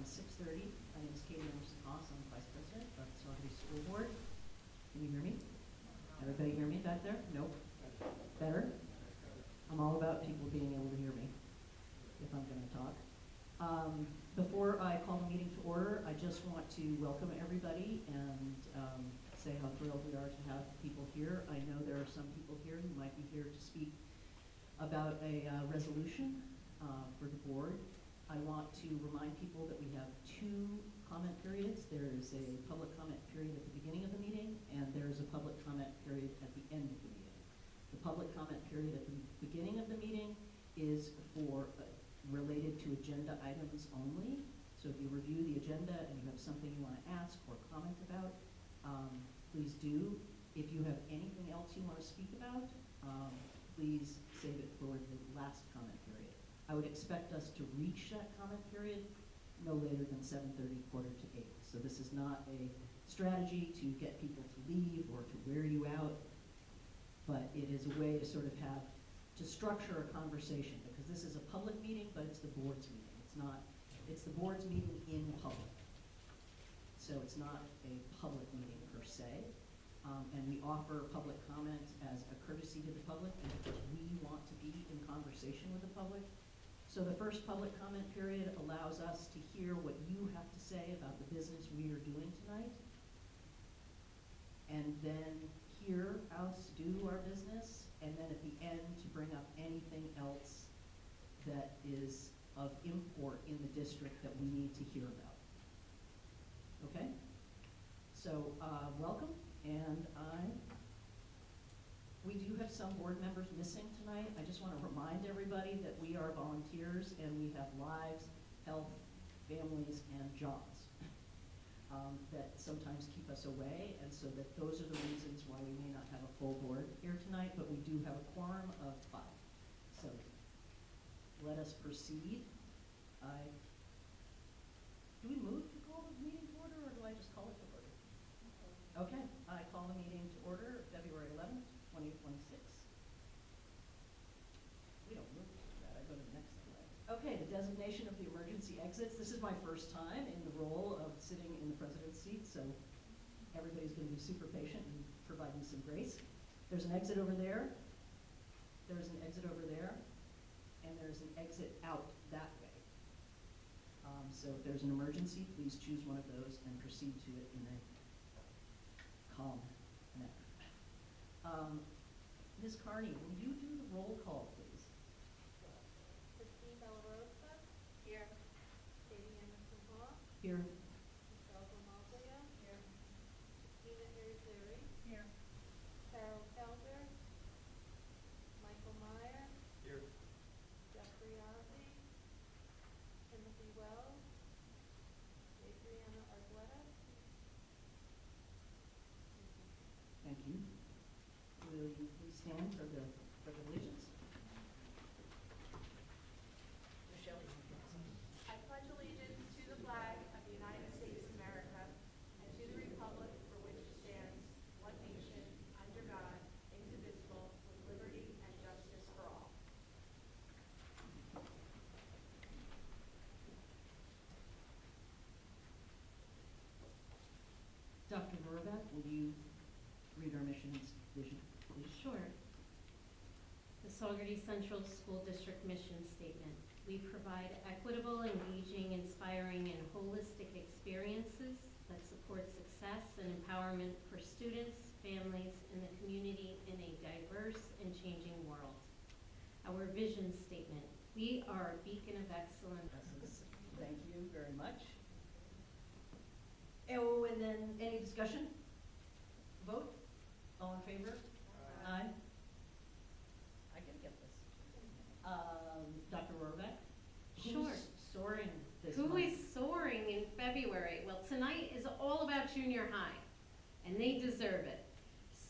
6:30. My name is Katie Emerson-Haas. I'm Vice President of the Saugerties School Board. Can you hear me? Everybody hear me back there? Nope. Better? I'm all about people being able to hear me if I'm going to talk. Before I call the meeting to order, I just want to welcome everybody and say how thrilled we are to have people here. I know there are some people here who might be here to speak about a resolution for the board. I want to remind people that we have two comment periods. There is a public comment period at the beginning of the meeting, and there is a public comment period at the end of the meeting. The public comment period at the beginning of the meeting is for related to agenda items only. So if you review the agenda and you have something you want to ask or comment about, please do. If you have anything else you want to speak about, please save it for the last comment period. I would expect us to reach that comment period no later than 7:30, 7:45. So this is not a strategy to get people to leave or to wear you out, but it is a way to sort of to structure a conversation, because this is a public meeting, but it's the board's meeting. It's the board's meeting in public. So it's not a public meeting per se. And we offer public comment as a courtesy to the public and because we want to be in conversation with the public. So the first public comment period allows us to hear what you have to say about the business we are doing tonight, and then hear us do our business, and then at the end to bring up anything else that is of import in the district that we need to hear about. Okay? So welcome, and we do have some board members missing tonight. I just want to remind everybody that we are volunteers and we have lives, health, families, and jobs that sometimes keep us away, and so that those are the reasons why we may not have a full board here tonight, but we do have a quorum of 5. So let us proceed. Do we move to call the meeting to order, or do I just call it to order? Okay, I call the meeting to order February 11th, 2026. We don't move to that. I go to the next slide. Okay, the designation of the emergency exits. This is my first time in the role of sitting in the president's seat, so everybody's going to be super patient and provide me some grace. There's an exit over there. There's an exit over there. And there's an exit out that way. So if there's an emergency, please choose one of those and proceed to it in a calm manner. Ms. Carney, will you do the roll call, please? Christine Bellarosa. Here. Katie Emerson-Haas. Here. Michelle Gomaglia. Here. Christina Irizarry. Here. Carol Felder. Michael Meyer. Here. Jeffrey Ozzie. Timothy Wells. Adriana Argueta. Thank you. Will you please stand for the allegiance? Michelle. I pledge allegiance to the flag of the United States of America and to the republic for which it stands, one nation, under God, indivisible, with liberty and justice for all. Dr. Verbeck, will you read our mission and vision, please? Sure. The Saugerties Central School District mission statement. We provide equitable, engaging, inspiring, and holistic experiences that support success and empowerment for students, families, and the community in a diverse and changing world. Our vision statement. We are a beacon of excellence. Thank you very much. Oh, and then any discussion? Vote? All in favor? Aye. I can get this. Dr. Rohrbeck? Sure. Who's soaring this Who month? is soaring in February? Well, tonight is all about junior high, and they deserve it.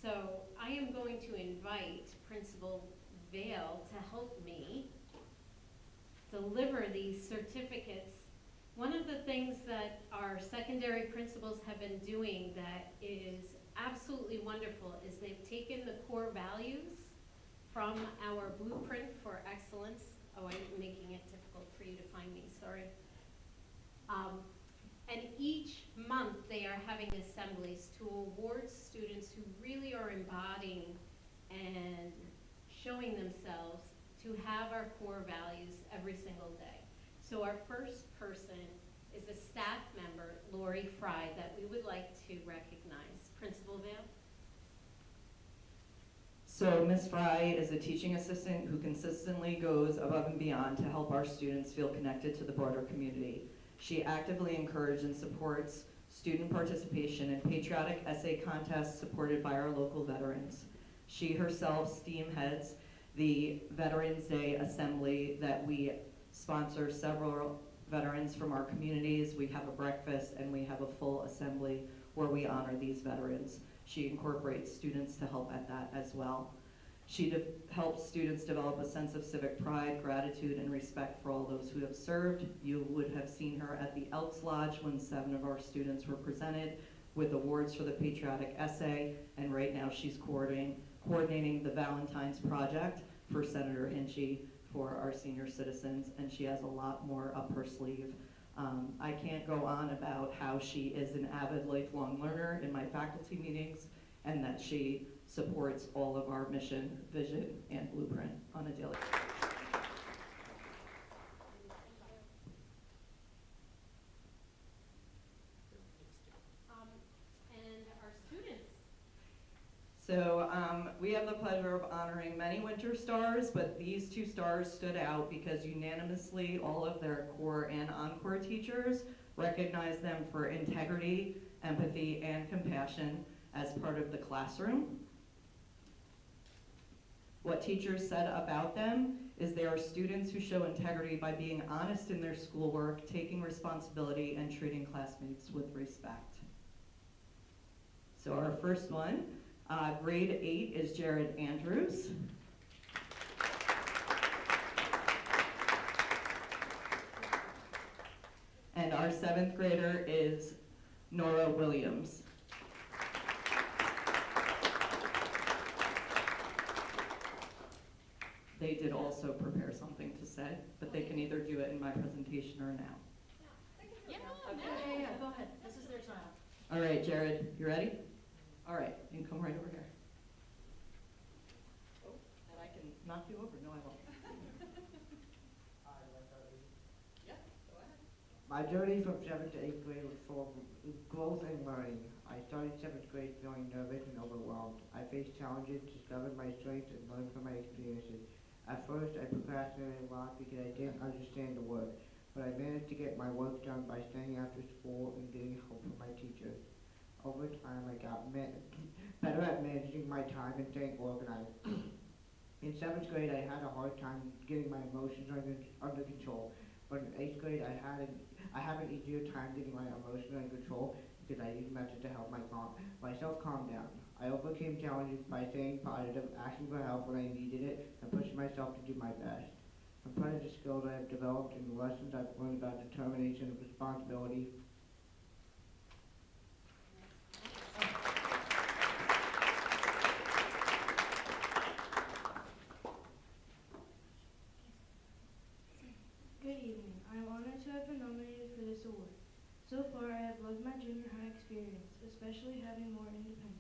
So I am going to invite Principal Vale to help me deliver these certificates. One of the things that our secondary principals have been doing that is absolutely wonderful is they've taken the core values from our blueprint for excellence. Oh, I'm making it difficult for you to find me, sorry. And each month, they are having assemblies to award students who really are embodying and showing themselves to have our core values every single day. So our first person is a staff member, Lori Fry, that we would like to recognize. Principal Vale? So Ms. Fry is a teaching assistant who consistently goes above and beyond to help our students feel connected to the broader community. She actively encourages and supports student participation in patriotic essay contests supported by our local veterans. She herself steam heads the Veterans Day Assembly that we sponsor several veterans from our communities. We have a breakfast and we have a full assembly where we honor these veterans. She incorporates students to help at that as well. She helps students develop a sense of civic pride, gratitude, and respect for all those who have served. You would have seen her at the Elks Lodge when 7 of our students were presented with awards for the patriotic essay, and right now she's coordinating the Valentine's Project for Senator Hinchey for our senior citizens, and she has a lot more up her sleeve. I can't go on about how she is an avid lifelong learner in my faculty meetings, and that she supports all of our mission, vision, and blueprint on a daily basis. And our students. So we have the pleasure of honoring many winter stars, but these 2 stars stood out because unanimously all of their core and encore teachers recognized them for integrity, empathy, and compassion as part of the classroom. What teachers said about them is they are students who show integrity by being honest in their schoolwork, taking responsibility, and treating classmates with respect. So our first one, grade 8, is Jared Andrews. And our 7th grader is Nora Williams. They did also prepare something to say, but they can either do it in my presentation or now. Yeah, Go ahead. This is their time. All right, Jared, you ready? All right, you can come right over here. Oh, and I can knock you over. No, I won't. Yeah, go ahead. My journey from 7th to 8th grade was full of growth and learning. I started 7th grade feeling nervous and overwhelmed. I faced challenges, discovered my strengths, and learned from my experiences. At first, I procrastinated a lot because I didn't understand the work, but I managed to get my work done by staying after school and getting help from my teachers. Over time, I got better at managing my time and staying organized. In 7th grade, I had a hard time getting my emotions under control, but in 8th grade, I have an easier time getting my emotions under control because I use methods to help myself calm down. I overcame challenges by staying positive, asking for help when I needed it, and pushing myself to do my best. I'm proud of the skills I have developed and the lessons I've learned about determination and responsibility. Good evening. I am honored to have been nominated for this award. So far, I have loved my junior high experience, especially having more independence.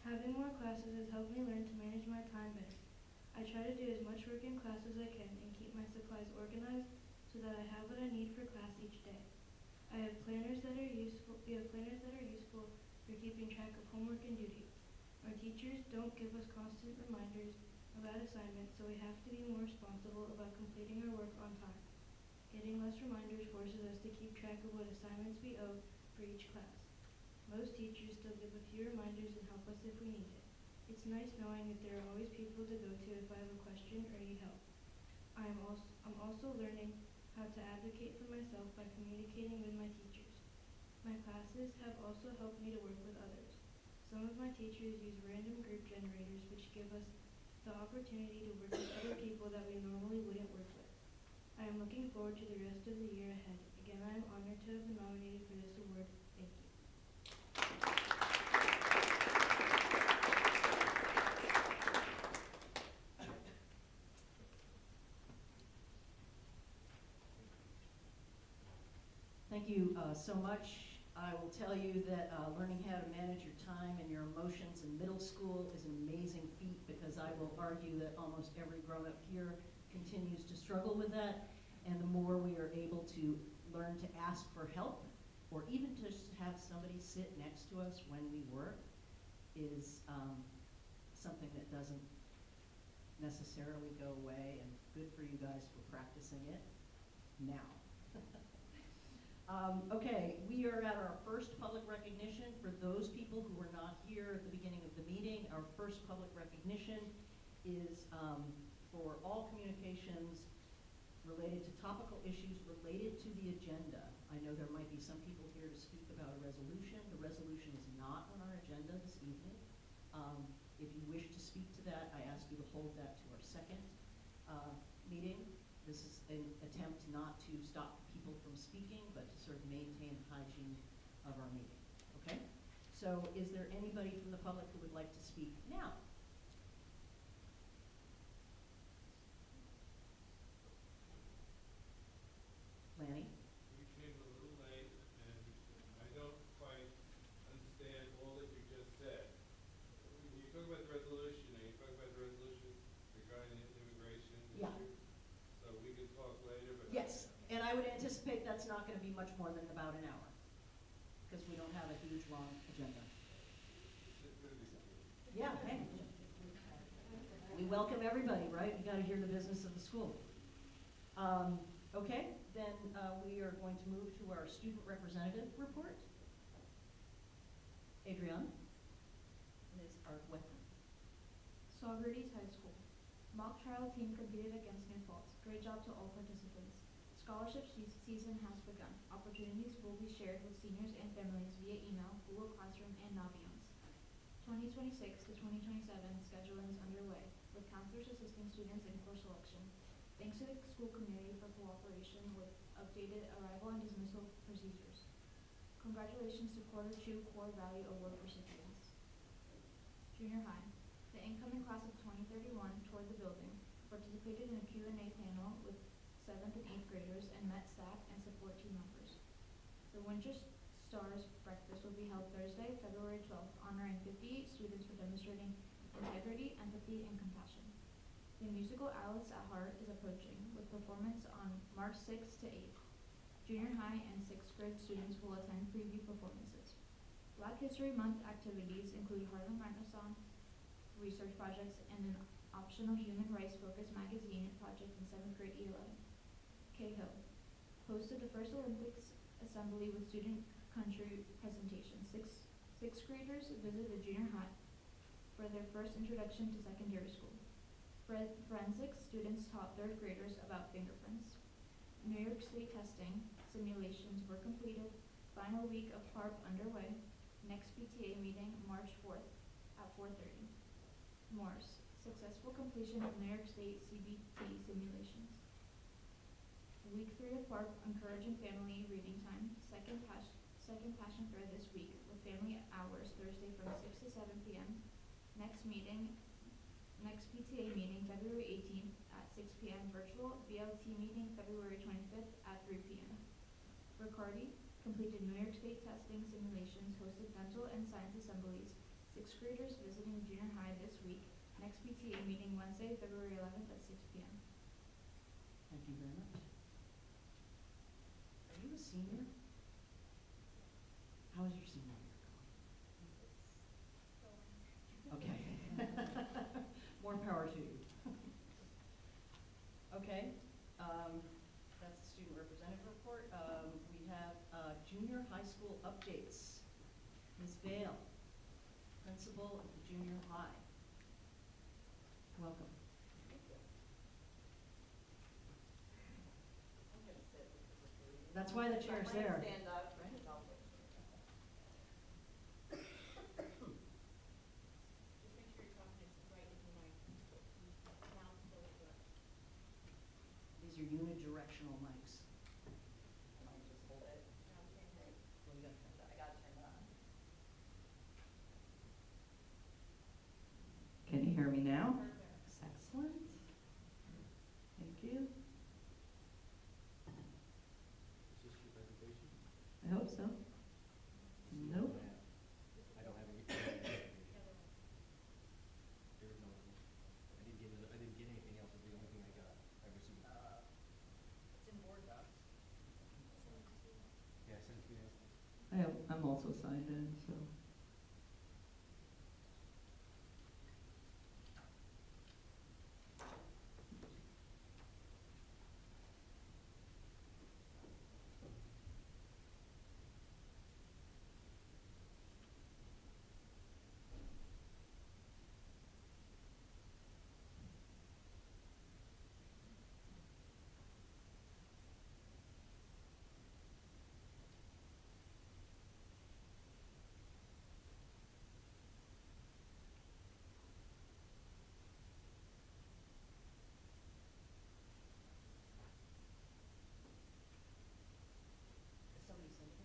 Having more classes has helped me learn to manage my time better. I try to do as much work in class as I can and keep my supplies organized so that I have what I need for class each day. We have planners that are useful for keeping track of homework and duties. Our teachers don't give us constant reminders about assignments, so we have to be more responsible about completing our work on time. Getting less reminders forces us to keep track of what assignments we owe for each class. Most teachers still give a few reminders and help us if we need it. It's nice knowing that there are always people to go to if I have a question or need help. I'm also learning how to advocate for myself by communicating with my teachers. My classes have also helped me to work with others. Some of my teachers use random group generators, which give us the opportunity to work with other people that we normally wouldn't work with. I am looking forward to the rest of the year ahead. Again, I am honored to have been nominated for this award. Thank you. Thank you you so much. I will tell you that learning how to manage your time and your emotions in middle school is an amazing feat, because I will argue that almost every grown-up here continues to struggle with that. And the more we are able to learn to ask for help, or even to just have somebody sit next to us when we work, is something that doesn't necessarily go away, and good for you guys for practicing it now. Okay, we are at our first public recognition. For those people who were not here at the beginning of the meeting, our first public recognition is for all communications related to topical issues related to the agenda. I know there might be some people here to speak about a resolution. The resolution is not on our agenda this evening. If you wish to speak to that, I ask you to hold that to our second meeting. This is an attempt not to stop people from speaking, but to sort of maintain the hygiene of our meeting, okay? So is there anybody from the public who would like to speak now? Lanny? We came a little late, and I don't quite understand all that you just said. When you talk about the resolution, are you talking about the resolution regarding the immigration issue? Yeah. So we can talk later, but. Yes, and I would anticipate that's not going to be much more than about an hour, because we don't have a huge, long agenda. Yeah, hey. We welcome everybody, right? You got to hear the business of the school. Okay, then we are going to move to our student representative report. Adrienne, Ms. Artwetton. Saugerties High School. Mock trial team competed against New Falls. Great job to all participants. Scholarship season has begun. Opportunities will be shared with seniors and families via email, Google Classroom, and Naviance. 2026 to 2027 scheduling is underway, with counselors assisting students in course selection. Thanks to the school community for cooperation with updated arrival and dismissal procedures. Congratulations to Quarter 2 Core Value Award recipients. Junior High. The incoming class of 2031 toured the building, participated in a Q&A panel with 7th and 8th graders, and met staff and support team members. The Winter Stars Breakfast will be held Thursday, February 12th, honoring 58 students for demonstrating integrity, empathy, and compassion. The musical Alice at Heart is approaching, with performance on March 6th to 8th. Junior high and 6th grade students will attend preview performances. Black History Month activities include Harlem Renaissance research projects and an optional human rights-focused magazine project in 7th grade ELA. Cahill hosted the first Olympics assembly with student country presentation. Sixth graders visited junior high for their first introduction to secondary school. Forensics students taught 3rd graders about fingerprints. New York State testing simulations were completed. Final week of PARP underway. Next PTA meeting March 4th at 4:30. Morse, successful completion of New York State CBT simulations. Week 3 of PARP encouraging family reading time. Second passion fair this week with family hours Thursday from 6 to 7 p.m. Next PTA meeting February 18th at 6 p.m. Virtual BLT meeting February 25th at 3 p.m. Riccardi completed New York State testing simulations, hosted dental and science assemblies. 6th graders visiting junior high this week. Next PTA meeting Wednesday, February 11th at 6 p.m. Thank you very much. Are you a senior? How is your senior year going? Okay. More power to you. Okay, that's the student representative report. We have junior high school updates. Ms. Vale, principal of the junior high. Welcome. That's why the chair's there. Stand up. Right. Just make sure you're talking right into the mic. Mouth closed up. These are unidirectional mics. Can I just hold it? No, we can't hear it. Well, you gotta turn I gotta turn it on. Can you hear me now? Perfect. Excellent. Thank you. Is this your presentation? also signed in, so. Somebody said it.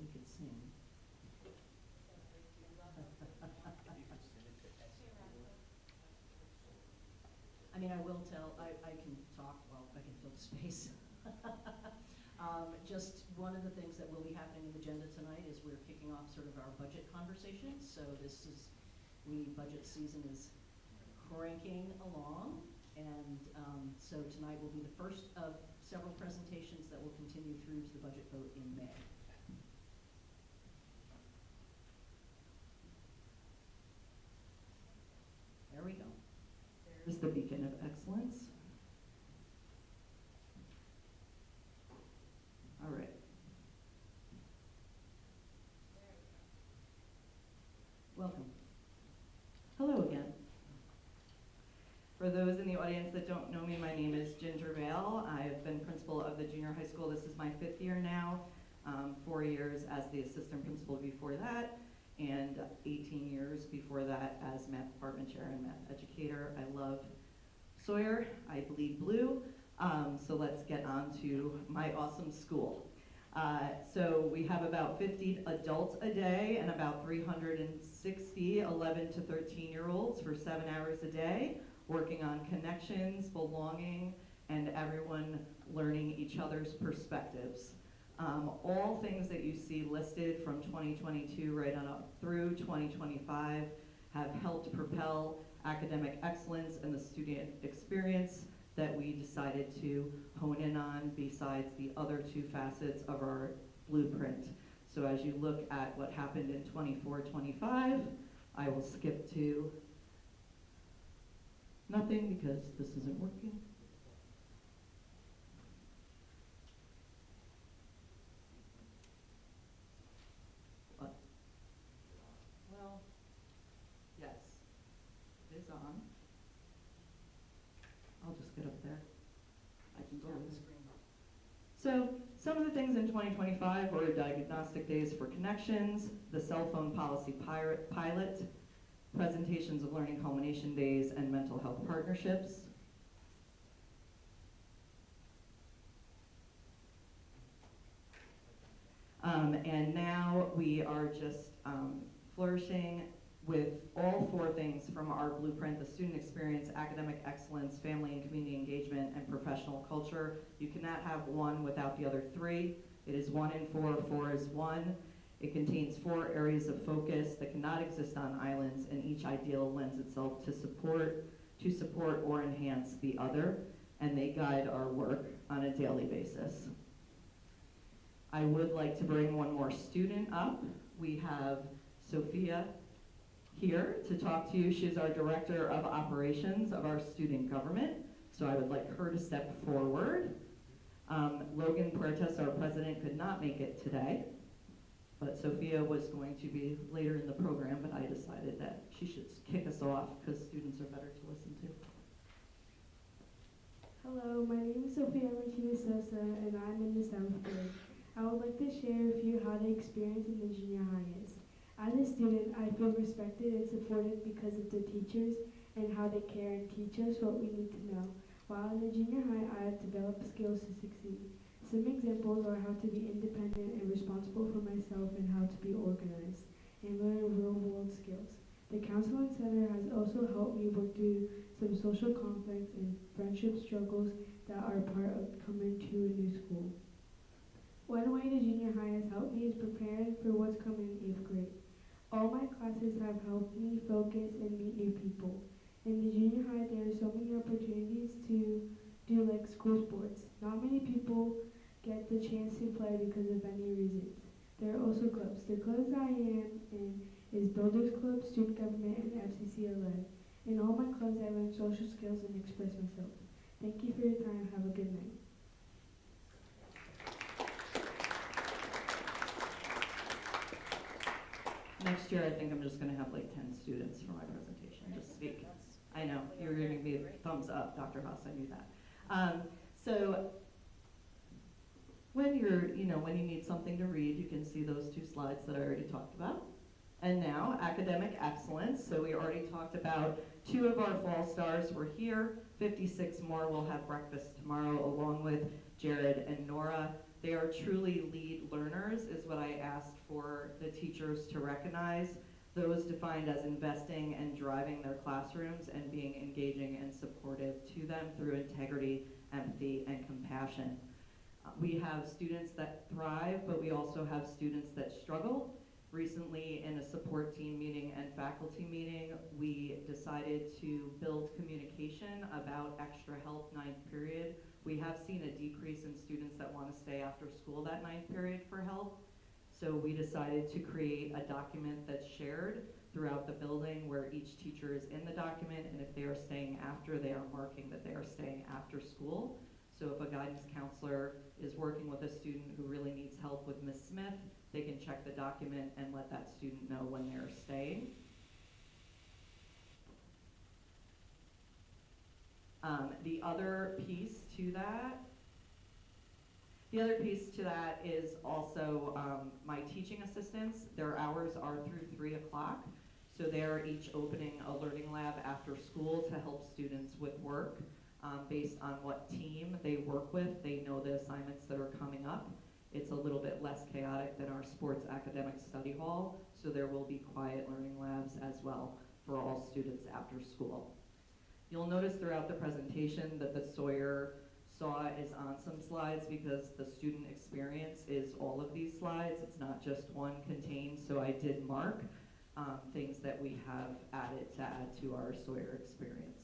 We could sing. I mean, I will tell, I can talk, well, I can fill the space. Just one of the things that will be happening in the agenda tonight is we're kicking off sort of our budget conversation. So this is, budget season is cranking along. And so tonight will be the first of several presentations that will continue through to the budget vote in May. There we go. There's the beacon of excellence. All right. Welcome. Hello again. For those in the audience that don't know me, my name is Ginger Vale. I've been principal of the junior high school. This is my 5th year now, 4 years as the assistant principal before that, and 18 years before that as math department chair and math educator. I love Sawyer. I bleed blue. So let's get on to my awesome school. So we have about 50 adults a day and about 360 11 to 13-year-olds for 7 hours a day, working on connections, belonging, and everyone learning each other's perspectives. All things that you see listed from 2022 right on up through 2025 have helped propel academic excellence and the student experience that we decided to hone in on besides the other 2 facets of our blueprint. So as you look at what happened in 24-25, I will skip to nothing because this isn't working. What? Well, yes, it is on. I'll just get up there. I can go Down with the it. screen. So some of the things in 2025 were diagnostic days for connections, the cell phone policy pilot, presentations of learning culmination days, and mental health partnerships. And now we are just flourishing with all 4 things from our blueprint: the student experience, academic excellence, family and community engagement, and professional culture. You cannot have one without the other 3. It is 1 in 4, 4 is 1. It contains 4 areas of focus that cannot exist on islands, and each ideal lends itself to support or enhance the other, and they guide our work on a daily basis. I would like to bring one more student up. We have Sophia here to talk to you. She's our Director of Operations of our student government, so I would like her to step forward. Logan Puertas, our president, could not make it today, but Sophia was going to be later in the program, but I decided that she should kick us off because students are better to listen to. Hello, my name is Sophia Martinez Sosa, and I'm in the 7th grade. I would like to share with you how the experience in the junior high is. As a student, I feel respected and supported because of the teachers and how they care and teach us what we need to know. While in the junior high, I have developed skills to succeed. Some examples are how to be independent and responsible for myself and how to be organized. and learn real-world skills. The Counseling Center has also helped me work through some social conflicts and friendship struggles that are part of coming to a new school. One way the junior high has helped me is preparing for what's coming in 8th grade. All my classes have helped me focus and meet new people. In the junior high, there are so many opportunities to do like school sports. Not many people get the chance to play because of any reasons. There are also clubs. The clubs I am in is Builders Club, Student Government, and FCCLA. In all my clubs, I learn social skills and express myself. Thank you for your time. Have a good night. Next year, I think I'm just gonna have like 10 students for my presentation, just speak. I know, you were giving me a thumbs up, Dr. Haas, I knew that. So when when you need something to read, you can see those 2 slides that I already talked about. And now, academic excellence. So we already talked about 2 of our fall stars were here. 56 more will have breakfast tomorrow along with Jared and Nora. They are truly lead learners is what I asked for the teachers to recognize. Those defined as investing and driving their classrooms and being engaging and supportive to them through integrity, empathy, and compassion. We have students that thrive, but we also have students that struggle. Recently, in a support team meeting and faculty meeting, we decided to build communication about extra help 9th period. We have seen a decrease in students that want to stay after school that 9th period for help. So we decided to create a document that's shared throughout the building where each teacher is in the document, and if they are staying after, they are marking that they are staying after school. So if a guidance counselor is working with a student who really needs help with Ms. Smith, they can check the document and let that student know when they're staying. The other piece to that is also my teaching assistants. Their hours are through 3 o'clock. So they're each opening a learning lab after school to help students with work based on what team they work with. They know the assignments that are coming up. It's a little bit less chaotic than our sports academic study hall, so there will be quiet learning labs as well for all students after school. You'll notice throughout the presentation that the Sawyer SAW is on some slides because the student experience is all of these slides. It's not just one contained, so I did mark things that we have added to our Sawyer experience.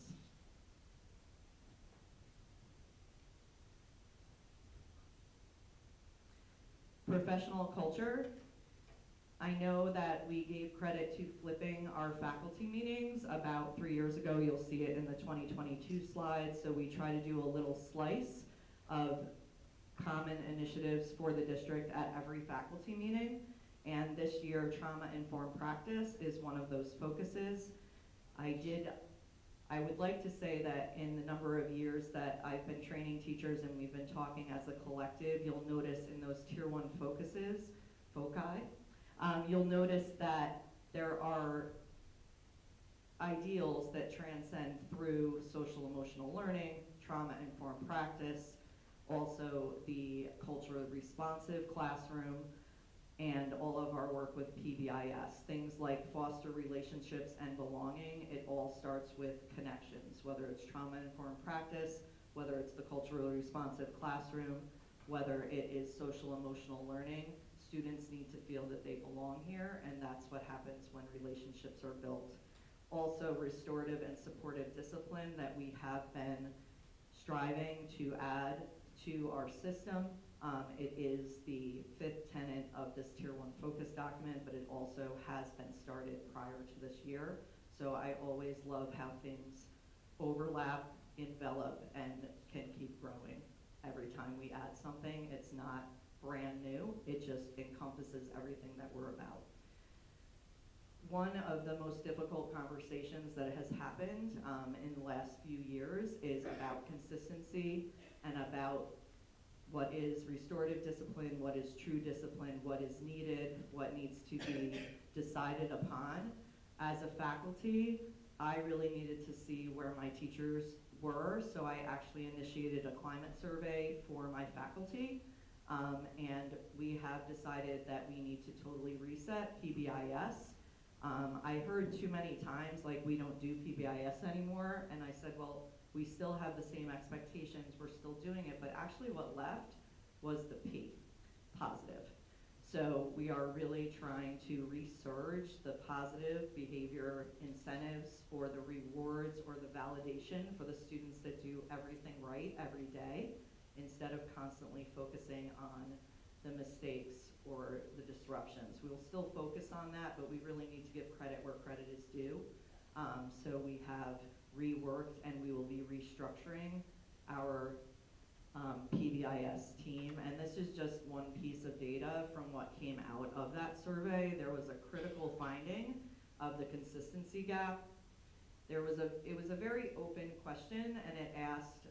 Professional culture. I know that we gave credit to flipping our faculty meetings about 3 years ago. You'll see it in the 2022 slides. So we try to do a little slice of common initiatives for the district at every faculty meeting. And this year, trauma-informed practice is one of those focuses. I would like to say that in the number of years that I've been training teachers and we've been talking as a collective, you'll notice in those tier 1 foci, you'll notice that there are ideals that transcend through social emotional learning, trauma-informed practice, also the culturally responsive classroom, and all of our work with PBIS. Things like foster relationships and belonging, it all starts with connections, whether it's trauma-informed practice, whether it's the culturally responsive classroom, whether it is social emotional learning. Students need to feel that they belong here, and that's what happens when relationships are built. Also, restorative and supportive discipline that we have been striving to add to our system. It is the 5th tenet of this Tier 1 focus document, but it also has been started prior to this year. So I always love how things overlap, envelop, and can keep growing. Every time we add something, it's not brand new, it just encompasses everything that we're about. One of the most difficult conversations that has happened in the last few years is about consistency and about what is restorative discipline, what is true discipline, what is needed, what needs to be decided upon. As a faculty, I really needed to see where my teachers were, so I actually initiated a climate survey for my faculty, and we have decided that we need to totally reset PBIS. I heard too many times, like, we don't do PBIS anymore, and I said, well, we still have the same expectations, we're still doing it, but actually what left was the P, positive. So we are really trying to resurge the positive behavior incentives or the rewards or the validation for the students that do everything right every day, instead of constantly focusing on the mistakes or the disruptions. We will still focus on that, but we really need to give credit where credit is due. So we have reworked and we will be restructuring our PBIS team, and this is just one piece of data from what came out of that survey. There was a critical finding of the consistency gap. It was a very open question, and it asked,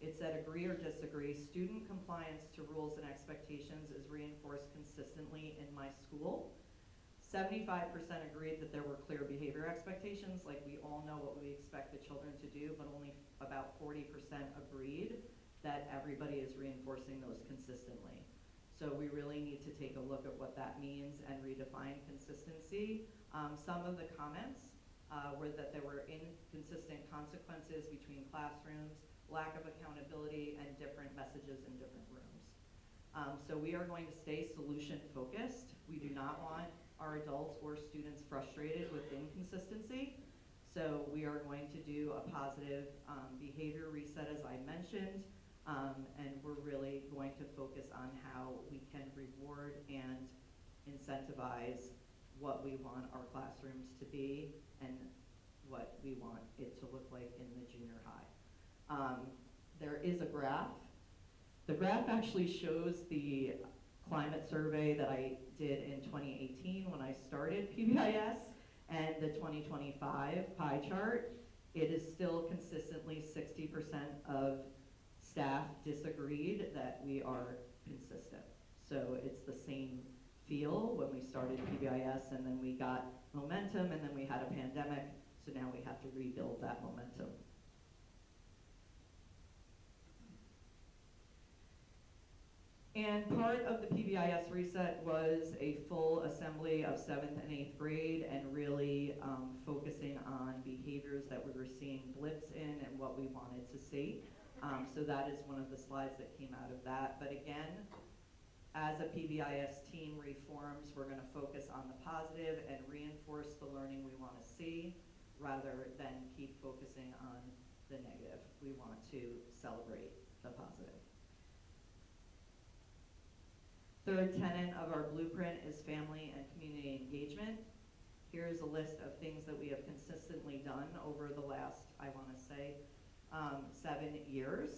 it said, agree or disagree, student compliance to rules and expectations is reinforced consistently in my school. 75% agreed that there were clear behavior expectations, like we all know what we expect the children to do, but only about 40% agreed that everybody is reinforcing those consistently. So we really need to take a look at what that means and redefine consistency. Some of the comments were that there were inconsistent consequences between classrooms, lack of accountability, and different messages in different rooms. So we are going to stay solution focused. We do not want our adults or students frustrated with inconsistency. So we are going to do a positive behavior reset, as I mentioned, and we're really going to focus on how we can reward and incentivize what we want our classrooms to be and what we want it to look like in the junior high. There is a graph. The graph actually shows the climate survey that I did in 2018 when I started PBIS, and the 2025 pie chart. It is still consistently 60% of staff disagreed that we are consistent. So it's the same feel when we started PBIS, and then we got momentum, and then we had a pandemic, so now we have to rebuild that momentum. And part of the PBIS reset was a full assembly of 7th and 8th grade and really focusing on behaviors that we were seeing blips in and what we wanted to see. So that is one of the slides that came out of that. But again, as a PBIS team reforms, we're going to focus on the positive and reinforce the learning we want to see rather than keep focusing on the negative. We want to celebrate the positive. Third tenet of our blueprint is family and community engagement. Here's a list of things that we have consistently done over the last, I want to say, 7 years.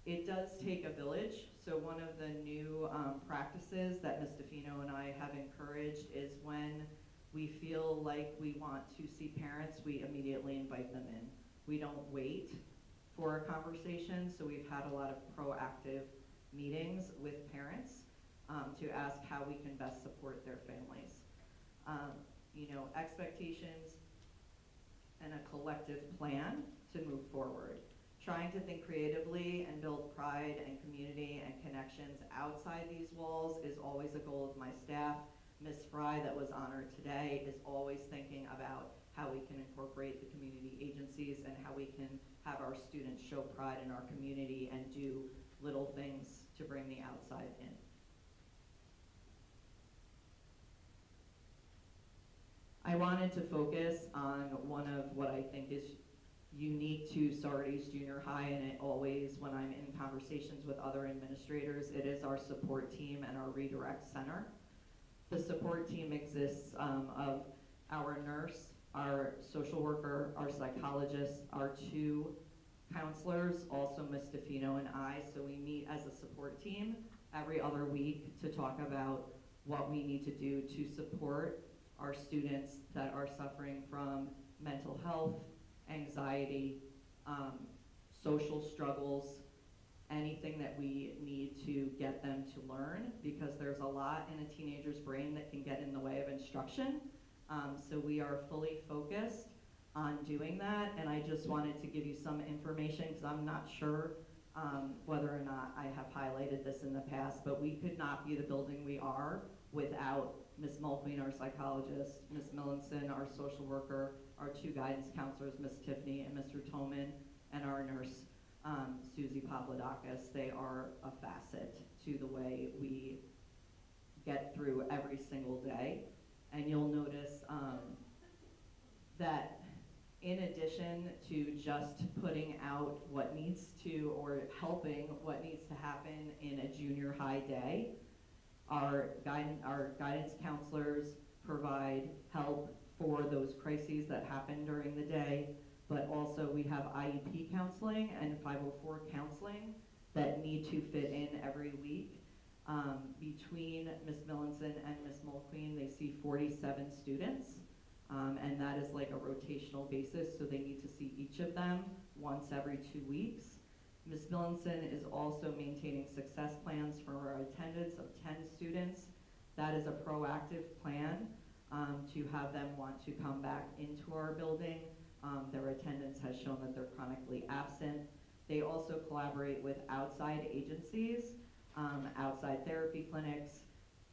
It does take a village, so one of the new practices that Ms. DeFino and I have encouraged is when we feel like we want to see parents, we immediately invite them in. We don't wait for a conversation, so we've had a lot of proactive meetings with parents to ask how we can best support their families. Expectations and a collective plan to move forward. Trying to think creatively and build pride and community and connections outside these walls is always a goal of my staff. Ms. Fry, that was honored today, is always thinking about how we can incorporate the community agencies and how we can have our students show pride in our community and do little things to bring the outside in. I wanted to focus on one of what I think is unique to Saugerties Junior High, and it always, when I'm in conversations with other administrators, it is our support team and our redirect center. The support team exists of our nurse, our social worker, our psychologist, our 2 counselors, also Ms. DeFino and I, so we meet as a support team every other week to talk about what we need to do to support our students that are suffering from mental health, anxiety, social struggles, anything that we need to get them to learn, because there's a lot in a teenager's brain that can get in the way of instruction. So we are fully focused on doing that, and I just wanted to give you some information because I'm not sure whether or not I have highlighted this in the past, but we could not be the building we are without Miss Mulqueen, our psychologist, Miss Millinson, our social worker, our two guidance counselors, Miss Tiffany and Mr. Tolman, and our nurse, Susie Papadakis. They are a facet to the way we get through every single day. And you'll notice that in addition to just putting out what needs to, or helping what needs to happen in a junior high day, our guidance counselors provide help for those crises that happen during the day, but also we have IEP counseling and 504 counseling that need to fit in every week. Between Ms. Millinson and Ms. Mulqueen, they see 47 students, and that is like a rotational basis, so they need to see each of them once every 2 weeks. Ms. Millinson is also maintaining success plans for our attendance of 10 students. That is a proactive plan to have them want to come back into our building. Their attendance has shown that they're chronically absent. They also collaborate with outside agencies, outside therapy clinics,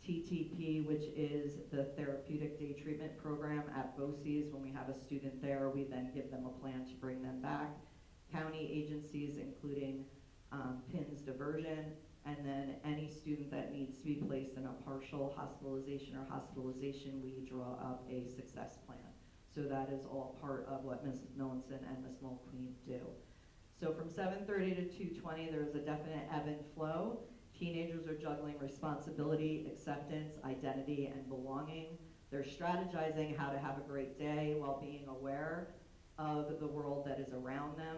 TTP, which is the Therapeutic Day Treatment Program at BOCES. When we have a student there, we then give them a plan to bring them back. County agencies, including PINS diversion, and then any student that needs to be placed in a partial hospitalization or hospitalization, we draw up a success plan. So that is all part of what Ms. Millinson and Ms. Mulqueen do. So from 7:30 to 2:20, there is a definite ebb and flow. Teenagers are juggling responsibility, acceptance, identity, and belonging. They're strategizing how to have a great day while being aware of the world that is around them.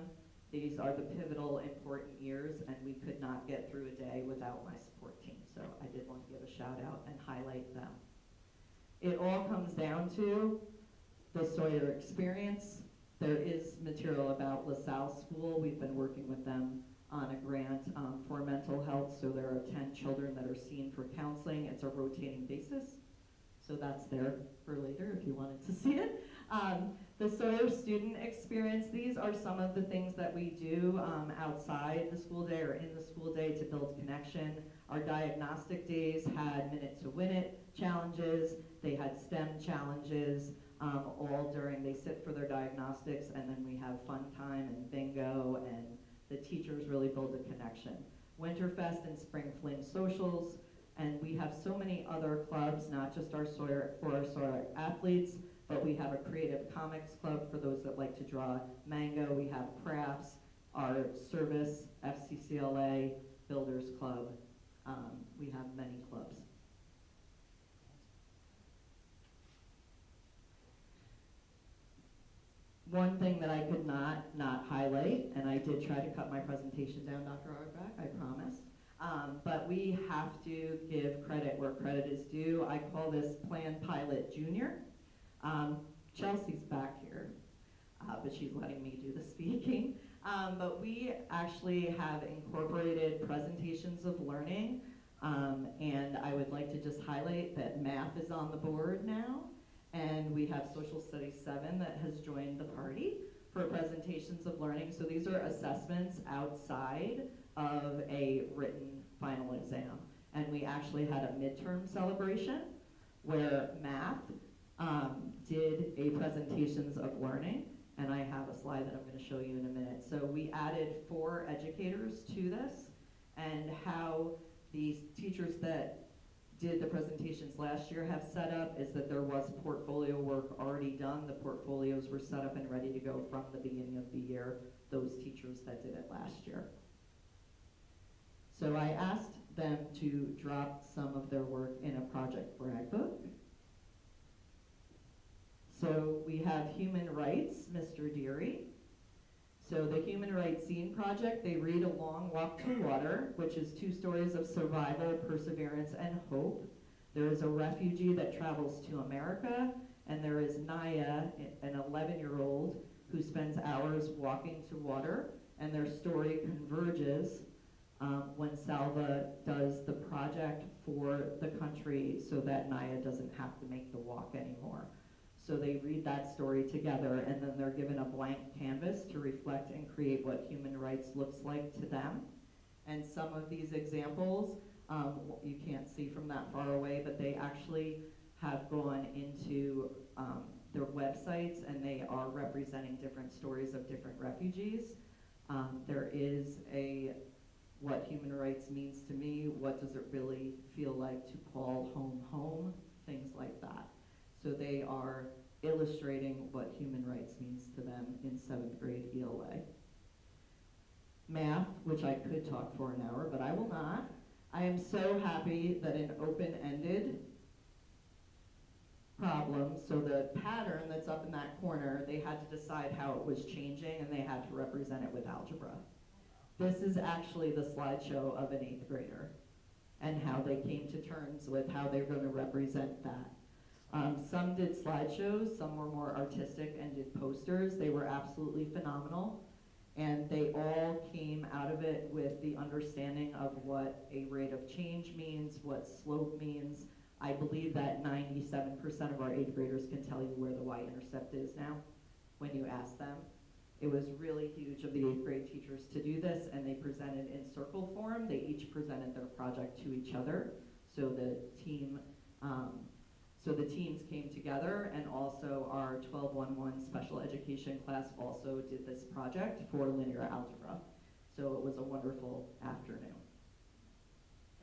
These are the pivotal, important years, and we could not get through a day without my support team. So I did want to give a shout out and highlight them. It all comes down to the Sawyer experience. There is material about LaSalle School. We've been working with them on a grant for mental health, so there are 10 children that are seen for counseling. It's a rotating basis, so that's there for later if you wanted to see it. The Sawyer student experience, these are some of the things that we do outside the school day or in the school day to build connection. Our diagnostic days had Minute to Win It challenges, they had STEM challenges, all during, they sit for their diagnostics, and then we have fun time and bingo, and the teachers really build a connection. Winterfest and Spring Fling socials, and we have so many other clubs, not just our Sawyer athletes, but we have a creative comics club for those that like to draw manga. We have crafts, our service, FCCLA, Builders Club. We have many clubs. One thing that I could not highlight, and I did try to cut my presentation down, Dr. Auerbach, I promise, but we have to give credit where credit is due. I call this Plan Pilot Junior. Chelsea's back here, but she's letting me do the speaking. But we actually have incorporated presentations of learning, and I would like to just highlight that math is on the board now. And we have Social Studies 7 that has joined the party for presentations of learning. So these are assessments outside of a written final exam. And we actually had a midterm celebration where math did a presentations of learning. And I have a slide that I'm going to show you in a minute. So we added 4 educators to this, and how these teachers that did the presentations last year have set up is that there was portfolio work already done. The portfolios were set up and ready to go from the beginning of the year, those teachers that did it last year. So I asked them to drop some of their work in a project brag book. So we have Human Rights, Mr. Deary. So the Human Rights Zine Project, they read A Long Walk to Water, which is 2 stories of survival, perseverance, and hope. There is a refugee that travels to America, and there is Naya, an 11-year-old, who spends hours walking to water, and their story converges when Salva does the project for the country so that Naya doesn't have to make the walk anymore. So they read that story together, and then they're given a blank canvas to reflect and create what human rights looks like to them. And some of these examples, you can't see from that far away, but they actually have gone into their websites, and they are representing different stories of different refugees. There is a what human rights means to me, what does it really feel like to call home home, things like that. So they are illustrating what human rights means to them in 7th grade ELA. Math, which I could talk for an hour, but I will not. I am so happy that an open-ended problem, so the pattern that's up in that corner, they had to decide how it was changing, and they had to represent it with algebra. This is actually the slideshow of an 8th grader and how they came to terms with how they're going to represent that. Some did slideshows, some were more artistic and did posters. They were absolutely phenomenal. And they all came out of it with the understanding of what a rate of change means, what slope means. I believe that 97% of our 8th graders can tell you where the y-intercept is now when you ask them. It was really huge of the 8th grade teachers to do this, and they presented in circle form. They each presented their project to each other. So the teams came together, and also our 1211 special education class also did this project for linear algebra. So it was a wonderful afternoon.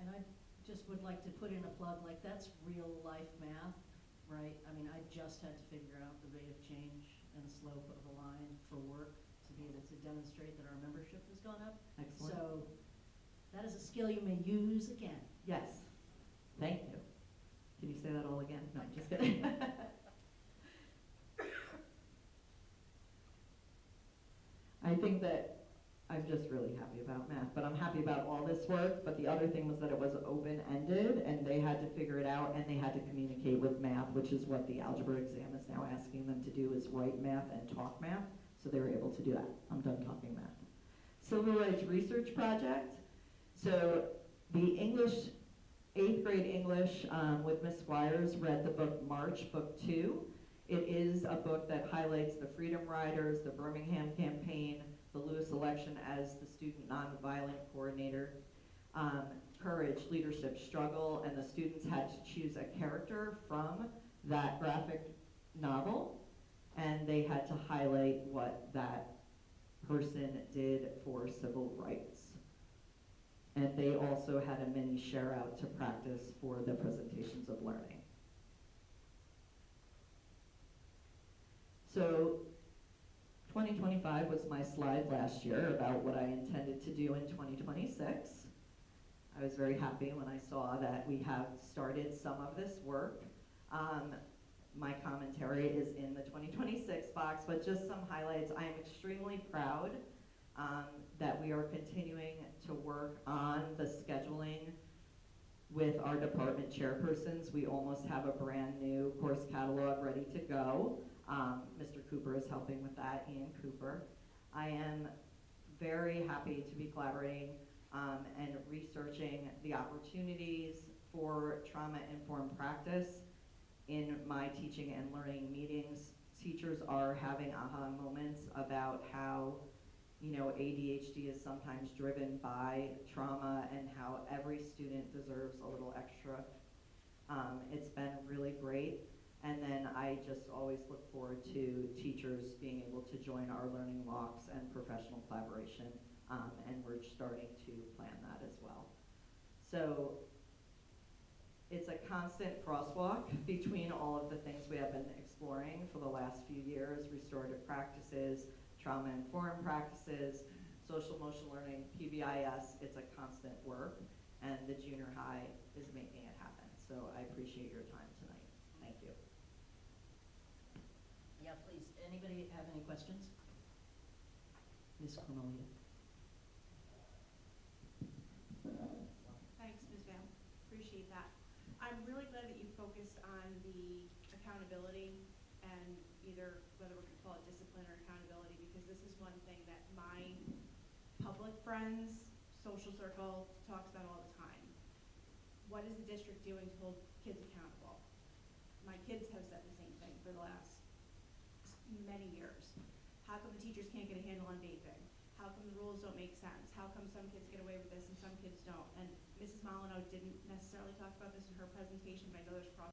And I just would like to put in a plug, like that's real life math, right? I mean, I just had to figure out the rate of change and slope of a line for work to be able to demonstrate that our membership has gone up. Excellent. So that is a skill you may use again. Yes, thank you. Can you say that all again? No, just kidding. I think that I'm just really happy about math, but I'm happy about all this work. But the other thing was that it was open-ended, and they had to figure it out, and they had to communicate with math, which is what the algebra exam is now asking them to do, is write math and talk math. So they were able to do that. I'm done talking math. Civil Rights Research Project. So the English 8th grade English with Miss Squires read the book March, book 2. It is a book that highlights the Freedom Riders, the Birmingham campaign, the Lewis election as the student nonviolent coordinator, courage, leadership, struggle, and the students had to choose a character from that graphic novel, and they had to highlight what that person did for civil rights. And they also had a mini share out to practice for the presentations of learning. So 2025 was my slide last year about what I intended to do in 2026. I was very happy when I saw that we have started some of this work. My commentary is in the 2026 box, but just some highlights. I am extremely proud that we are continuing to work on the scheduling with our department chairpersons. We almost have a brand new course catalog ready to go. Mr. Cooper is helping with that, Ian Cooper. I am very happy to be collaborating and researching the opportunities for trauma-informed practice in my teaching and learning meetings. Teachers are having aha moments about how ADHD is sometimes driven by trauma and how every student deserves a little extra. It's been really great. And then I just always look forward to teachers being able to join our learning walks and professional collaboration, and we're starting to plan that as well. So it's a constant crosswalk between all of the things we have been exploring for the last few years: restorative practices, trauma-informed practices, social emotional learning, PBIS. It's a constant work, and the junior high is making it happen. So I appreciate your time tonight. Thank you. Yeah, please. Anybody have any questions? Ms. Cornelia. Thanks, Ms. Vale. Appreciate that. I'm really glad that you focused on the accountability and either whether we're going to call it discipline or accountability, because this is one thing that my public friends, social circle talks about all the time. What is the district doing to hold kids accountable? My kids have said the same thing for the last many years. How come the teachers can't get a handle on vaping? How come the rules don't make sense? How come some kids get away with this and some kids don't? And Mrs. Molyneux didn't necessarily talk about this in her presentation, but I know there's cross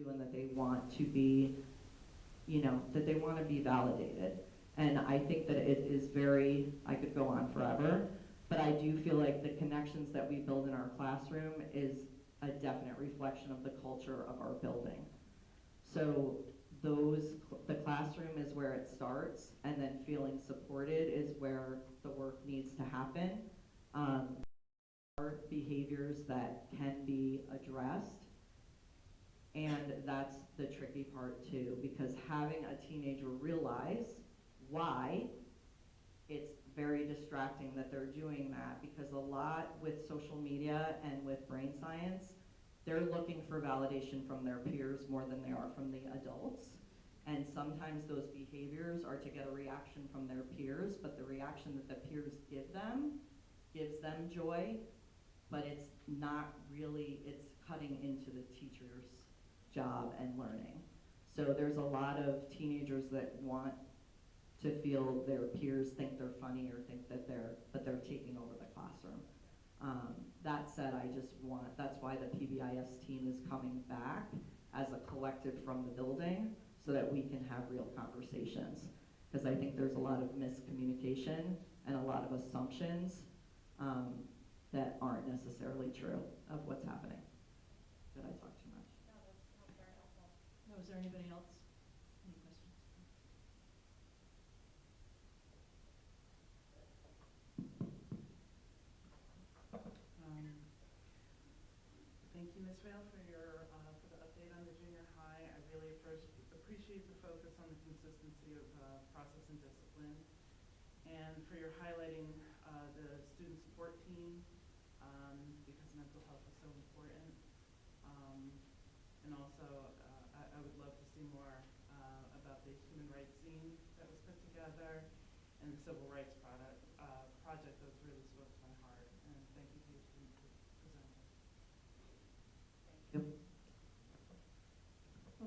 to and that they want to be, that they want to be validated. And I think that it is very, I could go on forever, but I do feel like the connections that we build in our classroom is a definite reflection of the culture of our building. So the classroom is where it starts, and then feeling supported is where the work needs to happen. Are behaviors that can be addressed, and that's the tricky part too, because having a teenager realize why, it's very distracting that they're doing that, because a lot with social media and with brain science, they're looking for validation from their peers more than they are from the adults. And sometimes those behaviors are to get a reaction from their peers, but the reaction that the peers give them gives them joy, but it's not really, it's cutting into the teacher's job and learning. So there's a lot of teenagers that want to feel their peers think they're funny or think that they're taking over the classroom. That said, that's why the PBIS team is coming back as a collective from the building so that we can have real conversations. Because I think there's a lot of miscommunication and a lot of assumptions that aren't necessarily true of what's happening. Did I talk too much? No, that's very helpful. No, is there anybody else? Any questions? Thank you, Ms. Vale, for for the update on the junior high. I really first appreciate the focus on the consistency of process and discipline, and for your highlighting the student support team, because mental health is so important. And also, I would love to see more about the human rights zine that was put together and the civil rights project that really spoke to my heart. And thank you to your team for presenting. Yep.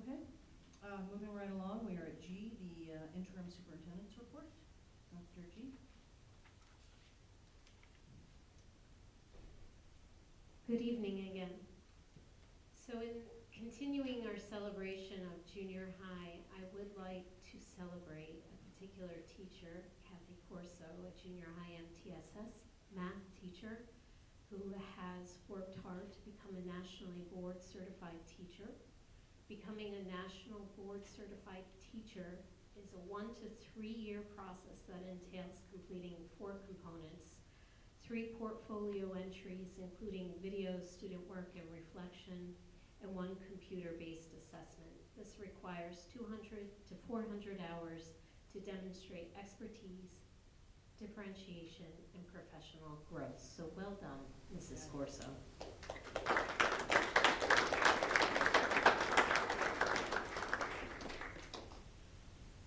Okay, moving right along, we are at G, the interim superintendent's report. Dr. G. Good evening again. So in continuing our celebration of junior high, I would like to celebrate a particular teacher, Kathy Corso, a junior high MTSS math teacher who has worked hard to become a nationally board certified teacher. Becoming a national board certified teacher is a 1 to 3 year process that entails completing 4 components: 3 portfolio entries, including video, student work, and reflection, and 1 computer-based assessment. This requires 200 to 400 hours to demonstrate expertise, differentiation, and professional growth. So well done, Mrs. Corso.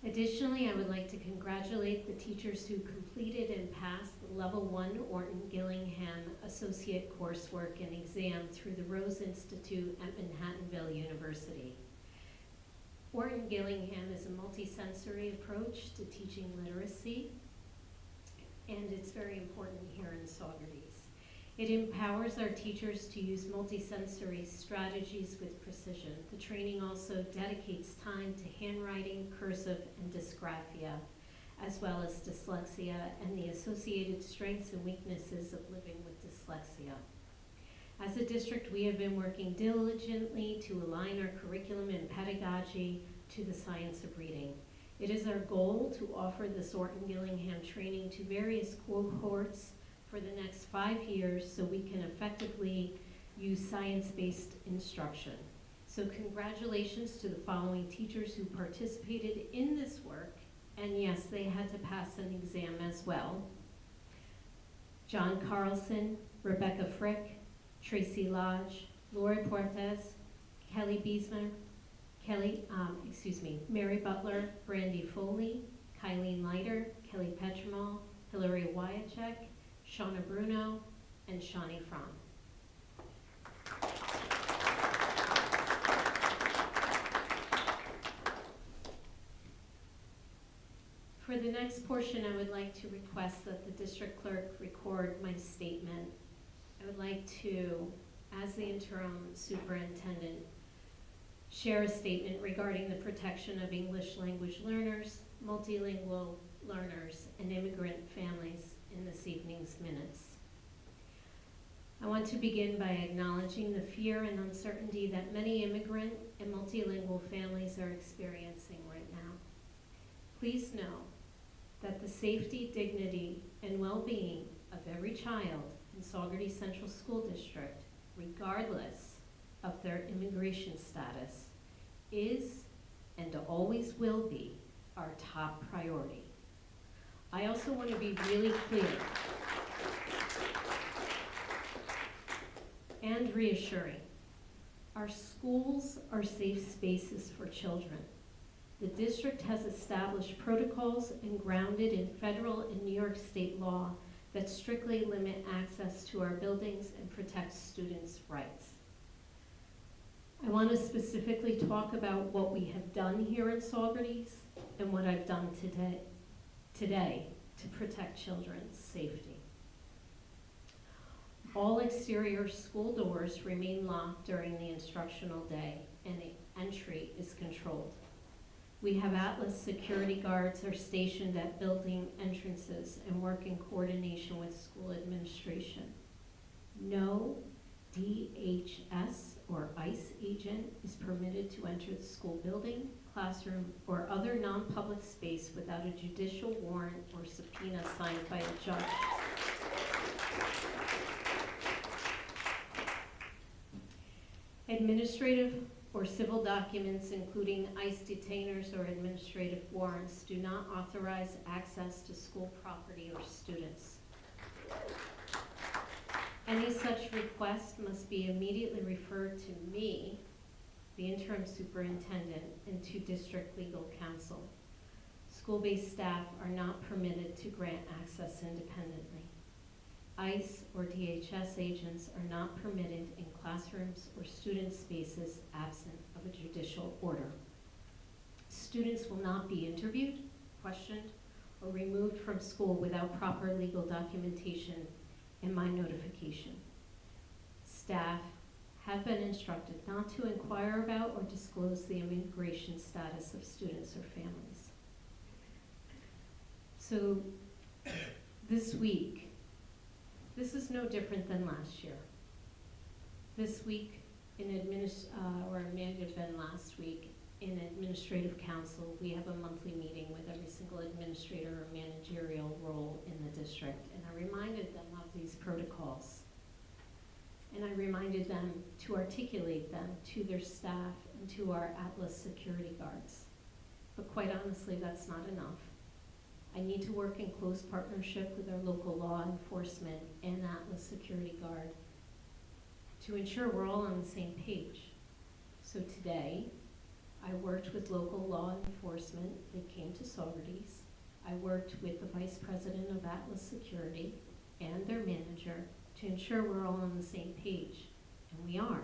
Additionally, I would like to congratulate the teachers who completed and passed the Level 1 Orton-Gillingham Associate Coursework and exam through the Rose Institute at Manhattanville University. Orton-Gillingham is a multisensory approach to teaching literacy, and it's very important here in Saugerties. It empowers our teachers to use multisensory strategies with precision. The training also dedicates time to handwriting, cursive, and dysgraphia, as well as dyslexia and the associated strengths and weaknesses of living with dyslexia. As a district, we have been working diligently to align our curriculum and pedagogy to the science of reading. It is our goal to offer this Orton-Gillingham training to various cohorts for the next 5 years so we can effectively use science-based instruction. So congratulations to the following teachers who participated in this work, and yes, they had to pass an exam as well. John Carlson, Rebecca Frick, Tracy Lodge, Laura Portes, Kelly Biesmer, Mary Butler, Brandy Foley, Kylene Leiter, Kelly Petremol, Hillary Wyachek, Shauna Bruno, and Shawnee Fromm. For the next portion, I would like to request that the district clerk record my statement. I would like to, as the interim superintendent, share a statement regarding the protection of English language learners, multilingual learners, and immigrant families in this evening's minutes. I want to begin by acknowledging the fear and uncertainty that many immigrant and multilingual families are experiencing right now. Please know that the safety, dignity, and well-being of every child in Saugerties Central School District, regardless of their immigration status, is and always will be our top priority. I also want to be really clear and reassuring. Our schools are safe spaces for children. The district has established protocols and grounded in federal and New York state law that strictly limit access to our buildings and protect students' rights. I want to specifically talk about what we have done here in Saugerties and what I've done today to protect children's safety. All exterior school doors remain locked during the instructional day and entry is controlled. We have Atlas security guards are stationed at building entrances and work in coordination with school administration. No DHS or ICE agent is permitted to enter the school building, classroom, or other non-public space without a judicial warrant or subpoena signed by a judge. Administrative or civil documents, including ICE detainers or administrative warrants, do not authorize access to school property or students. Any such request must be immediately referred to me, the interim superintendent, and to district legal counsel. School-based staff are not permitted to grant access independently. ICE or DHS agents are not permitted in classrooms or student spaces absent of a judicial order. Students will not be interviewed, questioned, or removed from school without proper legal documentation and my notification. Staff have been instructed not to inquire about or disclose the immigration status of students or families. So this week, this is no different than last year. This week, or it may have been last week, in administrative council, we have a monthly meeting with every single administrator or managerial role in the district, and I reminded them of these protocols. And I reminded them to articulate them to their staff and to our Atlas security guards. But quite honestly, that's not enough. I need to work in close partnership with our local law enforcement and Atlas security guard to ensure we're all on the same page. So today, I worked with local law enforcement that came to Saugerties. I worked with the vice president of Atlas Security and their manager to ensure we're all on the same page. And we are,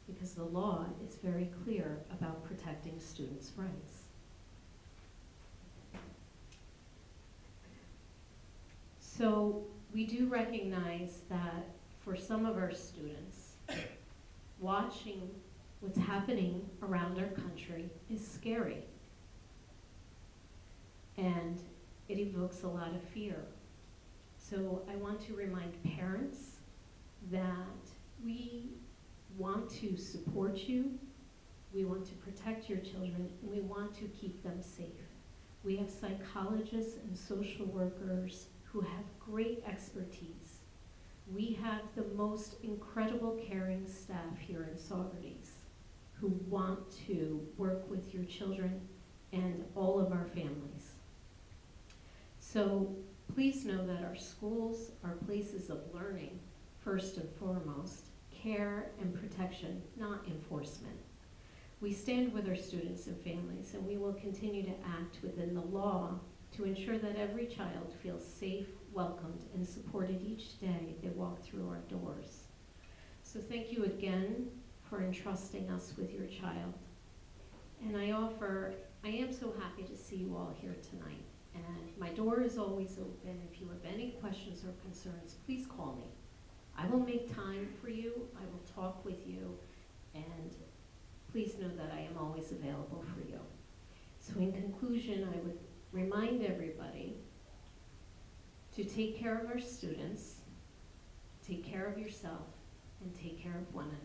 because the law is very clear about protecting students' rights. So we do recognize that for some of our students, watching what's happening around our country is scary. And it evokes a lot of fear. So I want to remind parents that we want to support you, we want to protect your children, and we want to keep them safe. We have psychologists and social workers who have great expertise. We have the most incredible caring staff here in Saugerties who want to work with your children and all of our families. So please know that our schools are places of learning, first and foremost, care and protection, not enforcement. We stand with our students and families, and we will continue to act within the law to ensure that every child feels safe, welcomed, and supported each day they walk through our doors. So thank you again for entrusting us with your child. And I am so happy to see you all here tonight. And my door is always open. If you have any questions or concerns, please call me. I will make time for you. I will talk with you. And please know that I am always available for you. So in conclusion, I would remind everybody to take care of our students, take care of yourself, and take care of one another.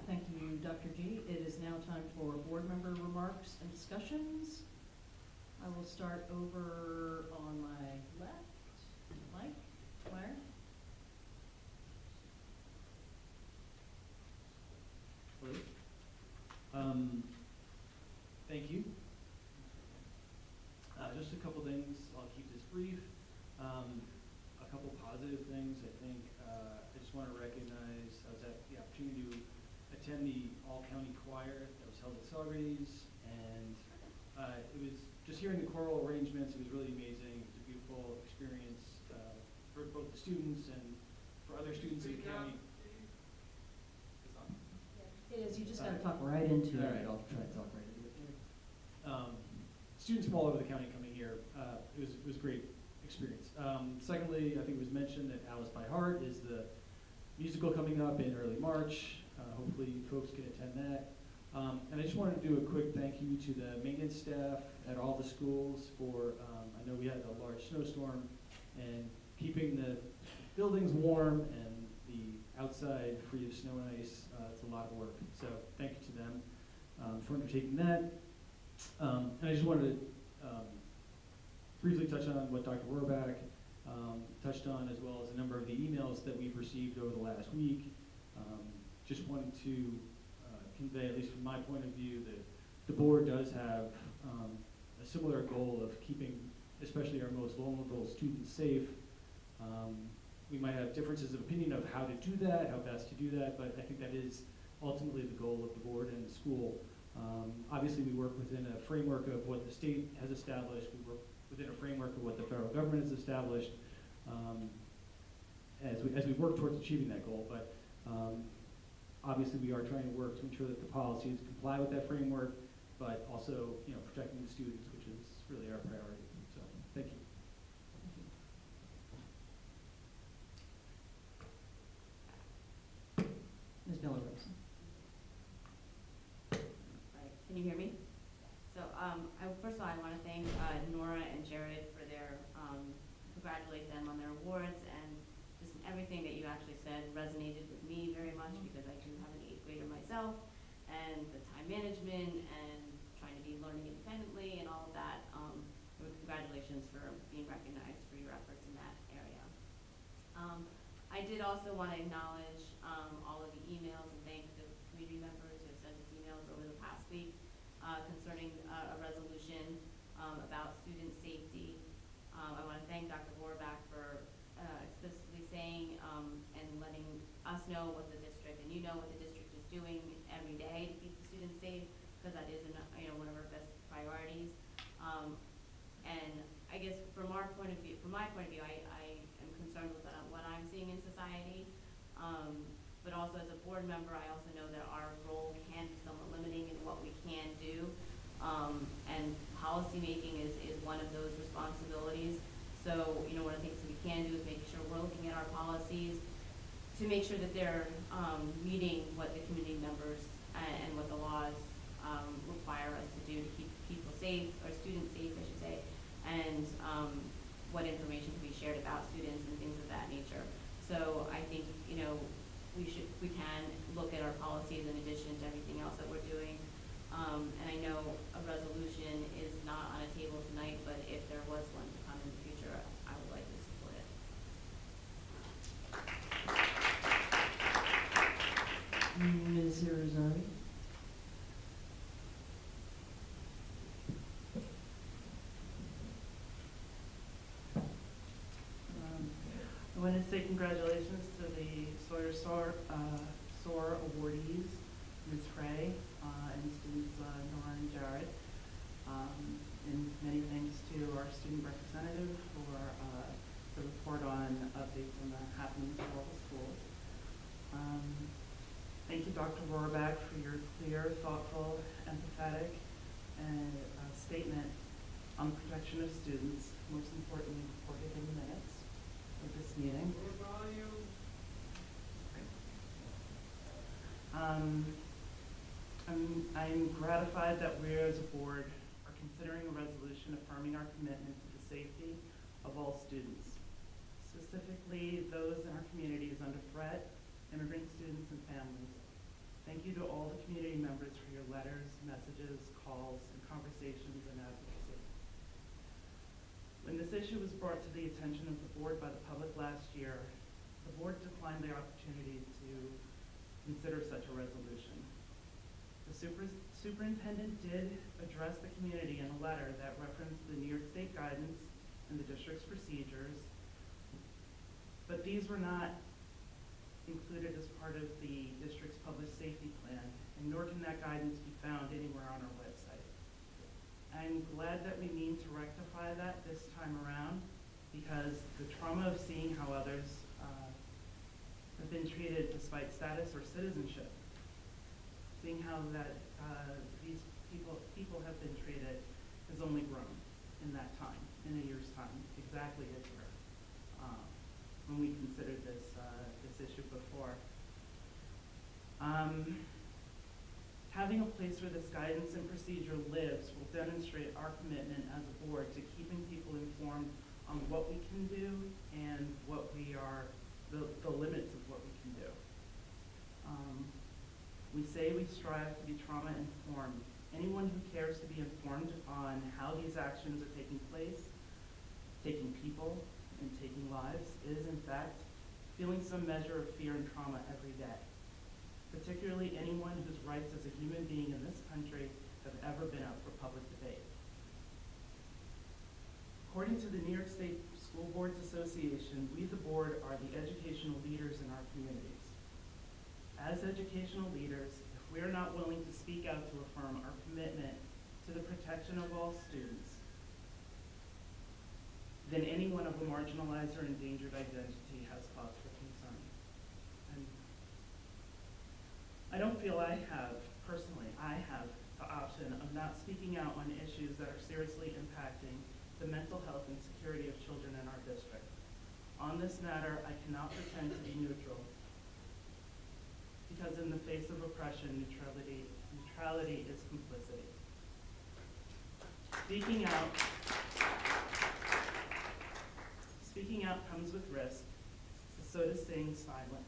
Thank you, Dr. G. It is now time for board member remarks and discussions. I will start over on my left. Mike, Claire? Hello. Thank you. Just a couple things. I'll keep this brief. A couple positive things. I think I just want to recognize I was at the opportunity to attend the all-county choir that was held at Saugerties, and it was just hearing the choral arrangements. It was really amazing. It was a beautiful experience for both the students and for other students in the county. It's on. It is, you just gotta talk right into it. All right, I'll try to talk right into it. Students from all over the county coming here, it was a great experience. Secondly, I think it was mentioned that Alice by Heart is the musical coming up in early March. Hopefully folks can attend that. And I just wanted to do a quick thank you to the maintenance staff at all the schools for, I know we had a large snowstorm, and keeping the buildings warm and the outside free of snow and ice. It's a lot of work. So thank you to them for undertaking that. And I just wanted to briefly touch on what Dr. Rohrbach touched on, as well as a number of the emails that we've received over the last week. Just wanted to convey, at least from my point of view, that the board does have a similar goal of keeping especially our most vulnerable students safe. We might have differences of opinion of how to do that, how best to do that, but I think that is ultimately the goal of the board and the school. Obviously, we work within a framework of what the state has established. We work within a framework of what the federal government has established as we work towards achieving that goal. But obviously, we are trying to work to ensure that the policies comply with that framework, but also, protecting the students, which is really our priority. So, thank you. Ms. Miller-Rose. Right, can you hear me? So, first of all, I want to thank Nora and Jared for their, congratulate them on their awards, and just everything that you actually said resonated with me very much, because I do have an 8th grader myself, and the time management and trying to be learning independently and all of that. Congratulations for being recognized for your efforts in that area. I did also want to acknowledge all of the emails and thank the community members who have sent us emails over the past week concerning a resolution about student safety. I want to thank Dr. Rohrbach for explicitly saying and letting us know what the district, and you know what the district is doing every day to keep the students safe, because that is one of our best priorities. And I guess from my point of view, I am concerned with what I'm seeing in society. But also as a board member, I also know that our role can be somewhat limiting in what we can do. And policymaking is one of those responsibilities. So, one of the things that we can do is make sure we're looking at our policies to make sure that they're meeting what the community members and what the laws require us to do to keep people safe, or students safe, I should say, and what information can be shared about students and things of that nature. So I think, we can look at our policies in addition to everything else that we're doing. And I know a resolution is not on a table tonight, but if there was one to come in the future, I would like to support it. Ms. Irizarry. I want to say congratulations to the SOAR awardees, Ms. Frey, and students Nora and Jared. And many thanks to our student representative for the report on updates on the happenings at all the schools. Thank you, Dr. Rohrbach, for your clear, thoughtful, empathetic, and statement on the protection of students. most importantly recorded in the minutes of this meeting. I'm gratified that we as a board are considering a resolution affirming our commitment to the safety of all students, specifically those in our communities under threat, immigrant students and families. Thank you to all the community members for your letters, messages, calls, and conversations and advocacy. When this issue was brought to the attention of the board by the public last year, the board declined the opportunity to consider such a resolution. The superintendent did address the community in a letter that referenced the New York State guidance and the district's procedures, but these were not included as part of the district's public safety plan, and nor can that guidance be found anywhere on our website. I'm glad that we mean to rectify that this time around, because the trauma of seeing how others have been treated despite status or citizenship, seeing how that these people have been treated has only grown in that time, in a year's time, exactly a year, when we considered this issue before. Having a place where this guidance and procedure lives will demonstrate our commitment as a board to keeping people informed on what we can do and what we are, the limits of what we can do. We say we strive to be trauma informed. Anyone who cares to be informed on how these actions are taking place, taking people, and taking lives is in fact feeling some measure of fear and trauma every day, particularly anyone whose rights as a human being in this country have ever been up for public debate. According to the New York State School Boards Association, we, the board, are the educational leaders in our communities. As educational leaders, if we are not willing to speak out to affirm our commitment to the protection of all students, then anyone of a marginalized or endangered identity has cause for concern. And I don't feel personally, I have the option of not speaking out on issues that are seriously impacting the mental health and security of children in our district. On this matter, I cannot pretend to be neutral, because in the face of oppression, neutrality is complicity. Speaking out comes with risk, so does staying silent.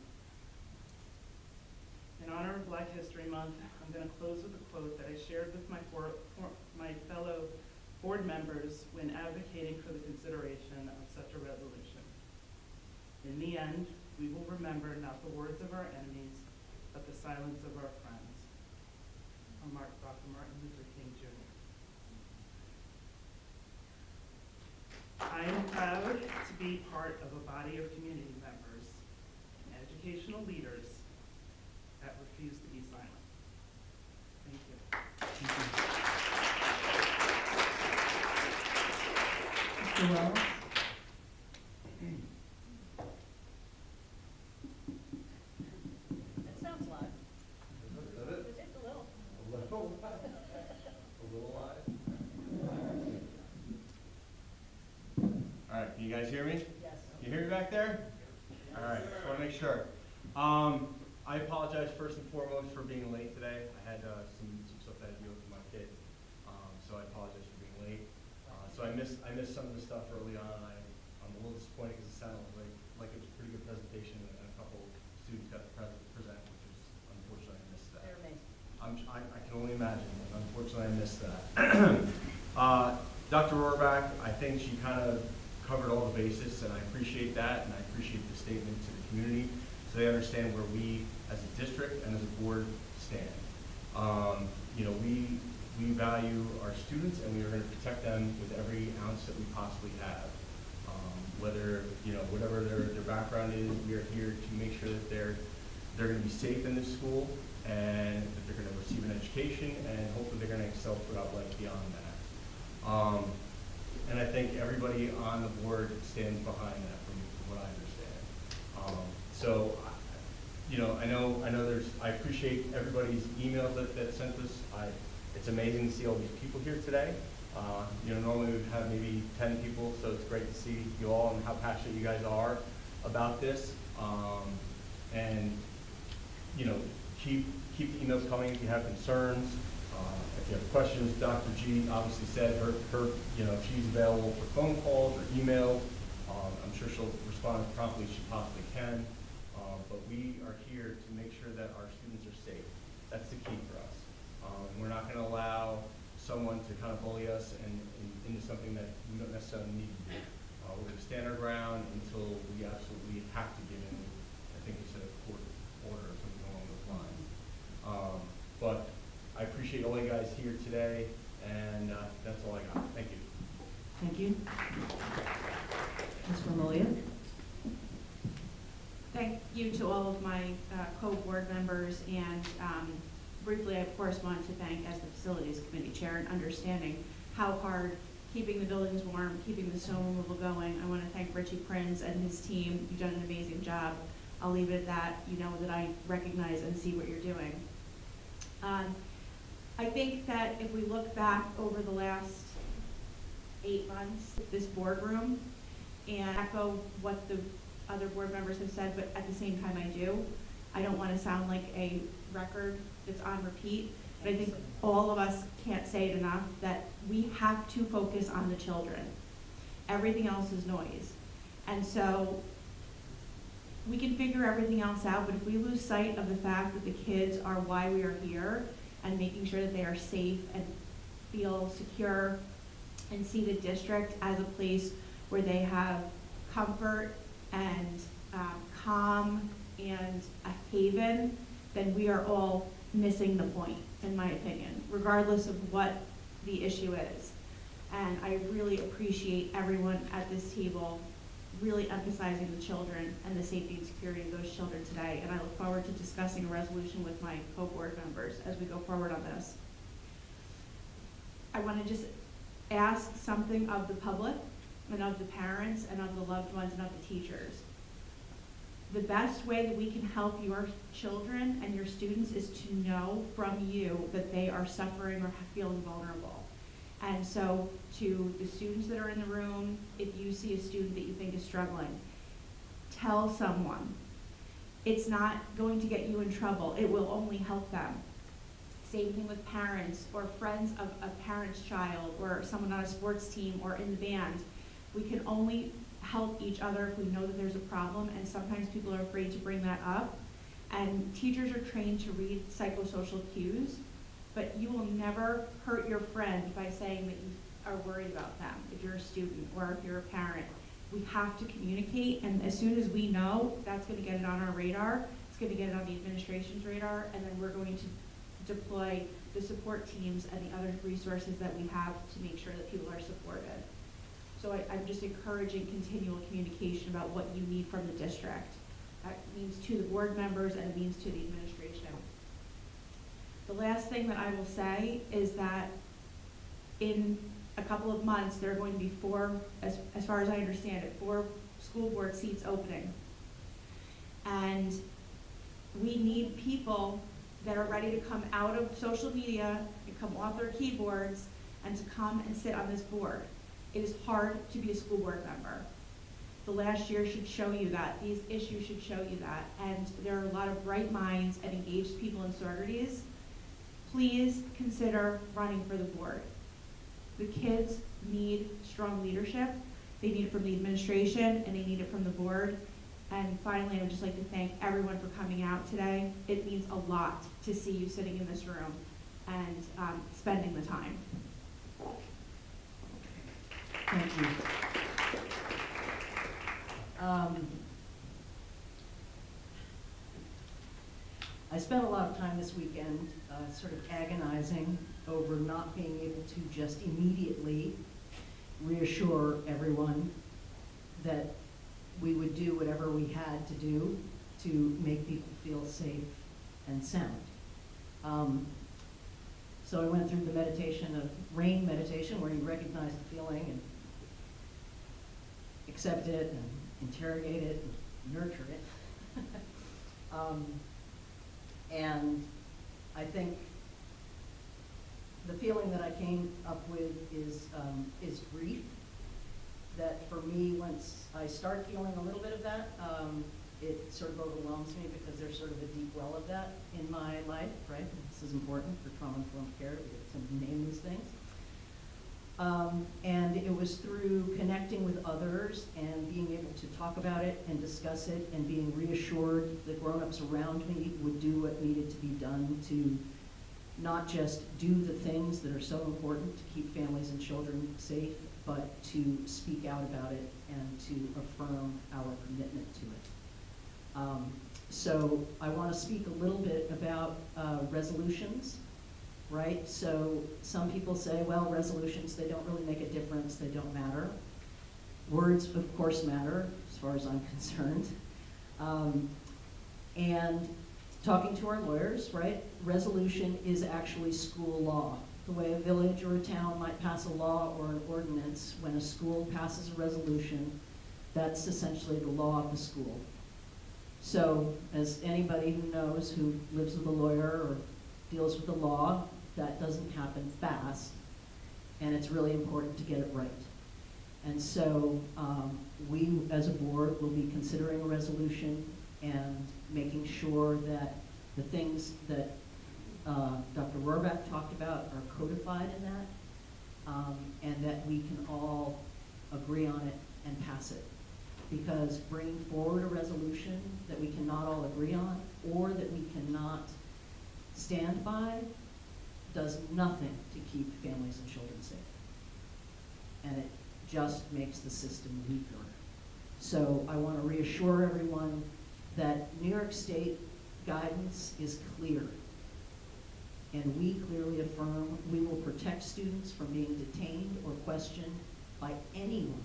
In honor of Black History Month, I'm going to close with a quote that I shared with my fellow board members when advocating for the consideration of such a resolution. In the end, we will remember not the words of our enemies, but the silence of our friends. Dr. Martin Luther King Jr. I am proud to be part of a body of community members and educational leaders that refuse to be silent. Thank you. Mr. Wells? That sounds loud. Is it? Is it a little? A little live. A little live. All right, can you guys hear me? Yes. Can you hear me back there? All right, just want to make sure. I apologize first and foremost for being late today. I had some stuff that I had to do with my kids, so I apologize for being late. So I missed some of the stuff early on. I'm a little disappointed because it sounded like it was a pretty good presentation, and a couple students got to present, which is unfortunately I missed that. They're amazing. I can only imagine, but unfortunately I missed that. Dr. Rohrbach, I think she kind of covered all the bases, and I appreciate that, and I appreciate the statement to the community, so they understand where we, as a district and as a board, stand. We value our students, and we are going to protect them with every ounce that we possibly have. Whatever their background is, we are here to make sure that they're going to be safe in this school, and that they're going to receive an education, and hopefully they're going to excel throughout life beyond that. And I think everybody on the board stands behind that, from what I understand. I appreciate everybody's emails that sent us. It's amazing to see all these people here today. Normally we'd have maybe 10 people, so it's great to see you all and how passionate you guys are about this. And keep the emails coming if you have concerns. If you have questions, Dr. G obviously said she's available for phone calls or emails. I'm sure she'll respond as promptly as she possibly can. But we are here to make sure that our students are safe. That's the key for us. And we're not going to allow someone to kind of bully us and into something that we don't necessarily need to do. We're going to stand our ground until we absolutely have to give in. I think it's a court order or something along those lines. But I appreciate all you guys here today, and that's all I got. Thank you. Thank you. Ms. Vermillion? Thank you to all of my co-board members, and briefly, I of course want to thank, as the Facilities Committee Chair, and understanding how hard keeping the buildings warm, keeping the snow removal going. I want to thank Richie Prinz and his team. You've done an amazing job. I'll leave it at that. You know that I recognize and see what you're doing. I think that if we look back over the last 8 months, this boardroom, and echo what the other board members have said, but at the same time I do. I don't want to sound like a record that's on repeat, but I think all of us can't say it enough that we have to focus on the children. Everything else is noise. And so we can figure everything else out, but if we lose sight of the fact that the kids are why we are here and making sure that they are safe and feel secure and see the district as a place where they have comfort and calm and a haven, then we are all missing the point, in my opinion, regardless of what the issue is. And I really appreciate everyone at this table really emphasizing the children and the safety and security of those children today. And I look forward to discussing a resolution with my co-board members as we go forward on this. I want to just ask something of the public and of the parents and of the loved ones and of the teachers. The best way that we can help your children and your students is to know from you that they are suffering or feeling vulnerable. And so to the students that are in the room, if you see a student that you think is struggling, tell someone. It's not going to get you in trouble. It will only help them. Same thing with parents or friends of a parent's child or someone on a sports team or in the band. We can only help each other if we know that there's a problem, and sometimes people are afraid to bring that up. And teachers are trained to read psychosocial cues, but you will never hurt your friend by saying that you are worried about them if you're a student or if you're a parent. We have to communicate, and as soon as we know, that's going to get it on our radar. It's going to get it on the administration's radar, and then we're going to deploy the support teams and the other resources that we have to make sure that people are supported. So I'm just encouraging continual communication about what you need from the district. That means to the board members and it means to the administration. The last thing that I will say is that in a couple of months, there are going to be 4, as far as I understand it, 4 school board seats opening. And we need people that are ready to come out of social media and come off their keyboards and to come and sit on this board. It is hard to be a school board member. The last year should show you that. These issues should show you that. And there are a lot of bright minds and engaged people in Saugerties. Please consider running for the board. The kids need strong leadership. They need it from the administration and they need it from the board. And finally, I would just like to thank everyone for coming out today. It means a lot to see you sitting in this room and spending the time. Thank you. I spent a lot of time this weekend sort of agonizing over not being able to just immediately reassure everyone that we would do whatever we had to do to make people feel safe and sound. So I went through the meditation of RAIN meditation, where you recognize the feeling and accept it and interrogate it and nurture it. And I think the feeling that I came up with is grief. That for me, once I start feeling a little bit of that, it sort of overwhelms me because there's sort of a deep well of that in my life, right? This is important for trauma-informed care to name these things. And it was through connecting with others and being able to talk about it and discuss it and being reassured that grown-ups around me would do what needed to be done to not just do the things that are so important to keep families and children safe, but to speak out about it and to affirm our commitment to it. So I want to speak a little bit about resolutions, right? So some people say, well, resolutions, they don't really make a difference, they don't matter. Words, of course, matter, as far as I'm concerned. And talking to our lawyers, right, resolution is actually school law. The way a village or a town might pass a law or an ordinance, when a school passes a resolution, that's essentially the law of the school. So, as anybody who knows, who lives with a lawyer or deals with the law, that doesn't happen fast, and it's really important to get it right. And so we, as a board, will be considering a resolution and making sure that the things that Dr. Rohrbach talked about are codified in that, and that we can all agree on it and pass it. Because bringing forward a resolution that we cannot all agree on or that we cannot stand by does nothing to keep families and children safe. And it just makes the system weaker. So I want to reassure everyone that New York State guidance is clear. And we clearly affirm we will protect students from being detained or questioned by anyone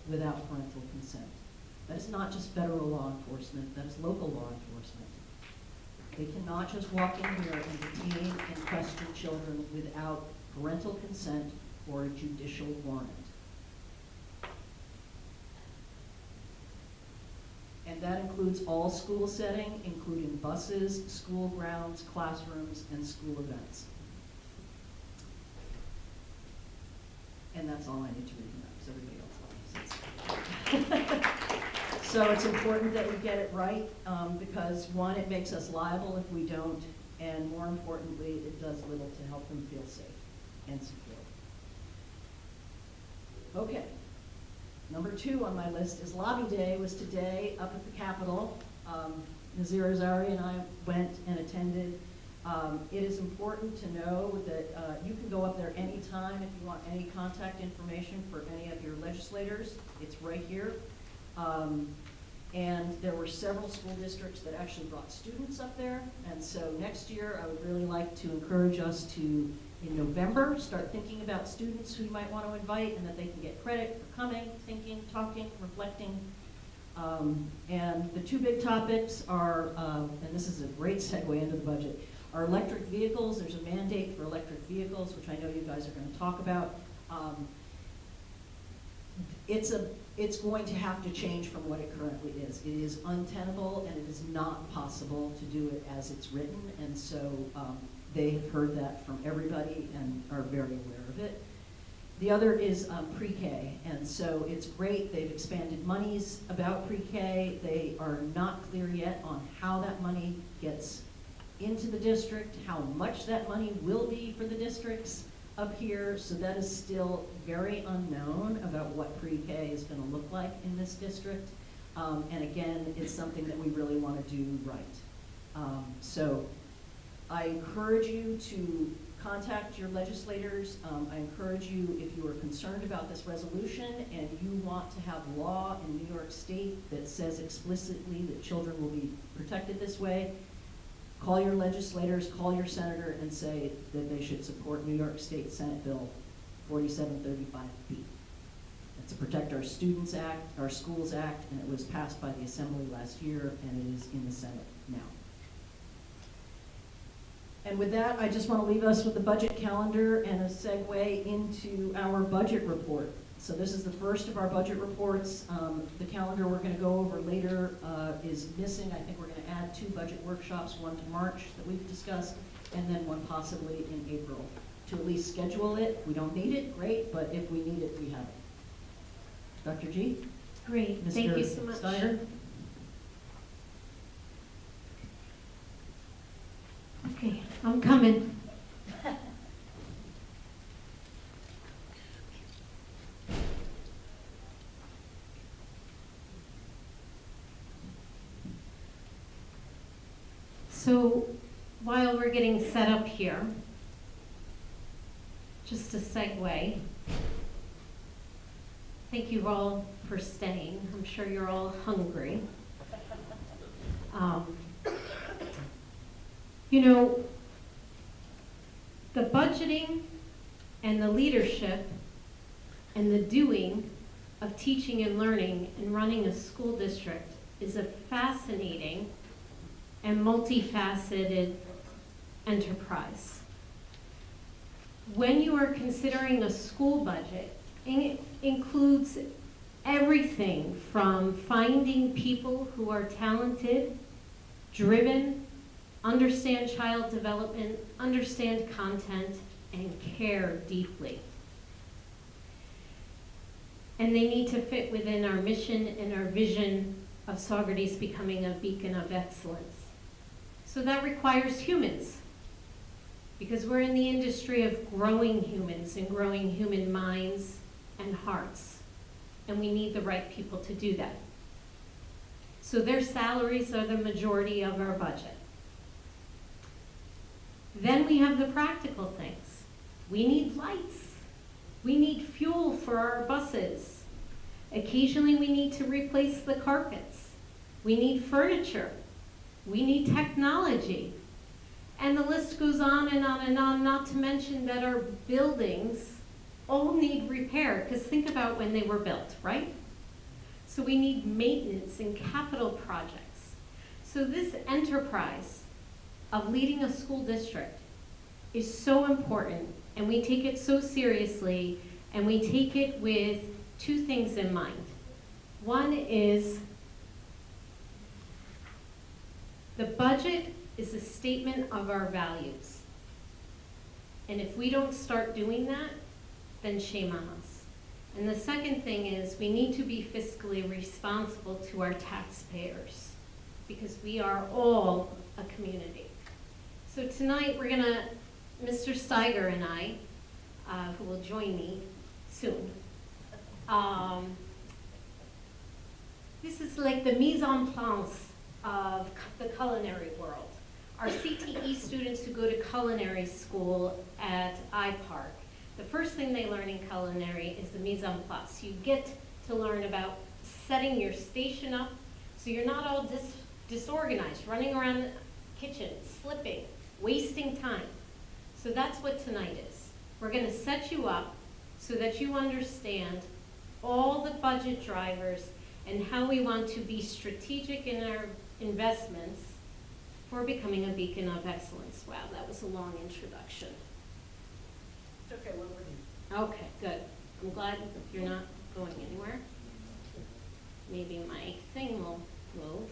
without parental consent. That is not just federal law enforcement, that is local law enforcement. They cannot just walk in here and detain and question children without parental consent or a judicial warrant. And that includes all school setting, including buses, school grounds, classrooms, and school events. And that's all I need to read from that, because everybody else already says. So it's important that we get it right, because one, it makes us liable if we don't, and more importantly, it does little to help them feel safe and secure. Okay. Number 2 on my list is Lobby Day was today up at the Capitol. Nazir Azari and I went and attended. It is important to know that you can go up there anytime if you want any contact information for any of your legislators. It's right here. And there were several school districts that actually brought students up there. And so next year, I would really like to encourage us to, in November, start thinking about students who you might want to invite and that they can get credit for coming, thinking, talking, reflecting. And the 2 big topics are, and this is a great segue into the budget, are electric vehicles. There's a mandate for electric vehicles, which I know you guys are going to talk about. It's going to have to change from what it currently is. It is untenable and it is not possible to do it as it's written, and so they have heard that from everybody and are very aware of it. The other is pre-K, and so it's great. They've expanded monies about pre-K. They are not clear yet on how that money gets into the district, how much that money will be for the districts up here, so that is still very unknown about what pre-K is going to look like in this district. And again, it's something that we really want to do right. So I encourage you to contact your legislators. I encourage you, if you are concerned about this resolution and you want to have law in New York State that says explicitly that children will be protected this way, call your legislators, call your senator, and say that they should support New York State Senate Bill 4735B. It's to Protect Our Students Act, our Schools Act, and it was passed by the Assembly last year, and it is in the Senate now. And with that, I just want to leave us with the budget calendar and a segue into our budget report. So this is the first of our budget reports. The calendar we're going to go over later is missing. I think we're going to add 2 budget workshops, one to March that we've discussed, and then one possibly in April to at least schedule it. If we don't need it, great, but if we need it, we have it. Dr. G? Great, thank you so much. Mr. Steiner? Okay, I'm coming. So while we're getting set up here, just a segue. Thank you all for staying. I'm sure you're all hungry. You know, the budgeting and the leadership and the doing of teaching and learning and running a school district is a fascinating and multifaceted enterprise. When you are considering a school budget, it includes everything from finding people who are talented, driven, understand child development, understand content, and care deeply. And they need to fit within our mission and our vision of Saugerties becoming a beacon of excellence. So that requires humans, because we're in the industry of growing humans and growing human minds and hearts, and we need the right people to do that. So their salaries are the majority of our budget. Then we have the practical things. We need lights. We need fuel for our buses. Occasionally we need to replace the carpets. We need furniture. We need technology. And the list goes on and on and on, not to mention that our buildings all need repair, because think about when they were built, right? So we need maintenance and capital projects. So this enterprise of leading a school district is so important, and we take it so seriously, and we take it with two things in mind. One is the budget is a statement of our values. And if we don't start doing that, then shame on us. And the second thing is we need to be fiscally responsible to our taxpayers, because we are all a community. So tonight we're gonna, Mr. Steiger and I, who will join me soon, this is like the mise en place of the culinary world. Our CTE students who go to culinary school at iPark, the first thing they learn in culinary is the mise en place. You get to learn about setting your station up so you're not all disorganized, running around the kitchen, slipping, wasting time. So that's what tonight is. We're going to set you up so that you understand all the budget drivers and how we want to be strategic in our investments for becoming a beacon of excellence. Wow, that was a long introduction. It's okay, we're ready. Okay, good. I'm glad you're not going anywhere. Maybe my thing will move.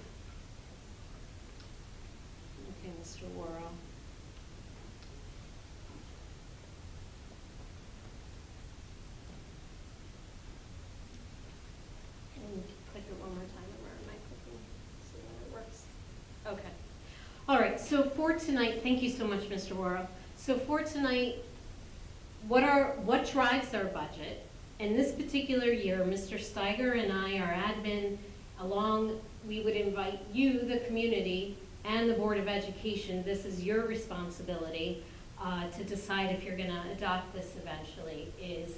Okay, Mr. Worrell. And click it one more time. Where am I clicking? See when it works. Okay. All right, so for tonight, thank you so much, Mr. Worrell. So for tonight, what drives our budget? In this particular year, Mr. Steiger and I, our admin, we would invite you, the community, and the Board of Education, this is your responsibility to decide if you're gonna adopt this eventually, is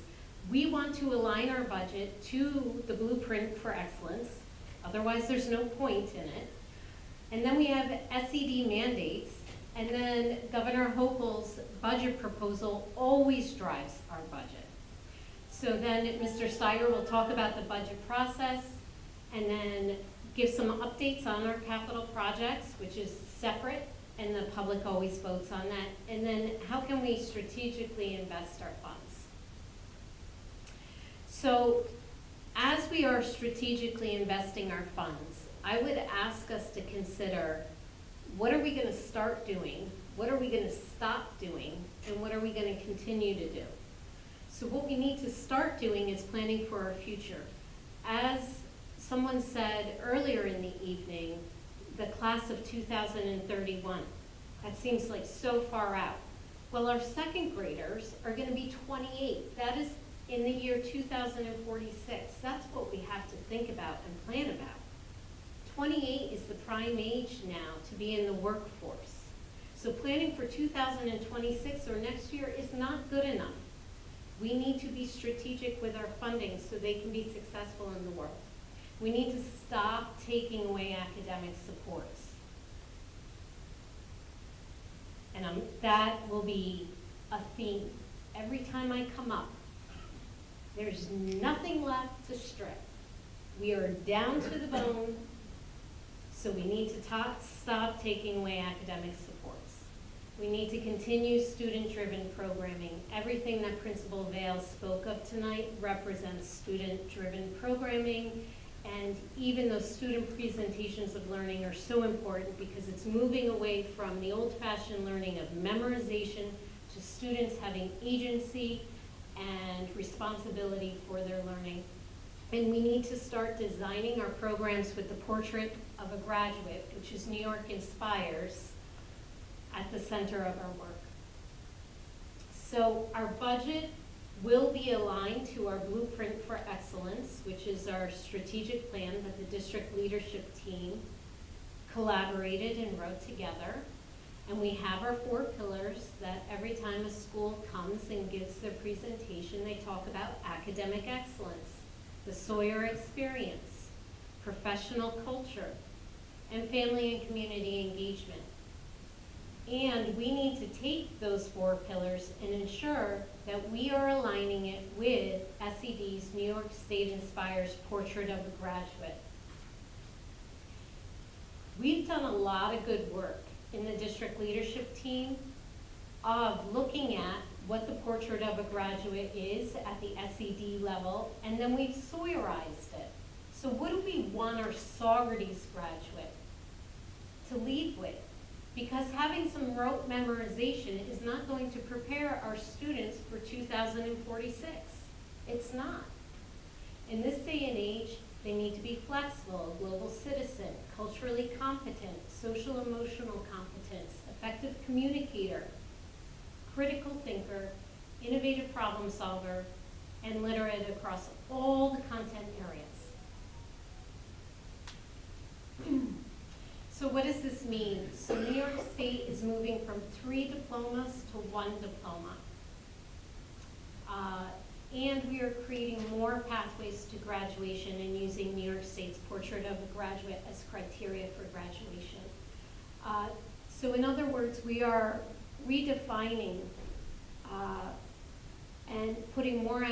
we want to align our budget to the blueprint for excellence, otherwise there's no point in it. And then we have SED mandates, and then Governor Hochul's budget proposal always drives our budget. So then Mr. Steiger will talk about the budget process and then give some updates on our capital projects, which is separate, and the public always votes on that. And then how can we strategically invest our funds? So as we are strategically investing our funds, I would ask us to consider, what are we going to start doing what are we gonna stop doing, and what are we gonna continue to do? So what we need to start doing is planning for our future. As someone said earlier in the evening, the class of 2031, that seems like so far out. Well, our second graders are gonna be 28. That is in the year 2046. That's what we have to think about and plan about. 28 is the prime age now to be in the workforce. So planning for 2026 or next year is not good enough. We need to be strategic with our funding so they can be successful in the world. We need to stop taking away academic supports. And that will be a theme. Every time I come up, there's nothing left to strip. We are down to the bone, so we need to stop taking away academic supports. We need to continue student-driven programming. Everything that Principal Vale spoke of tonight represents student-driven programming, and even those student presentations of learning are so important because it's moving away from the old-fashioned learning of memorization to students having agency and responsibility for their learning. And we need to start designing our programs with the portrait of a graduate, which is New York Inspires, at the center of our work. So our budget will be aligned to our Blueprint for Excellence, which is our strategic plan that the district leadership team collaborated and wrote together. And we have our 4 pillars that every time a school comes and gives their presentation, they talk about academic excellence, the Sawyer experience, professional culture, and family and community engagement. And we need to take those 4 pillars and ensure that we are aligning it with SED's New York State Inspires Portrait of a Graduate. We've done a lot of good work in the district leadership team of looking at what the portrait of a graduate is at the SED level, and then we've Sawyerized it. So what do we want our Saugerties graduate to leave with? Because having some rote memorization is not going to prepare our students for 2046. It's not. In this day and age, they need to be flexible, a global citizen, culturally competent, social emotional competence, effective communicator, critical thinker, innovative problem solver, and literate across all the content areas. So what does this mean? So New York State is moving from 3 diplomas to 1 diploma. And we are creating more pathways to graduation and using New York State's Portrait of a Graduate as criteria for graduation. So in other words, we are redefining and putting more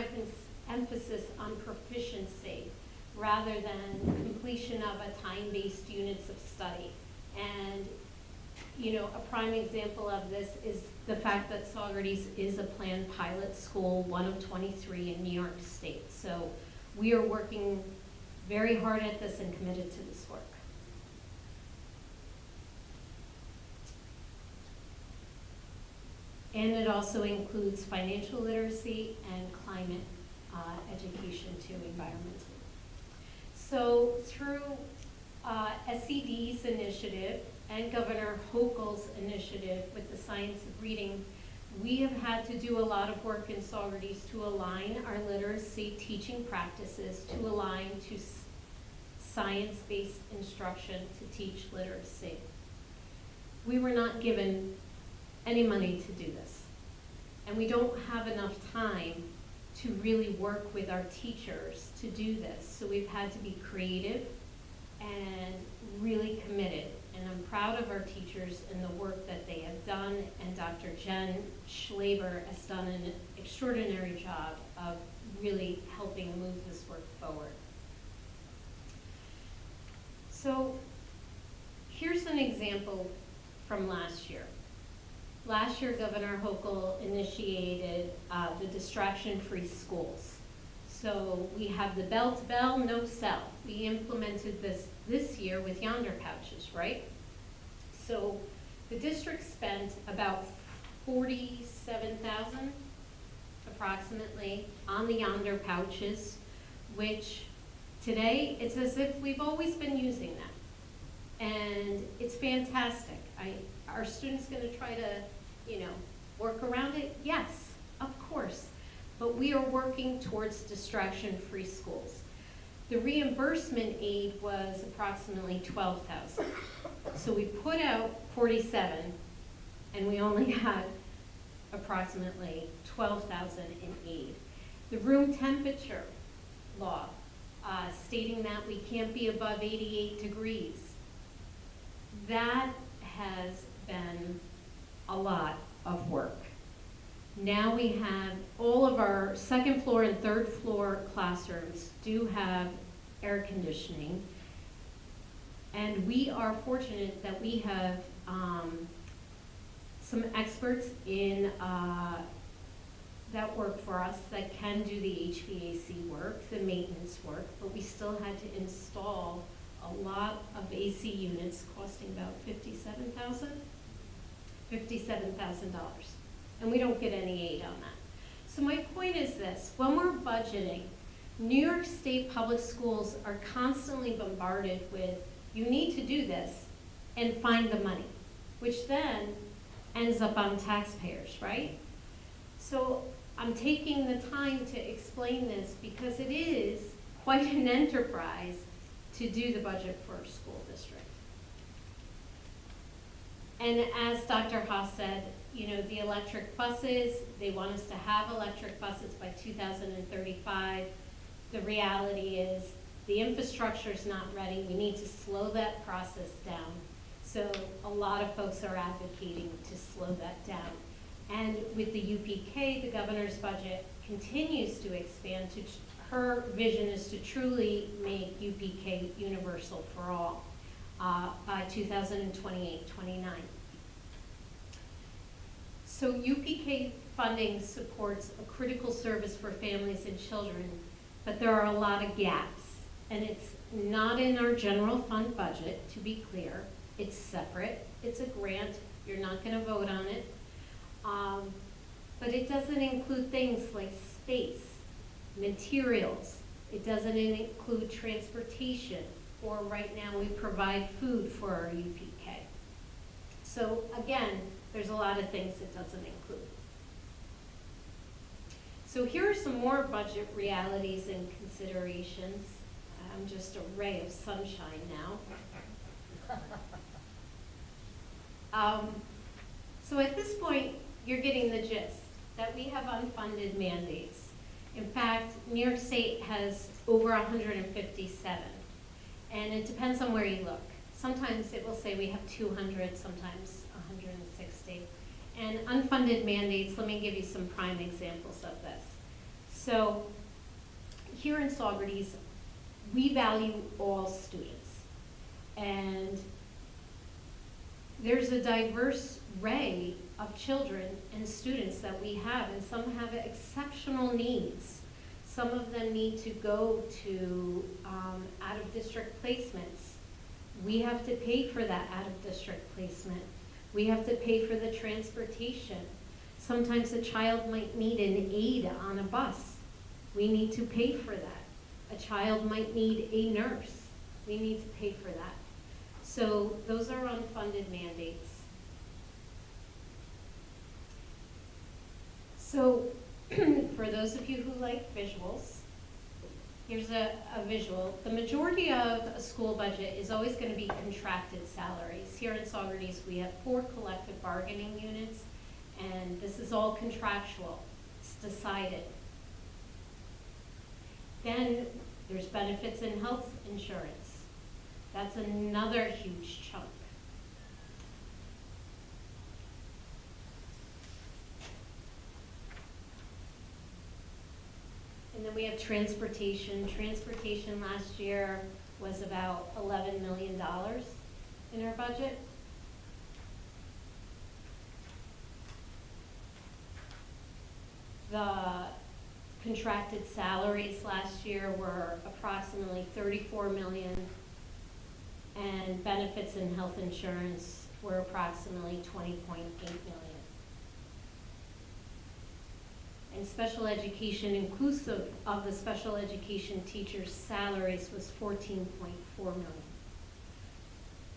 emphasis on proficiency rather than completion of a time-based units of study. And you know, a prime example of this is the fact that Saugerties is a planned pilot school, one of 23 in New York State. So we are working very hard at this and committed to this work. And it also includes financial literacy and climate education too, environmental. So through SED's initiative and Governor Hochul's initiative with the Science of Reading, we have had to do a lot of work in Saugerties to align our literacy teaching practices to align to science-based instruction to teach literacy. We were not given any money to do this, and we don't have enough time to really work with our teachers to do this. So we've had to be creative and really committed. And I'm proud of our teachers and the work that they have done, and Dr. Jen Schlaber has done an extraordinary job of really helping move this work forward. So here's an example from last year. Last year, Governor Hochul initiated the distraction-free schools. So we have the bell to bell, no cell. We implemented this year with Yonder pouches, right? So The district spent about 47,000 approximately on the Yonder pouches, which today it's as if we've always been using them. And it's fantastic. Are students going to try to, work around it? Yes, of course. But we are working towards distraction-free schools. The reimbursement aid was approximately 12,000. So we put out 47, and we only had approximately 12,000 in aid. The room temperature law, stating that we can't be above 88 degrees, that has been a lot of work. Now we have all of our second floor and third floor classrooms do have air conditioning. And we are fortunate that we have some experts in that work for us that can do the HVAC work, the maintenance work, but we still had to install a lot of AC units costing about $57,000. And we don't get any aid on that. So my point is this: when we're budgeting, New York State public schools are constantly bombarded with, you need to do this and find the money, which then ends up on taxpayers, right? So I'm taking the time to explain this because it is quite an enterprise to do the budget for a school district. And as Dr. Haas said, the electric buses, they want us to have electric buses by 2035. The reality is the infrastructure is not ready. We need to slow that process down. So a lot of folks are advocating to slow that down. And with the UPK, the governor's budget continues to expand. Her vision is to truly make UPK universal for all by 2028-29. So UPK funding supports a critical service for families and children, but there are a lot of gaps. And it's not in our general fund budget, to be clear. It's separate. It's a grant. You're not going to vote on it. But it doesn't include things like space, materials. It doesn't include transportation, or right now we provide food for our UPK. So again, there's a lot of things it doesn't include. So here are some more budget realities and considerations. I'm just a ray of sunshine now. So at this point, you're getting the gist that we have unfunded mandates. In fact, New York State has over 157, and it depends on where you look. Sometimes it will say we have 200, sometimes 160. And unfunded mandates, let me give you some prime examples of this. So here in Saugerties, we value all students. And there's a diverse array of children and students that we have, and some have exceptional needs. Some of them need to go to out-of-district placements. We have to pay for that out-of-district placement. We have to pay for the transportation. Sometimes a child might need an aide on a bus. We need to pay for that. A child might need a nurse. We need to pay for that. So those are unfunded mandates. So for those of you who like visuals, here's a visual. The majority of a school budget is always going to be contracted salaries. Here in Saugerties, we have 4 collective bargaining units, and this is all contractual. It's decided. Then there's benefits and health insurance. That's another huge chunk. And then we have transportation. Transportation last year was about $11 million in our budget. The contracted salaries last year were approximately $34 million, and benefits and health insurance were approximately 20.8 million. And special education, inclusive of the special education teachers' salaries, was 14.4 million.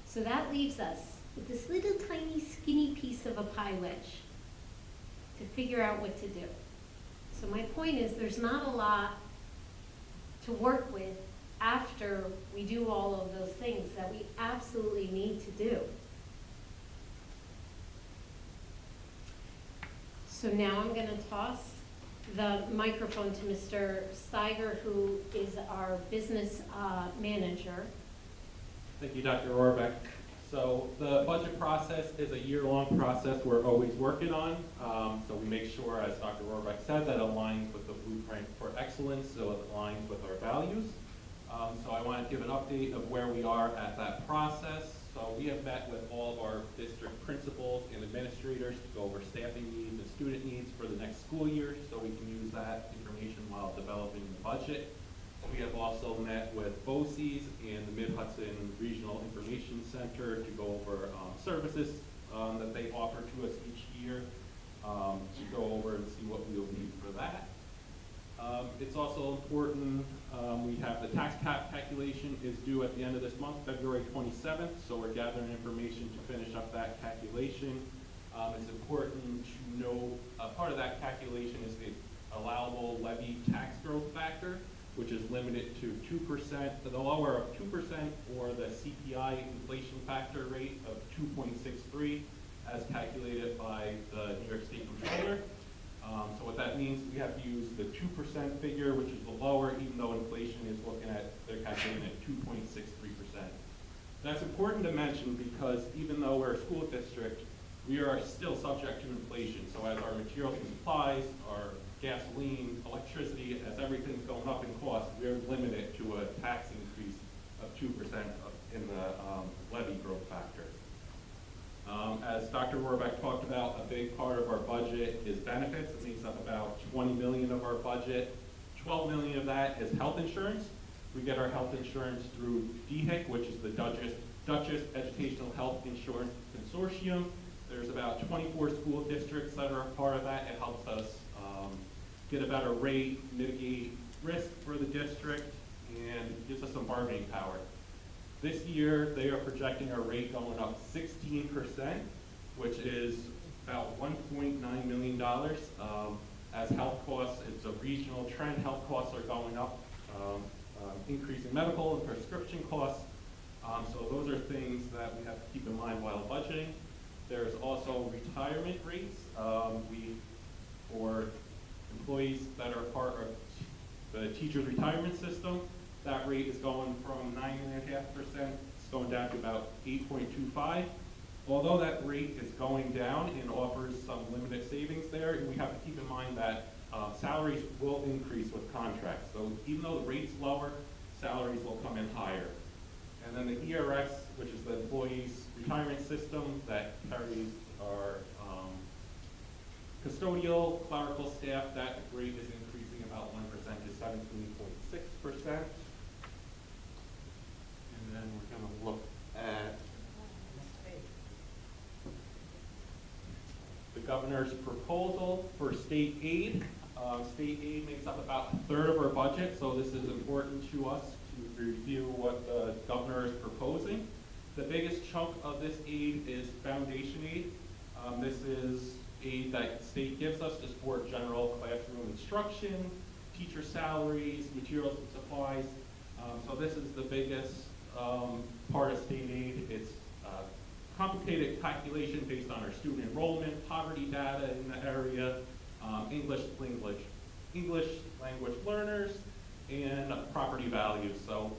So that leaves us with this little tiny skinny piece of a pie wedge to figure out what to do. So my point is, there's not a lot to work with after we do all of those things that we absolutely need to do. So now I'm going to toss the microphone to Mr. Steiger, who is our business manager. Thank you, Dr. Rohrbeck. So the budget process is a year-long process we're always working on. So we make sure, as Dr. Rohrbeck said, that aligns with the blueprint for excellence, so it aligns with our values. So I want to give an update of where we are at that process. So we have met with all of our district principals and administrators to go over staffing needs and student needs for the next school year, so we can use that information while developing the budget. We have also met with BOCES and the Mid-Hudson Regional Information Center to go over services that they offer to us each year, to go over and see what we'll need for that. It's also important, we have the tax cap calculation is due at the end of this month, February 27th, so we're gathering information to finish up that calculation. It's important to know, part of that calculation is the allowable levy tax growth factor, which is limited to 2%, the lower of 2%, or the CPI inflation factor rate of 2.63 as calculated by the New York State Comptroller. So what that means, we have to use the 2% figure, which is the lower, even though inflation is looking at, they're calculating at 2.63%. That's important to mention because even though we're a school district, we are still subject to inflation. So as our materials and supplies, our gasoline, electricity, as everything's going up in cost, we're limited to a tax increase of 2% in the levy growth factor. As Dr. Rohrbeck talked about, a big part of our budget is benefits. It makes up about 20 million of our budget. 12 million of that is health insurance. We get our health insurance through DHIC, which is the Dutchess Educational Health Insurance Consortium. There's about 24 school districts that are a part of that. It helps us get a better rate, mitigate risk for the district, and gives us some bargaining power. This year, they are projecting our rate going up 16%, which is about $1.9 million. As health costs, it's a regional trend, health costs are going up, increasing medical and prescription costs. So those are things that we have to keep in mind while budgeting. There's also retirement rates. For employees that are part of the teacher's retirement system, that rate is going from 9.5%, it's going down to about 8.25. Although that rate is going down and offers some limited savings there, we have to keep in mind that salaries will increase with contracts. So even though the rate's lower, salaries will come in higher. And then the ERS, which is the employees' retirement system that carries our custodial, clerical staff, that rate is increasing about 1% to 17.6%. And then we're going to look at the governor's proposal for state aid. State aid makes up about a third of our budget, so this is important to us to review what the governor is proposing. The biggest chunk of this aid is foundation aid. This is aid that the state gives us to support general classroom instruction, teacher salaries, materials and supplies. So this is the biggest part of state aid. It's complicated calculation based on our student enrollment, poverty data in the area, English language learners, and property values. So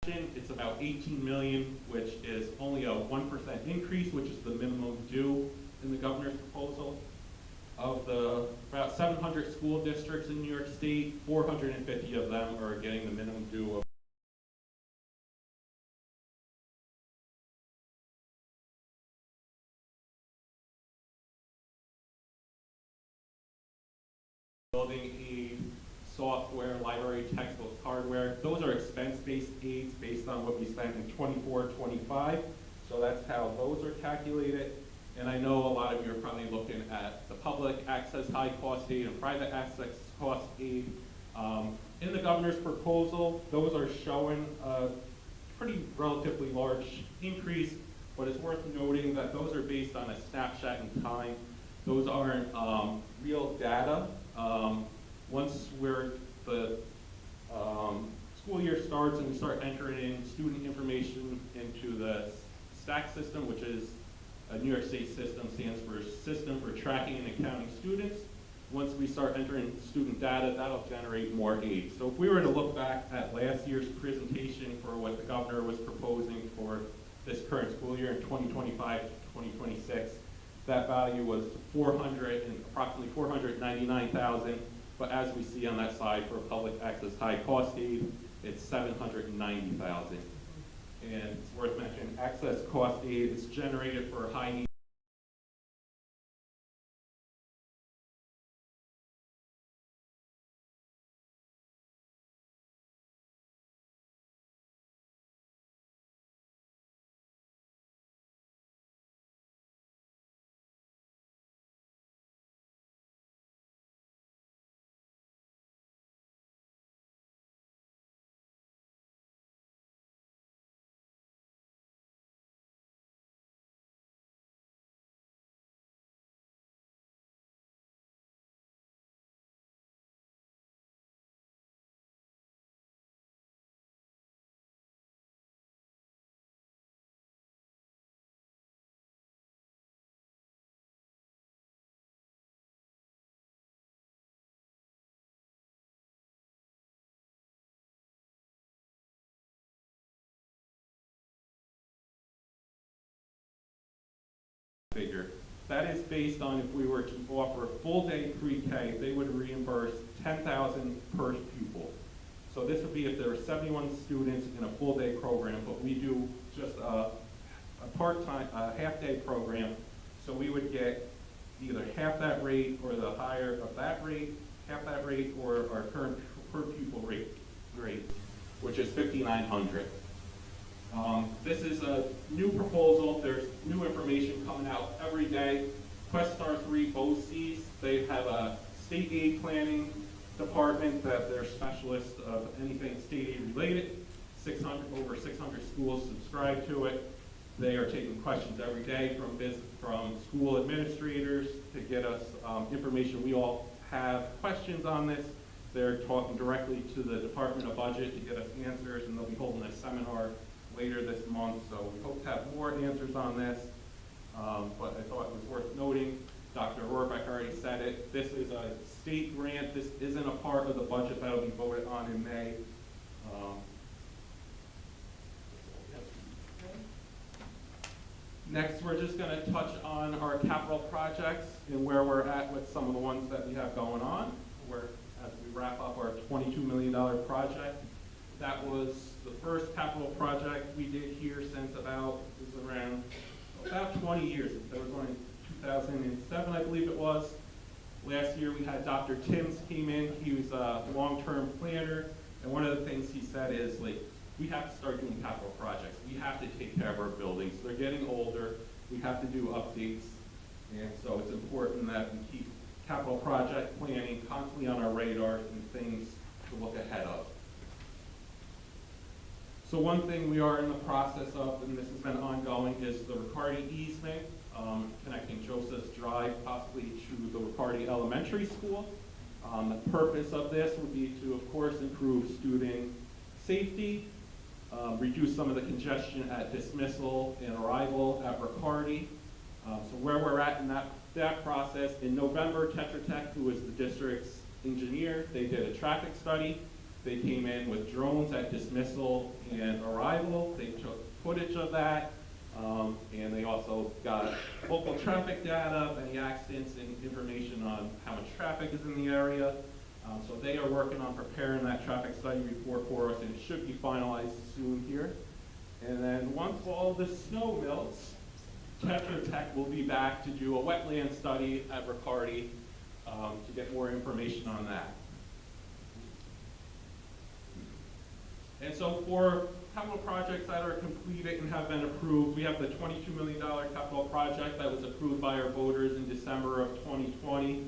it's about 18 million, which is only a 1% increase, which is the minimum due in the governor's proposal. Of the about 700 school districts in New York State, 450 of them are getting the minimum due of building aid, software, library, textbooks, hardware. Those are expense-based aids based on what we spent in 24, 25. So that's how those are calculated. And I know a lot of you are probably looking at the public access high cost aid and private access cost aid. In the governor's proposal, those are showing a pretty relatively large increase, but it's worth noting that those are based on a snapshot in time. Those aren't real data. Once the school year starts and we start entering in student information into the STAC system, which is a New York State system, stands for System for Tracking and Accounting Students. Once we start entering student data, that'll generate more aid. So if we were to look back at last year's presentation for what the governor was proposing for this current school year in 2025 to 2026, that value was approximately 499,000. But as we see on that slide for public access high cost aid, it's 790,000. And it's worth mentioning, access cost aid is generated for high need figure. That is based on if we were to offer full day pre-K, they would reimburse $10,000 per pupil. So this would be if there were 71 students in a full day program, but we do just a part-time, half day program. So we would get either half that rate or the higher of that rate, half that rate, or our current per pupil rate, which is $5,900. This is a new proposal. There's new information coming out every day. Questar 3 BOCES, they have a state aid planning department that they're specialists of anything state aid related. Over 600 schools subscribe to it. They are taking questions every day from school administrators to get us information. We all have questions on this. They're talking directly to the Department of Budget to get us answers, and they'll be holding a seminar later this month, so we hope to have more answers on this. But I thought it was worth noting, Dr. Rohrbeck already said it, this is a state grant. This isn't a part of the budget that'll be voted on in May. Next, we're just going to touch on our capital projects and where we're at with some of the ones that we have going on. As we wrap up our $22 million project. That was the first capital project we did here since about 20 years. That was only 2007, I believe it was. Last year we had Dr. Timms came in. He was a long-term planner, and one of the things he said is, we have to start doing capital projects. We have to take care of our buildings. They're getting older. We have to do updates, and so it's important that we keep capital project planning constantly on our radar and things to look ahead of. So one thing we are in the process of, and this has been ongoing, is the Riccardi easement, connecting Joseph's Drive possibly to the Riccardi Elementary School. The purpose of this would be to, of course, improve student safety, reduce some of the congestion at dismissal and arrival at Riccardi. So where we're at in that process, in November, Tetra Tech, who is the district's engineer, they did a traffic study. They came in with drones at dismissal and arrival. They took footage of that, and they also got local traffic data, any accidents, and information on how much traffic is in the area. So they are working on preparing that traffic study report for us, and it should be finalized soon here. And then once all the snow melts, Tetra Tech will be back to do a wetland study at Riccardi to get more information on that. And so for capital projects that are completed and have been approved, we have the $22 million capital project that was approved by our voters in December of 2020.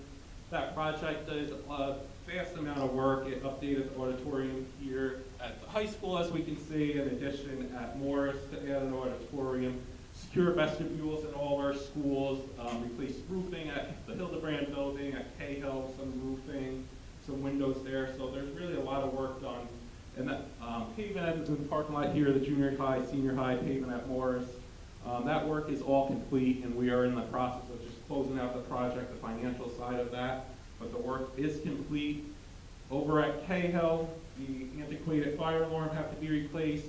That project is a vast amount of work. It updated the auditorium here at the high school, as we can see, in addition at Morris to add an auditorium, secure vestibules in all of our schools, replaced roofing at the Hildebrand building, at Cahill, some roofing, some windows there. So there's really a lot of work done. And that pavement in the parking lot here, the junior high, senior high pavement at Morris, that work is all complete, and we are in the process of just closing out the project, the financial side of that. But the work is complete. Over at Cahill, the antiquated fire alarm have to be replaced.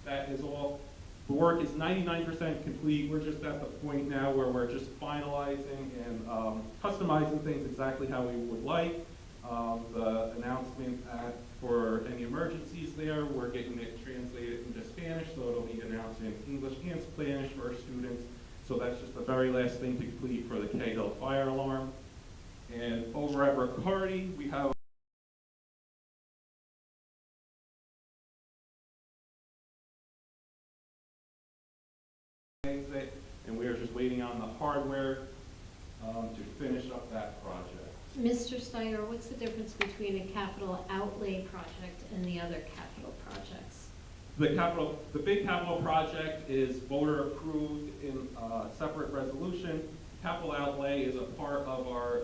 That is all. The work is 99% complete. We're just at the point now where we're just finalizing and customizing things exactly how we would like. The announcement for any emergencies there, we're getting it translated into Spanish, so it'll be announced in English and Spanish for our students. So that's just the very last thing to complete for the Cahill fire alarm. And over at Riccardi, we have exit, and we are just waiting on the hardware to finish up that project. Mr. Steiger, what's the difference between a capital outlay project and the other capital projects? The big capital project is voter approved in a separate resolution. Capital outlay is a part of our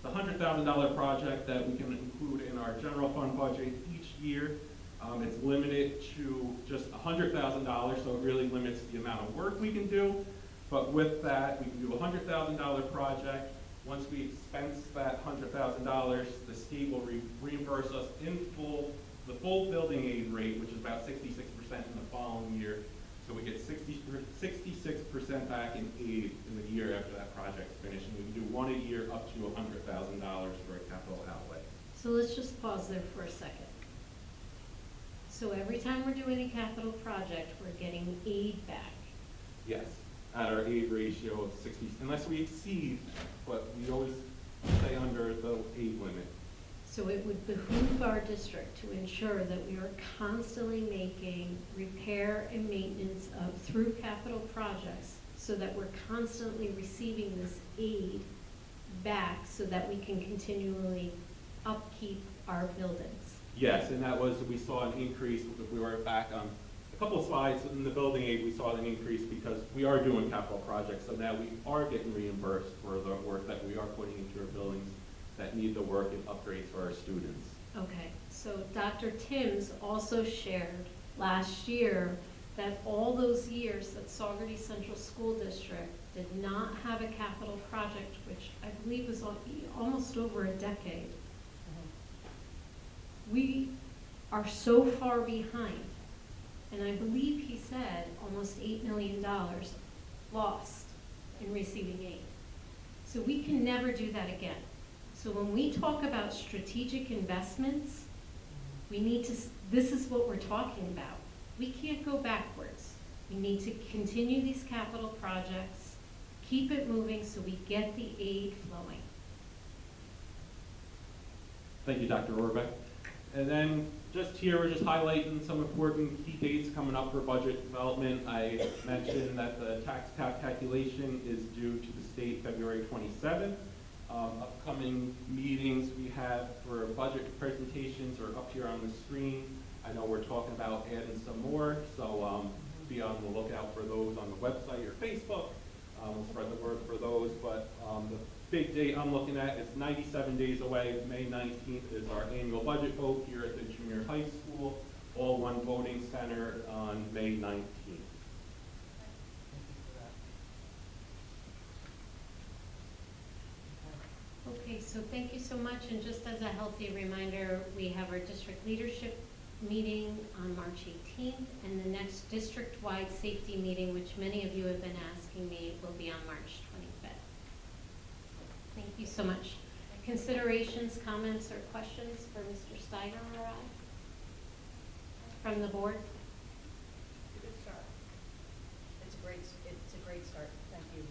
the $100,000 project that we can include in our general fund budget each year. It's limited to just $100,000, so it really limits the amount of work we can do. But with that, we can do a $100,000 project. Once we expense that $100,000, the state will reimburse us in full, the full building aid rate, which is about 66% in the following year. So we get 66% back in aid in the year after that project's finished. And we can do one a year up to $100,000 for a capital outlay. So let's just pause there for a second. So every time we're doing a capital project, we're getting aid back. Yes, at our aid ratio of 60, unless we exceed, but we always stay under the aid limit. So it would behoove our district to ensure that we are constantly making repair and maintenance through capital projects so that we're constantly receiving this aid back so that we can continually upkeep our buildings. Yes, and that was, we saw an increase, if we were back on a couple of slides in the building aid, we saw an increase because we are doing capital projects, so now we are getting reimbursed for the work that we are putting into our buildings that need the work and upgrades for our students. Okay, so Dr. Timms also shared last year that all those years that Saugerties Central School District did not have a capital project, which I believe was almost over a decade, we are so far behind, and I believe he said almost $8 million lost in receiving aid. So we can never do that again. So when we talk about strategic investments, we need to, this is what we're talking about. We can't go backwards. We need to continue these capital projects, keep it moving so we get the aid flowing. Thank you, Dr. Orbeck. And then just here, we're just highlighting some important key dates coming up for budget development. I mentioned that the tax cap calculation is due to the state February 27th. Upcoming meetings we have for budget presentations are up here on the screen. I know we're talking about adding some more, so be on the lookout for those on the website or Facebook. We'll spread the word for those, but the big date I'm looking at is 97 days away. May 19th is our annual budget vote here at the junior high school, all one voting center on May 19th. Okay, so thank you so much, and just as a healthy reminder, we have our district leadership meeting on March 18th, and the next district-wide safety meeting, which many of you have been asking me, will be on March 25th. Thank you so much. Considerations, comments, or questions for Mr. Steiger or I? From the board? Good start. It's a great start. Thank you.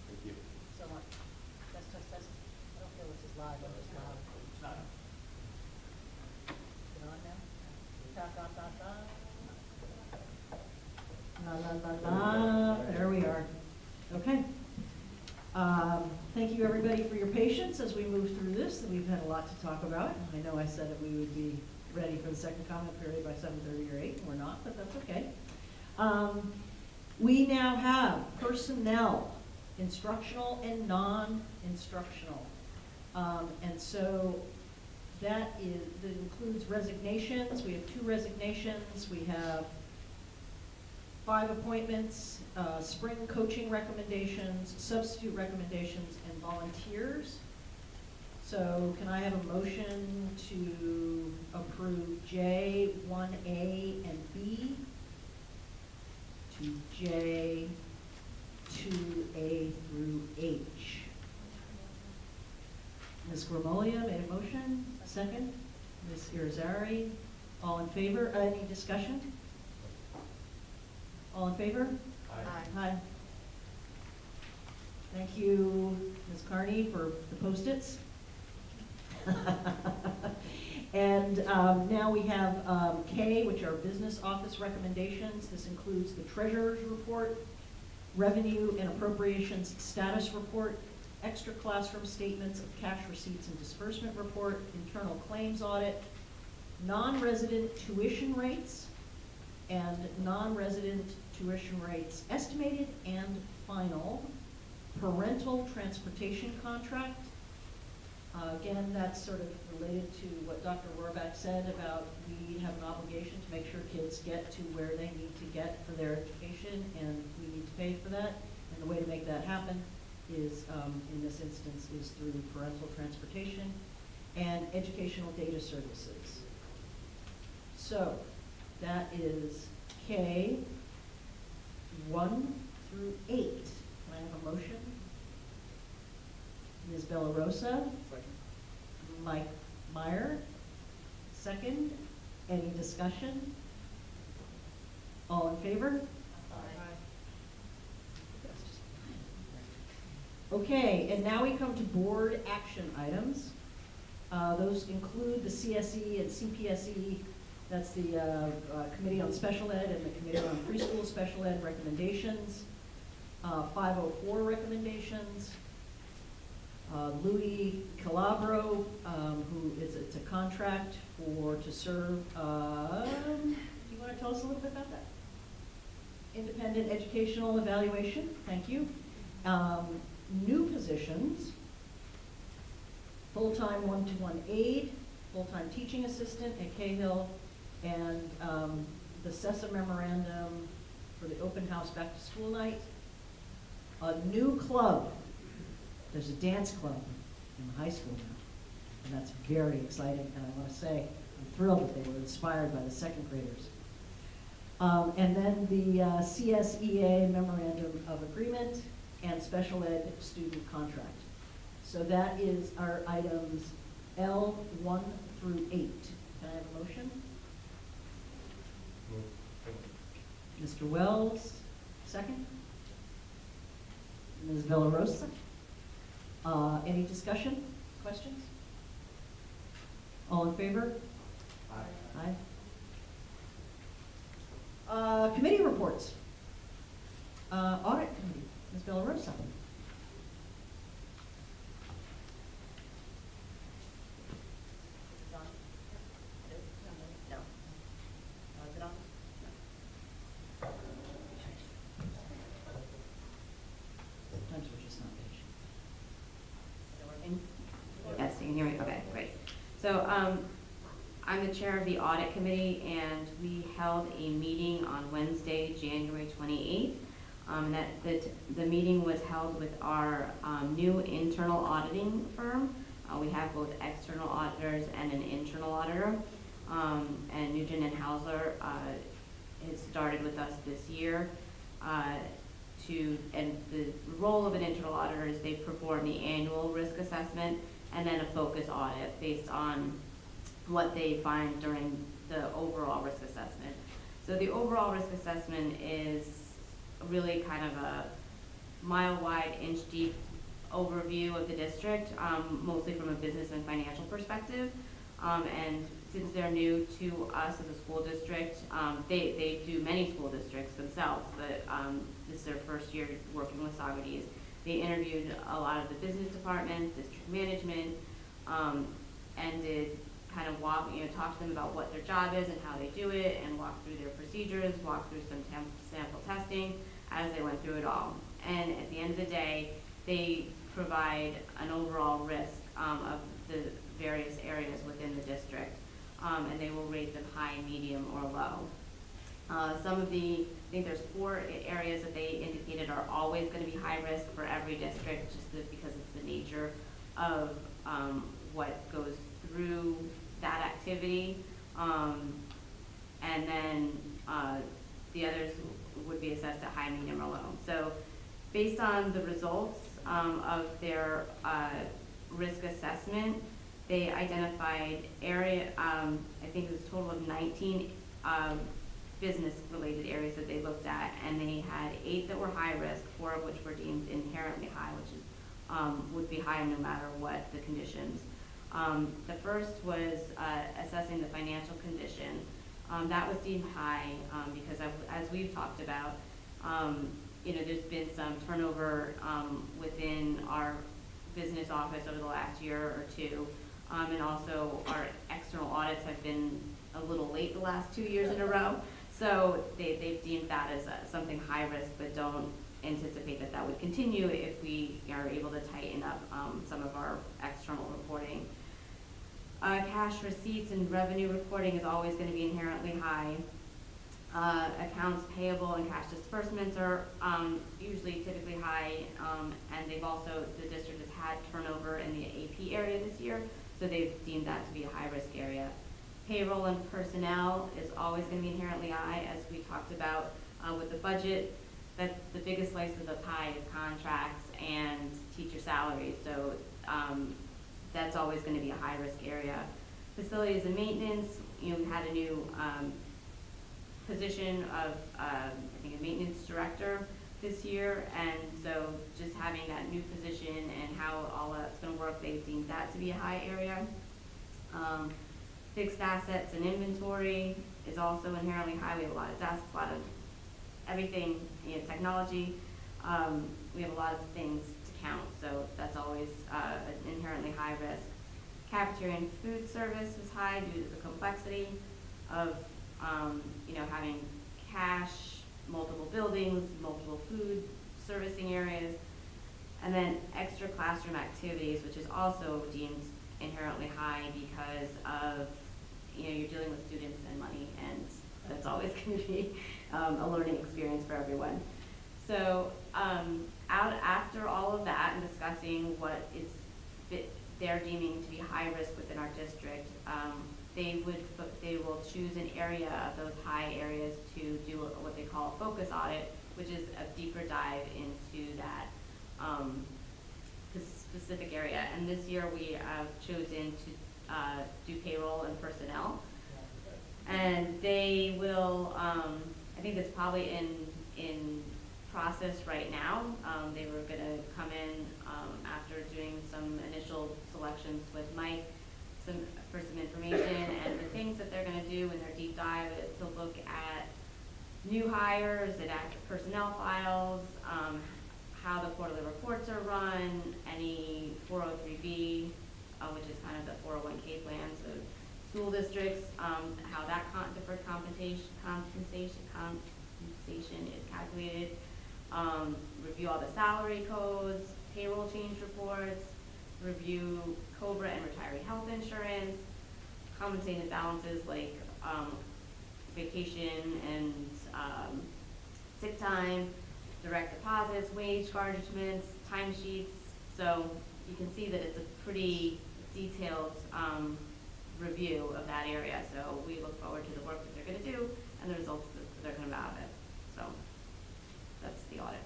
Thank you. So much. That's, I don't feel this is live, but it's loud. It's not. Is it on now? Dot, dot, dot, dot. la, la. There we are. Okay. Thank you, everybody, for your patience as we move through this. We've had a lot to talk about. I know I said that we would be ready for the second comment period by 7:30 or 8. We're not, but that's okay. We now have personnel, instructional and non-instructional. And so that includes resignations. We have 2 resignations. We have 5 appointments, spring coaching recommendations, substitute recommendations, and volunteers. So can I have a motion to approve J, 1A, and B to J, 2A through H? Ms. Grimalia made a motion. Second. Ms. Irizarry. All in favor? Any discussion? All in favor? Aye. Aye. Thank you, Ms. Carney, for the Post-its. And now we have K, which are business office recommendations. This includes the treasurer's report, revenue and appropriations status report, extra classroom statements of cash receipts and disbursement report, internal claims audit, non-resident tuition rates, and non-resident tuition rates estimated and final, parental transportation contract. Again, that's sort of related to what Dr. Rohrbach said about we have an obligation to make sure kids get to where they need to get for their education, and we need to pay for that. And the way to make that happen is, in this instance, is through parental transportation and educational data services. So that is K 1 through 8. Can I have a motion? Ms. Bellarosa? Mike Meyer? Second. Any discussion? All in favor? Okay, and now we come to board action items. Those include the CSE and CPSE, that's the Committee on Special Ed and the Committee on Preschool Special Ed recommendations, 504 recommendations, Louis Calabro, it's a contract to serve, do you want to tell us a little bit about that? Independent Educational Evaluation, thank you. New positions, full-time one-to-one aide, full-time teaching assistant at Cahill, and the CESA memorandum for the open house back to school night. A new club. There's a dance club in the high school now, and that's very exciting, and I want to say I'm thrilled that they were inspired by the second graders. And then the CSEA memorandum of agreement and special ed student contract. So that is our items L 1 through 8. Can I have a motion? Mr. Wells, second. Ms. Villarosa. Any discussion, questions? All in favor? Aye. Aye. Committee reports. Audit committee, Ms. Villarosa. Sometimes we're just not patient. Is it working? Yes, you can hear me? Okay, great. So I'm the chair of the audit committee, and we held a meeting on Wednesday, January 28th. The meeting was held with our new internal auditing firm. We have both external auditors and an internal auditor. And Nugent and Hauser has started with us this year. And the role of an internal auditor is they perform the annual risk assessment and then a focus audit based on what they find during the overall risk assessment. So the overall risk assessment is really kind of a mile-wide, inch-deep overview of the district, mostly from a business and financial perspective. And since they're new to us as a school district, they do many school districts themselves, but this is their first year working with Saugerties. They interviewed a lot of the business departments, district management, and did kind of talk to them about what their job is and how they do it, and walk through their procedures, walk through some sample testing as they went through it all. And at the end of the day, they provide an overall risk of the various areas within the district, and they will rate them high, medium, or low. I think there's 4 areas that they indicated are always going to be high risk for every district, just because it's the nature of what goes through that activity. And then the others would be assessed at high, medium, or low. So based on the results of their risk assessment, they identified I think it was a total of 19 business-related areas that they looked at, and they had 8 that were high risk, 4 of which were deemed inherently high, which is, would be high no matter what the conditions. The first was assessing the financial condition. That was deemed high because, as we've talked about, there's been some turnover within our business office over the last year or two, and also our external audits have been a little late the last 2 years in a row. So they've deemed that as something high risk, but don't anticipate that would continue if we are able to tighten up some of our external reporting. Cash receipts and revenue reporting is always going to be inherently high. Accounts payable and cash disbursements are typically high, and the district has had turnover in the AP area this year, so they've deemed that to be a high risk area. Payroll and personnel is always going to be inherently high, as we talked about with the budget. That the biggest slice of the pie is contracts and teacher salaries, so that's always going to be a high risk area. Facilities and maintenance, we had a new position of I think a maintenance director this year, and so just having that new position and how all that's going to work, they've deemed that to be a high area. Fixed assets and inventory is also inherently high. We have a lot of desks, a lot of everything, technology. We have a lot of things to count, so that's always an inherently high risk. Cafeteria and food service is high due to the complexity of having cash, multiple buildings, multiple food servicing areas, and then extra classroom activities, which is also deemed inherently high because of you're dealing with students and money, and that's always going to be a learning experience for everyone. So after all of that and discussing what they're deeming to be high risk within our district, they will choose an area of those high areas to do what they call a focus audit, which is a deeper dive into that specific area. And this year we have chosen to do payroll and personnel, and they will. I think it's probably in process right now. They were going to come in after doing some initial selections with Mike for some information, and the things that they're going to do in their deep dive is to look at new hires and active personnel files, how the quarterly reports are run, any 403B, which is kind of the 401k plans of school districts, how that deferred compensation is calculated, review all the salary codes, payroll change reports, review COBRA and retiree health insurance, compensated balances like vacation and sick time, direct deposits, wage garnishments, timesheets. So you can see that it's a pretty detailed review of that area. So we look forward to the work that they're going to do and the results that they're going to have out of it. So that's the audit.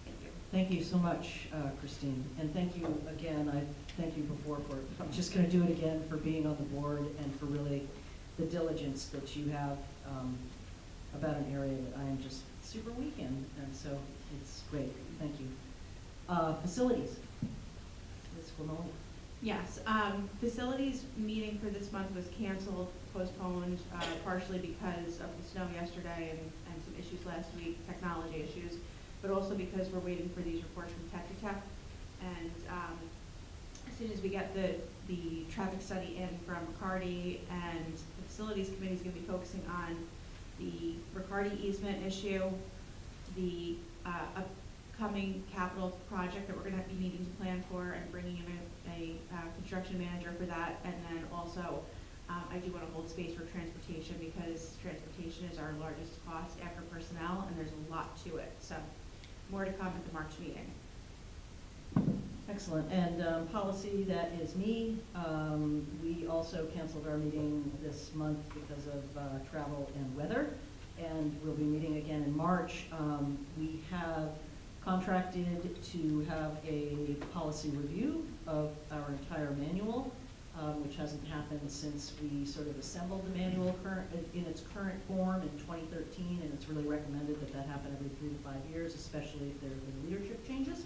Thank you. Thank you so much, Christine. And thank you again. I thank you before I'm just going to do it again for being on the board and for really the diligence that you have about an area that I am just super weak in. And so it's great. Thank you. Facilities. Ms. Guamoni. Yes, facilities meeting for this month was canceled, postponed, partially because of the snow yesterday and some issues last week, technology issues, but also because we're waiting for these reports from Tetra Tech. And as soon as we get the traffic study in from Riccardi, and the facilities committee is going to be focusing on the Riccardi easement issue, the upcoming capital project that we're going to be needing to plan for, and bringing in a construction manager for that. And then also, I do want to hold space for transportation, because transportation is our largest cost after personnel, and there's a lot to it. So more to come at the March meeting. Excellent. And policy, that is me. We also canceled our meeting this month because of travel and weather, and we'll be meeting again in March. We have contracted to have a policy review of our entire manual, which hasn't happened since we sort of assembled the manual in its current form in 2013, and it's really recommended that that happen every 3 to 5 years, especially if there have been leadership changes.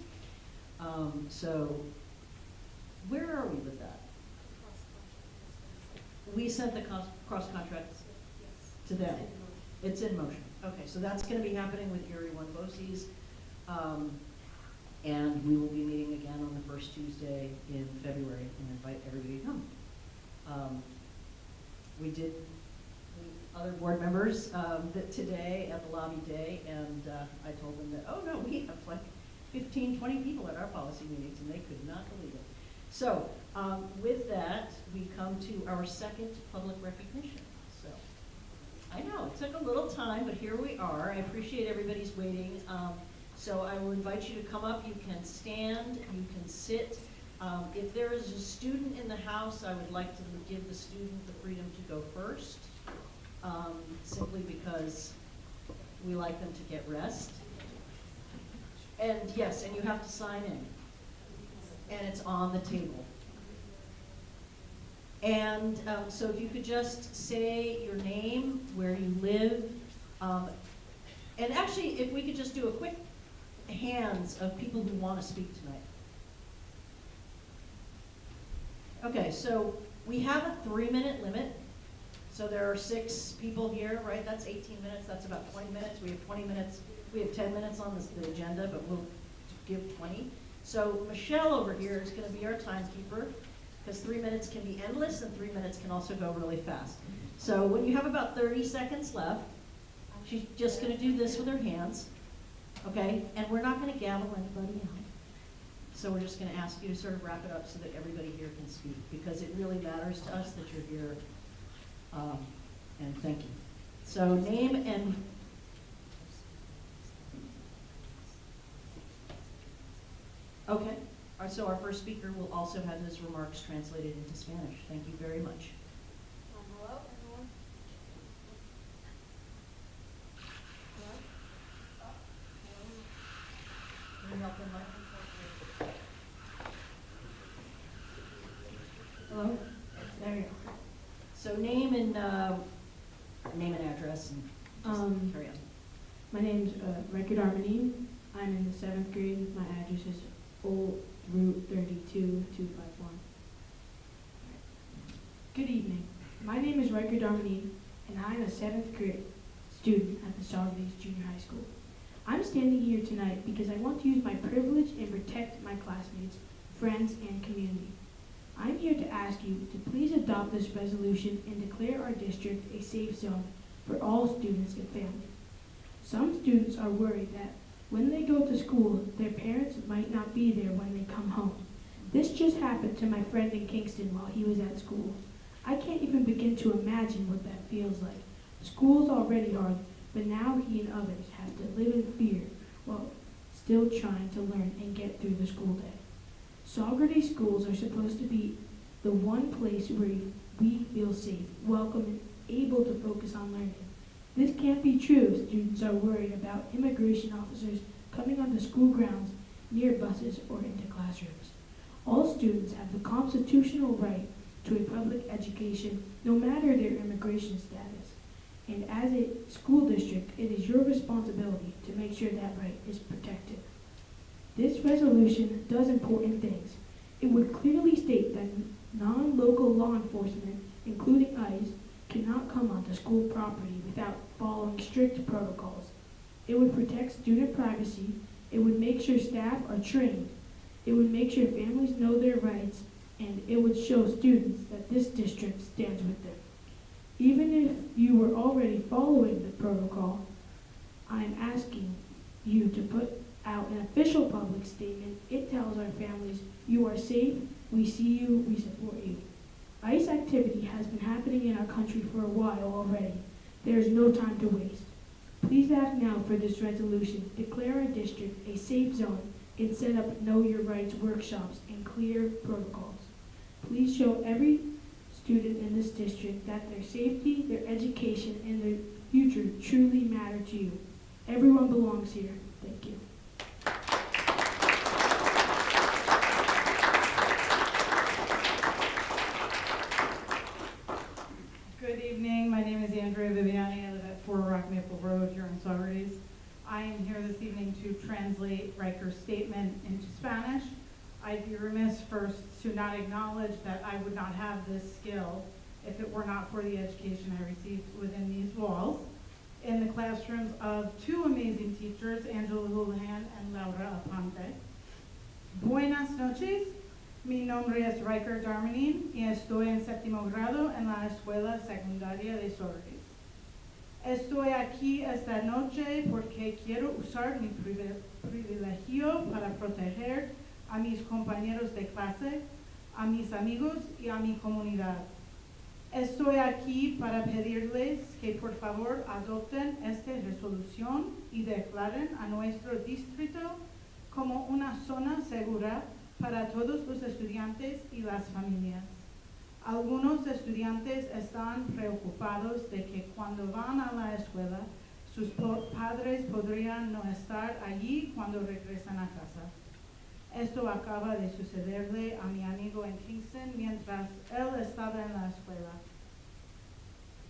So where are we with that? We sent the cross contracts to them. It's in motion. Okay, so that's going to be happening with Erie One BOCES. And we will be meeting again on the first Tuesday in February and invite everybody to come. We did meet other board members today at the lobby day, and I told them that, oh no, we have like 15, 20 people at our policy meetings, and they could not believe it. So with that, we come to our second public recognition. So I know it took a little time, but here we are. I appreciate everybody's waiting. So I will invite you to come up. You can stand, you can sit. If there is a student in the house, I would like to give the student the freedom to go first, simply because we like them to get rest. And yes, and you have to sign in. And it's on the table. And so if you could just say your name, where you live, and actually if we could just do a quick hands of people who want to speak tonight. Okay, so we have a 3-minute limit. So there are 6 people here, right? That's 18 minutes. That's about 20 minutes. We have 20 minutes. We have 10 minutes on the agenda, but we'll give 20. So Michelle over here is going to be our timekeeper, because 3 minutes can be endless and 3 minutes can also go really fast. So when you have about 30 seconds left, she's just going to do this with her hands. Okay, and we're not going to gavel anybody out. So we're just going to ask you to sort of wrap it up so that everybody here can speak, because it really matters to us that you're here. And thank you. So name and... Okay, so our first speaker will also have his remarks translated into Spanish. Thank you very much. Hello, everyone. Can you help him, Mike? Hello? There you go. So name and address and just carry on. My name's Record Armanine. I'm in the 7th grade. My address is Old Route 32251. Good evening. My name is Record Armanine, and I'm a 7th grade student at the Saugerties Junior High School. I'm standing here tonight because I want to use my privilege and protect my classmates, friends, and community. I'm here to ask you to please adopt this resolution and declare our district a safe zone for all students and families. Some students are worried that when they go to school, their parents might not be there when they come home. This just happened to my friend in Kingston while he was at school. I can't even begin to imagine what that feels like. School's already hard, but now he and others have to live in fear while still trying to learn and get through the school day. Saugerties schools are supposed to be the one place where we feel safe, welcome, and able to focus on learning. This can't be true if students are worried about immigration officers coming onto school grounds, near buses, or into classrooms. All students have the constitutional right to a public education, no matter their immigration status. And as a school district, it is your responsibility to make sure that right is protected. This resolution does important things. It would clearly state that non-local law enforcement, including ICE, cannot come onto school property without following strict protocols. It would protect student privacy. It would make sure staff are trained. It would make sure families know their rights, and it would show students that this district stands with them. Even if you were already following the protocol, I'm asking you to put out an official public statement. It tells our families, you are safe, we see you, we support you. ICE activity has been happening in our country for a while already. There is no time to waste. Please act now for this resolution. Declare our district a safe zone and set up Know Your Rights workshops and clear protocols. Please show every student in this district that their safety, their education, and their future truly matter to you. Everyone belongs here. Thank you. Good evening. My name is Andrea Viviani. I live at 4 Rock Maple Road here in Saugerties. I am here this evening to translate Riker's statement into Spanish. I'd be remiss first to not acknowledge that I would not have this skill if it were not for the education I received within these walls, in the classrooms of two amazing teachers, Angela Houlihan and Laura Aponte. Buenas noches. Mi nombre es Riker Darmanin y estoy en séptimo grado en la escuela secundaria de Saugerties. Estoy aquí esta noche porque quiero usar mi privilegio para proteger a mis compañeros de clase, a mis amigos y a mi comunidad. Estoy aquí para pedirles que por favor adopten esta resolución y declaren a nuestro distrito como una zona segura para todos los estudiantes y las familias. Algunos estudiantes están preocupados de que cuando van a la escuela, sus padres podrían no estar allí cuando regresan a casa. Esto acaba de sucederle a mi amigo en Kingston mientras él estaba en la escuela.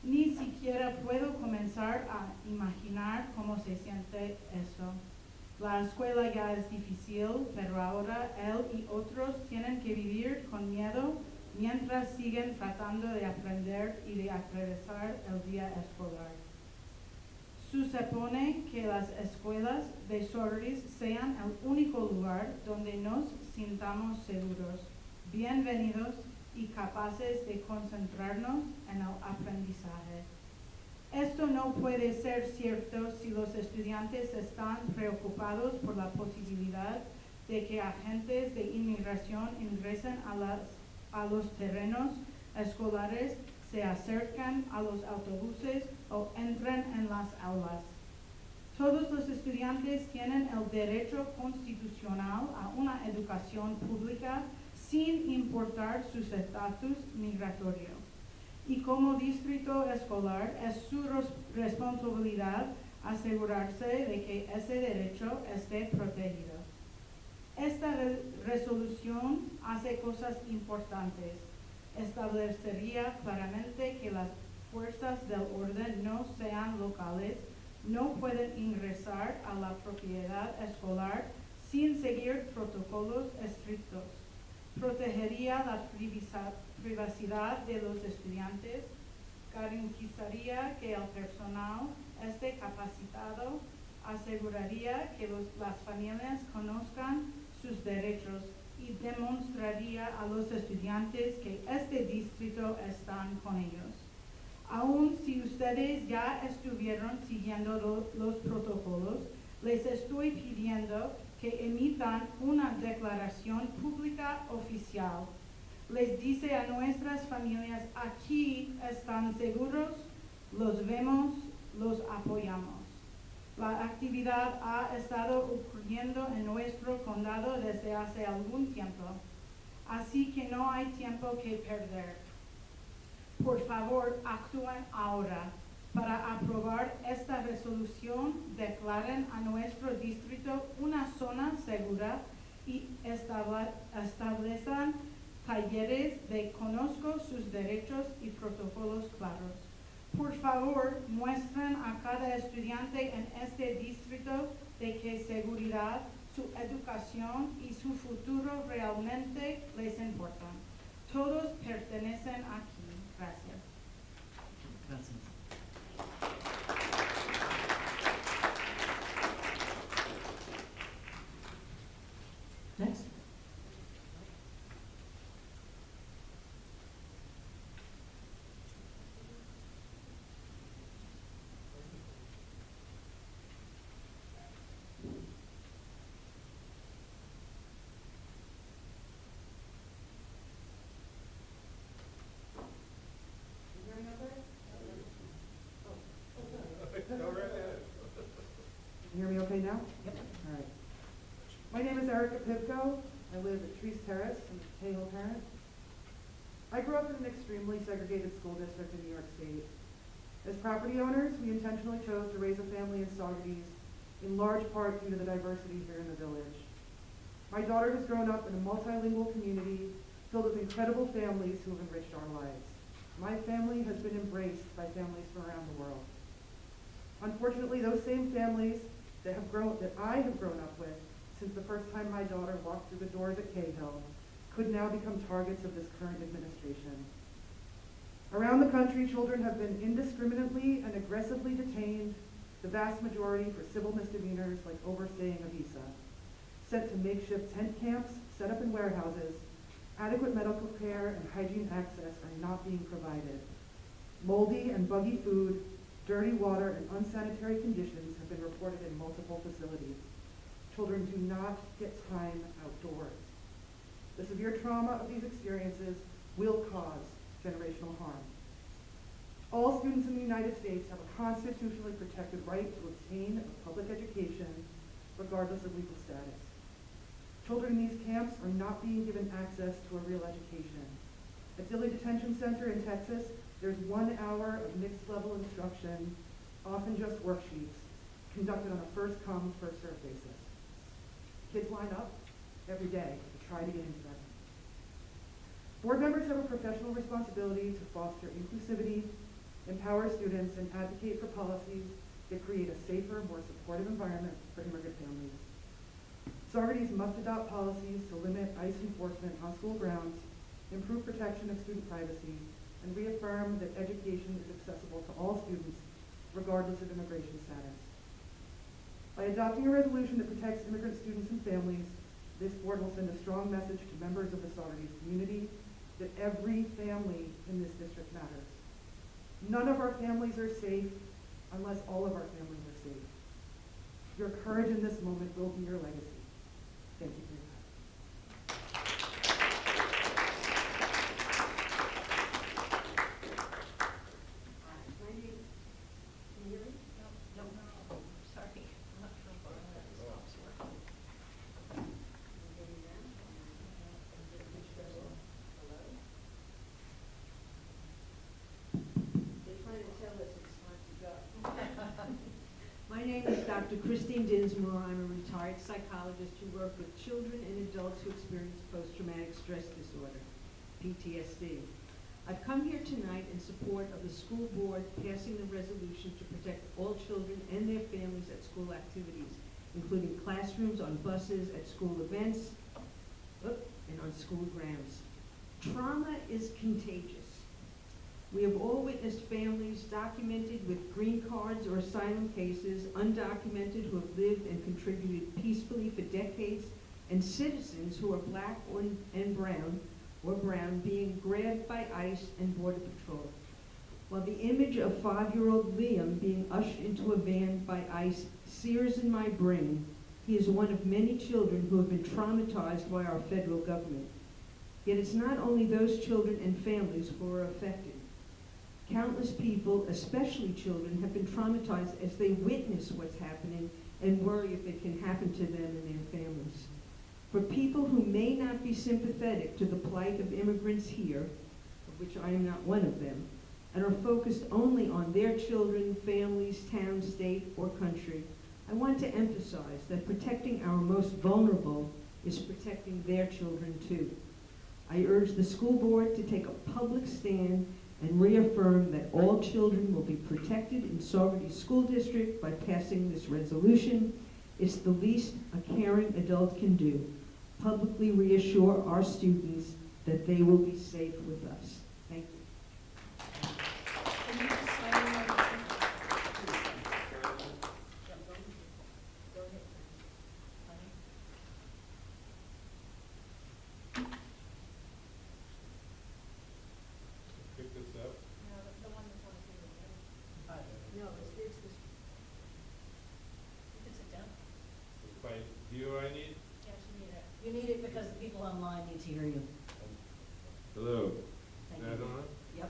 Ni siquiera puedo comenzar a imaginar cómo se siente eso. La escuela ya es difícil, pero ahora él y otros tienen que vivir con miedo mientras siguen tratando de aprender y de atravesar el día escolar. Supone que las escuelas de Saugerties sean el único lugar donde nos sintamos seguros, bienvenidos y capaces de concentrarnos en el aprendizaje. Esto no puede ser cierto si los estudiantes están preocupados por la posibilidad de que agentes de inmigración ingresen a los terrenos escolares, se acercan a los autobuses o entren en las aulas. Todos los estudiantes tienen el derecho constitucional a una educación pública sin importar su estatus migratorio. Y como distrito escolar es su responsabilidad asegurarse de que ese derecho esté protegido. Esta resolución hace cosas importantes. Establecería claramente que las fuerzas del orden no sean locales, no pueden ingresar a la propiedad escolar sin seguir protocolos estrictos. Protegería la privacidad de los estudiantes, garantizaría que el personal esté capacitado, aseguraría que las familias conozcan sus derechos y demostraría a los estudiantes que este distrito está con ellos. Aun si ustedes ya estuvieron siguiendo los protocolos, les estoy pidiendo que emitan una declaración pública oficial. Les dice a nuestras familias, aquí están seguros, los vemos, los apoyamos. La actividad ha estado ocurriendo en nuestro condado desde hace algún tiempo, así que no hay tiempo que perder. Por favor, actúen ahora. Para aprobar esta resolución, declaren a nuestro distrito una zona segura y establezcan talleres de conozco sus derechos y protocolos claros. Por favor, muestren a cada estudiante en este distrito de que seguridad su educación y su futuro realmente les importan. Todos pertenecen aquí. Gracias. Gracias. Next. Go right ahead. Can you hear me okay now? Yep. All right. My name is Erica Pivko. I live at Trees Terrace in Cahill Parent. I grew up in an extremely segregated school district in New York State. As property owners, we intentionally chose to raise a family in Saugerties, in large part due to the diversity here in the village. My daughter has grown up in a multilingual community filled with incredible families who have enriched our lives. My family has been embraced by families from around the world. Unfortunately, those same families that I have grown up with since the first time my daughter walked through the doors at Cahill could now become targets of this current administration. Around the country, children have been indiscriminately and aggressively detained, the vast majority for civil misdemeanors like overstaying a visa, sent to makeshift tent camps set up in warehouses. Adequate medical care and hygiene access are not being provided. Moldy and buggy food, dirty water, and unsanitary conditions have been reported in multiple facilities. Children do not get time outdoors. The severe trauma of these experiences will cause generational harm. All students in the United States have a constitutionally protected right to obtain a public education, regardless of legal status. Children in these camps are not being given access to a real education. At Dilley Detention Center in Texas, there's 1 hour of mixed level instruction, often just worksheets, conducted on a first come, first served basis. Kids line up every day to try to get into that. Board members have a professional responsibility to foster inclusivity, empower students, and advocate for policies that create a safer, more supportive environment for immigrant families. Saugerties must adopt policies to limit ICE enforcement on school grounds, improve protection of student privacy, and reaffirm that education is accessible to all students, regardless of immigration status. By adopting a resolution that protects immigrant students and families, this board will send a strong message to members of the Saugerties community that every family in this district matters. None of our families are safe unless all of our families are safe. Your courage in this moment will be your legacy. Thank you for your time. My name, can you hear me? No. Sorry. I'm not sure if this stops working. Can you hear me now? Hello? They're trying to tell us it's time to go. My name is Dr. Christine Dinsmore. I'm a retired psychologist who worked with children and adults who experience post-traumatic stress disorder, PTSD. I've come here tonight in support of the school board passing the resolution to protect all children and their families at school activities, including classrooms, on buses, at school events, and on school grounds. Trauma is contagious. We have all witnessed families documented with green cards or asylum cases, undocumented who have lived and contributed peacefully for decades, and citizens who are black and brown being grabbed by ICE and Border Patrol. While the image of 5-year-old Liam being ushered into a van by ICE sears in my brain, he is one of many children who have been traumatized by our federal government. Yet it's not only those children and families who are affected. Countless people, especially children, have been traumatized as they witness what's happening and worry if it can happen to them and their families. For people who may not be sympathetic to the plight of immigrants here, of which I am not one of them, and are focused only on their children, families, town, state, or country, I want to emphasize that protecting our most vulnerable is protecting their children too. I urge the school board to take a public stand and reaffirm that all children will be protected in Saugerties School District by passing this resolution It's the least a caring adult can do. Publicly reassure our students that they will be safe with us. Thank you. Can you just sign in on this? Go ahead. Honey. Pick this up. No, the one that's on the table, right? No, it's this. You can sit down. If I, view I need? Yes, you need it. You need it because the people online need to hear you. Hello. Thank Is that you. on? Yep.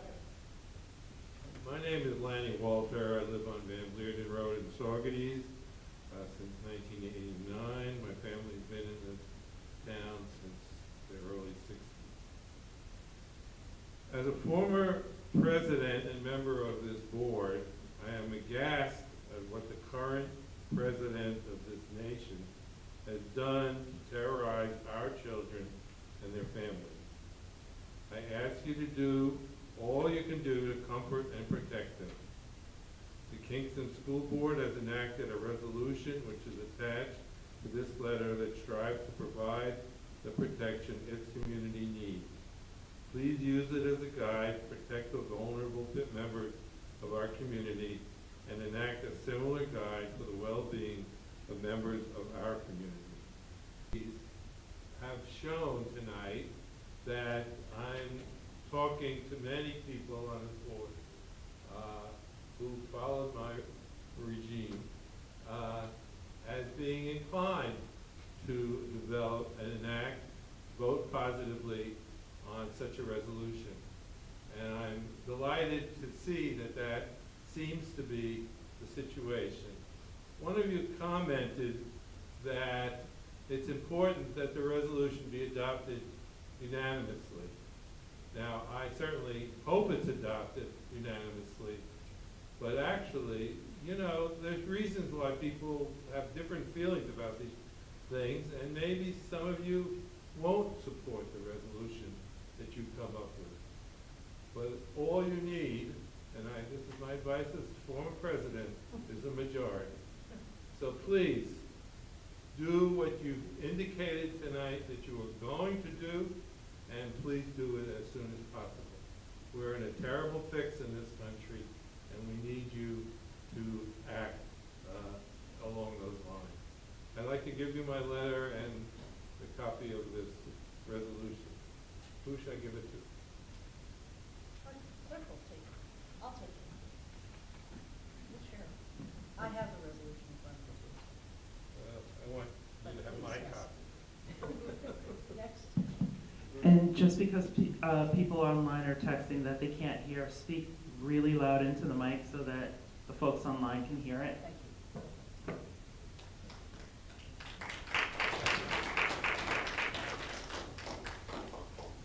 My name is Lanny Walter. I live on Van Bleerden Road in Saugerties since 1989. My family's been in this town since the early 60s. As a former president and member of this board, I am aghast at what the current president of this nation has done to terrorize our children and their families. I ask you to do all you can do to comfort and protect them. The Kingston School Board has enacted a resolution which is attached to this letter that strives to provide the protection its community needs. Please use it as a guide to protect the vulnerable members of our community and enact a similar guide for the well-being of members of our community. These have shown tonight that I'm talking to many people on this board who followed my regime as being inclined to develop and enact, vote positively on such a resolution. And I'm delighted to see that that seems to be the situation. One of you commented that it's important that the resolution be adopted unanimously. Now, I certainly hope it's adopted unanimously, but actually, you know, there's reasons why people have different feelings about these things, and maybe some of you won't support the resolution that you come up with. But all you need, and this is my advice as former president, is a majority. So please, do what you've indicated tonight that you are going to do, and please do it as soon as possible. We're in a terrible fix in this country, and we need you to act along those lines. I'd like to give you my letter and a copy of this resolution. Who should I give it to? Clerk will take it. I'll take it. We'll share it. I have the resolution in front of me. I want you to have my copy. Next. And just because people online are texting that they can't hear, speak really loud into the mic so that the folks online can hear it.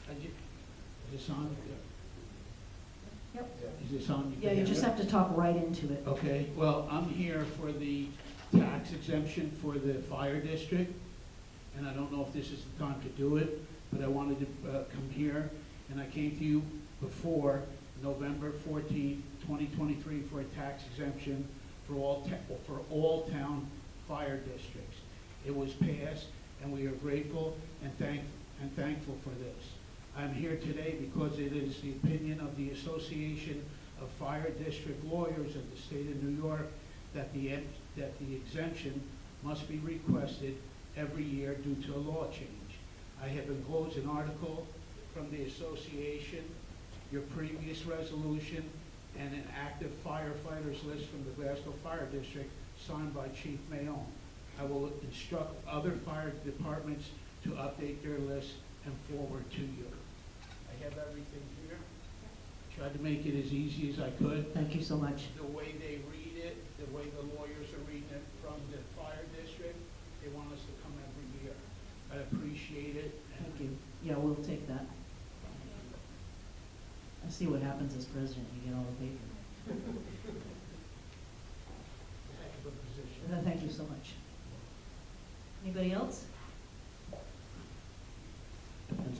Thank you. Is this on? Yep. Is this on? Yeah, you just have to talk right into it. Okay, well, I'm here for the tax exemption for the fire district, and I don't know if this is the time to do it, but I wanted to come here, and I came to you before November 14th, 2023 for a tax exemption for all town fire districts. It was passed, and we are grateful and thankful for this. I'm here today because it is the opinion of the Association of Fire District Lawyers of the state of New York that the exemption must be requested every year due to a law change. I have enclosed an article from the association, your previous resolution, and an active firefighters list from the Glasgow Fire District signed by Chief Mayon. I will instruct other fire departments to update their list and forward to you. I have everything here. Tried to make it as easy as I could. Thank you so much. The way they read it, the way the lawyers are reading it from the fire district, they want us to come every year. I appreciate it. Thank you. Yeah, we'll take that. I see what happens as president. You get all the paper. Thank you so much. Anybody else?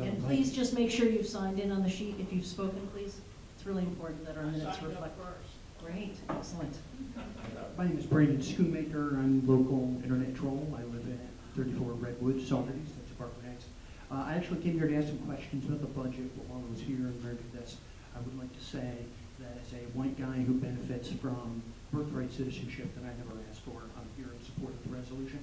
And please just make sure you've signed in on the sheet if you've spoken, please. It's really important that our minutes reflect. Great, excellent. My name is Brandon Schoonmaker. I'm local internet troll. I live at 34 Redwood, Saugerties. That's apartment X. I actually came here to ask some questions about the budget, but while I was here and learned this, I would like to say that as a white guy who benefits from birthright citizenship that I never asked for, I'm here in support of the resolution.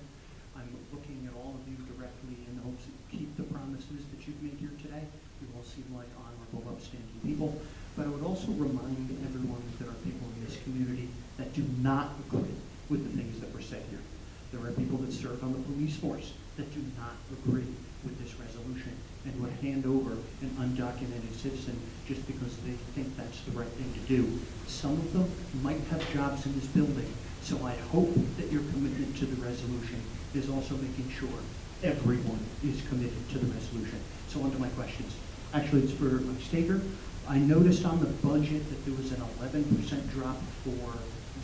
I'm looking at all of you directly in the hopes that you keep the promises that you've made here today. You all seem like honorable, upstanding people. But I would also remind everyone that there are people in this community that do not agree with the things that were said here. There are people that serve on the police force that do not agree with this resolution and would hand over an undocumented citizen just because they think that's the right thing to do. Some of them might have jobs in this building, so I hope that your commitment to the resolution is also making sure everyone is committed to the resolution. So on to my questions. Actually, it's for Mike Staker. I noticed on the budget that there was an 11% drop for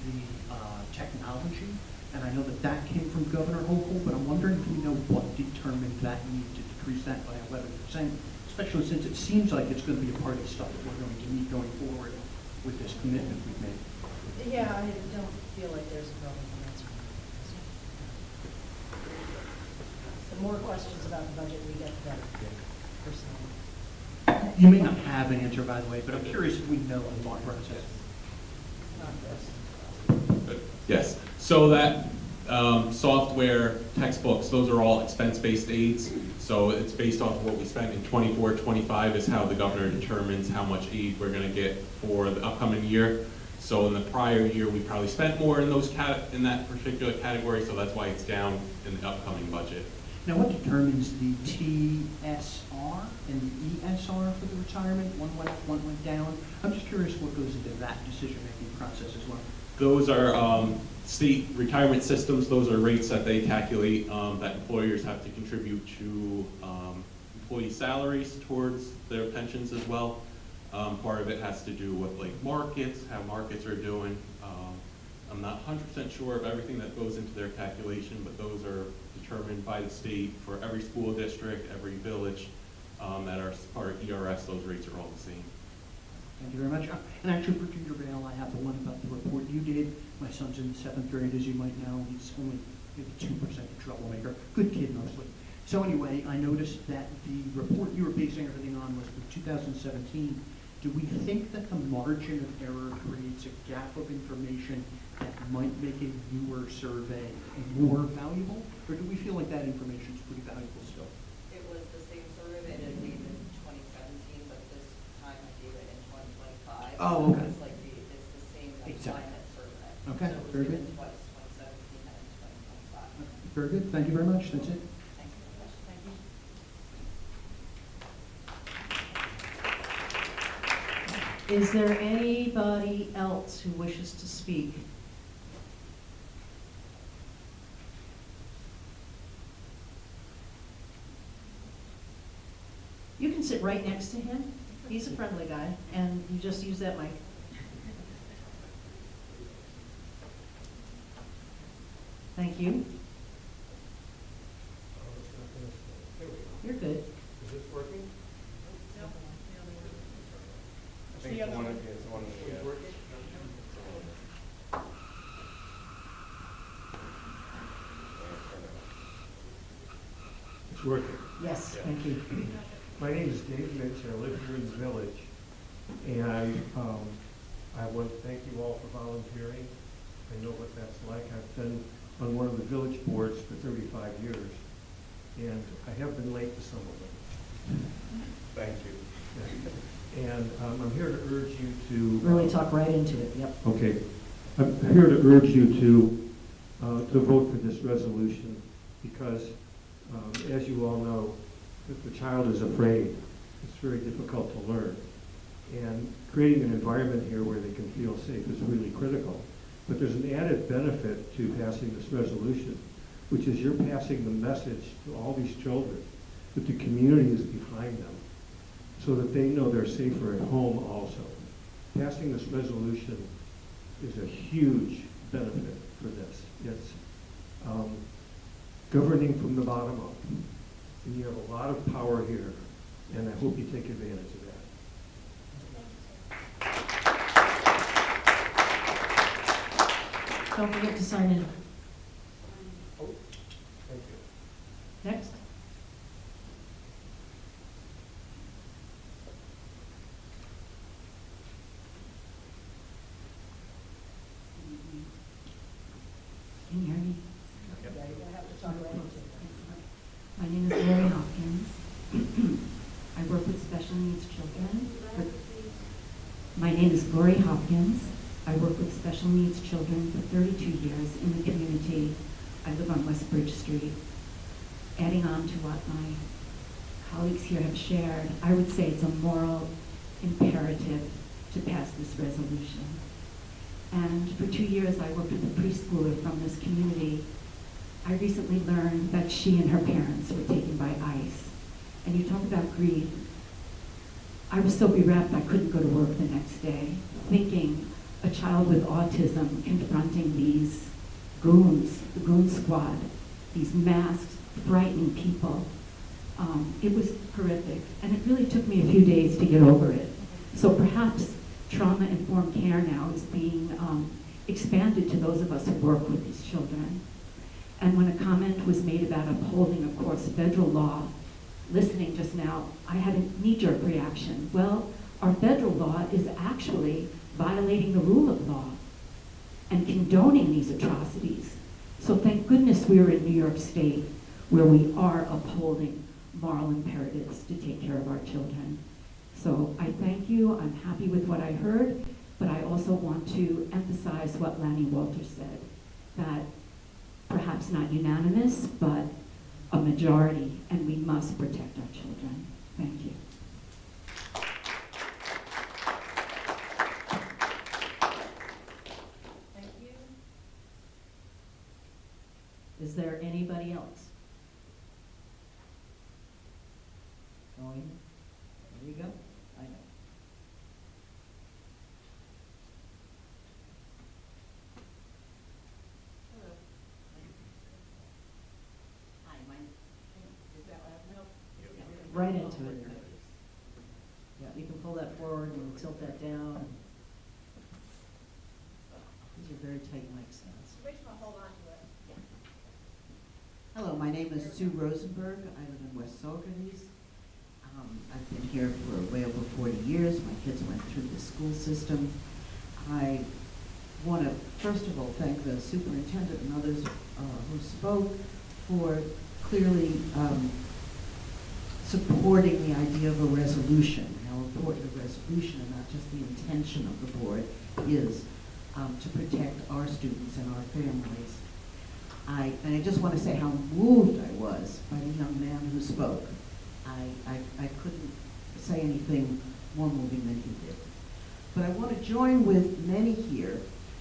the technology, and I know that that came from Governor Hochul, but I'm wondering if we know what determined that need to decrease that by 11%, especially since it seems like it's going to be a part of the stuff that we're going to need going forward with this commitment we've made. Yeah, I don't feel like there's a problem with answering. The more questions about the budget we get, the better, personally. You may not have an answer, by the way, but I'm curious if we know the thought process. Not this. Yes, so that software, textbooks, those are all expense-based aids. So it's based off of what we spent in 24, 25 is how the governor determines how much aid we're gonna get for the upcoming year. So in the prior year, we probably spent more in those in that particular category, so that's why it's down in the upcoming budget. Now, what determines the TSR and the ESR for the retirement? One went up, one went down. I'm just curious what goes into that decision-making process as well. Those are state retirement systems. Those are rates that they calculate that employers have to contribute to employee salaries towards their pensions as well. Part of it has to do with like markets, how markets are doing. I'm not 100% sure of everything that goes into their calculation, but those are determined by the state for every school district, every village that are part of ERS. Those rates are all the same. Thank you very much. And actually, for Junior Vale, I have the one about the report you did. My son's in 7th grade, as you might know. He's only maybe 2% a troublemaker. Good kid, mostly. So anyway, I noticed that the report you were basing everything on was from 2017. Do we think that the margin of error creates a gap of information that might make a newer survey more valuable? Or do we feel like that information is pretty valuable still? It was the same survey that I gave in 2017, but this time I gave it in 2025. Oh, okay. It's like it's the same climate survey. Okay, So it was very given good. twice, 2017 and 2025. Very good. Thank you very much. That's it. Thank you very much. Thank you. Is there anybody else who wishes to speak? You can sit right next to him. He's a friendly guy, and you just use that mic. Thank you. You're good. Is this working? I think it's one of the, Working? It's working. Yes, thank you. My name is Dave Mitch, I live here in the village, and I want to thank you all for volunteering. I know what that's like. I've been on one of the village boards for 35 years, and I have been late to some of them. thank you. And I'm here to urge you to... Really talk right into it, yep. Okay. I'm here to urge you to vote for this resolution because, as you all know, if the child is afraid, it's very difficult to learn. And creating an environment here where they can feel safe is really critical. But there's an added benefit to passing this resolution, which is you're passing the message to all these children that the community is behind them so that they know they're safer at home also. Passing this resolution is a huge benefit for this. It's governing from the bottom up. And you have a lot of power here, and I hope you take advantage of that. Don't forget to sign in. Oh, thank you. Next. Can you hear me? Yeah, you're gonna have to talk right into it. My name is Lori Hopkins. I work with special needs children. My name is Lori Hopkins. I work with special needs children for 32 years in the community. I live on West Bridge Street. Adding on to what my colleagues here have shared, I would say it's a moral imperative to pass this resolution. And for 2 years, I worked with a preschooler from this community. I recently learned that she and her parents were taken by ICE. And you talk about grief. I was so bereft I couldn't go to work the next day, thinking a child with autism confronting these goons, the goon squad, these masked, frightening people. It was horrific, and it really took me a few days to get over it. So perhaps trauma-informed care now is being expanded to those of us who work with these children. And when a comment was made about upholding, of course, federal law, listening just now, I had a knee-jerk reaction. Well, our federal law is actually violating the rule of law and condoning these atrocities. So thank goodness we are in New York State, where we are upholding moral imperatives to take care of our children. So I thank you. I'm happy with what I heard, but I also want to emphasize what Lanny Walters said, that perhaps not unanimous, but a majority, and we must protect our children. Thank you. Thank you. Is there anybody else? Going? There you go. I know. Hello. Hi, Is that loud? No. Right into it. Yeah, you can pull that forward and tilt that down. These are very tight mic stands. Rich will hold on to it. Hello, my name is Sue Rosenberg. I live in West Saugerties. I've been here for way over 40 years. My kids went through the school system. I want to, first of all, thank the superintendent and others who spoke for clearly supporting the idea of a resolution, how important a resolution and not just the intention of the board is to protect our students and our families. And I just want to say how moved I was by the young man who spoke. I couldn't say anything more moving than he did. But I want to join with many here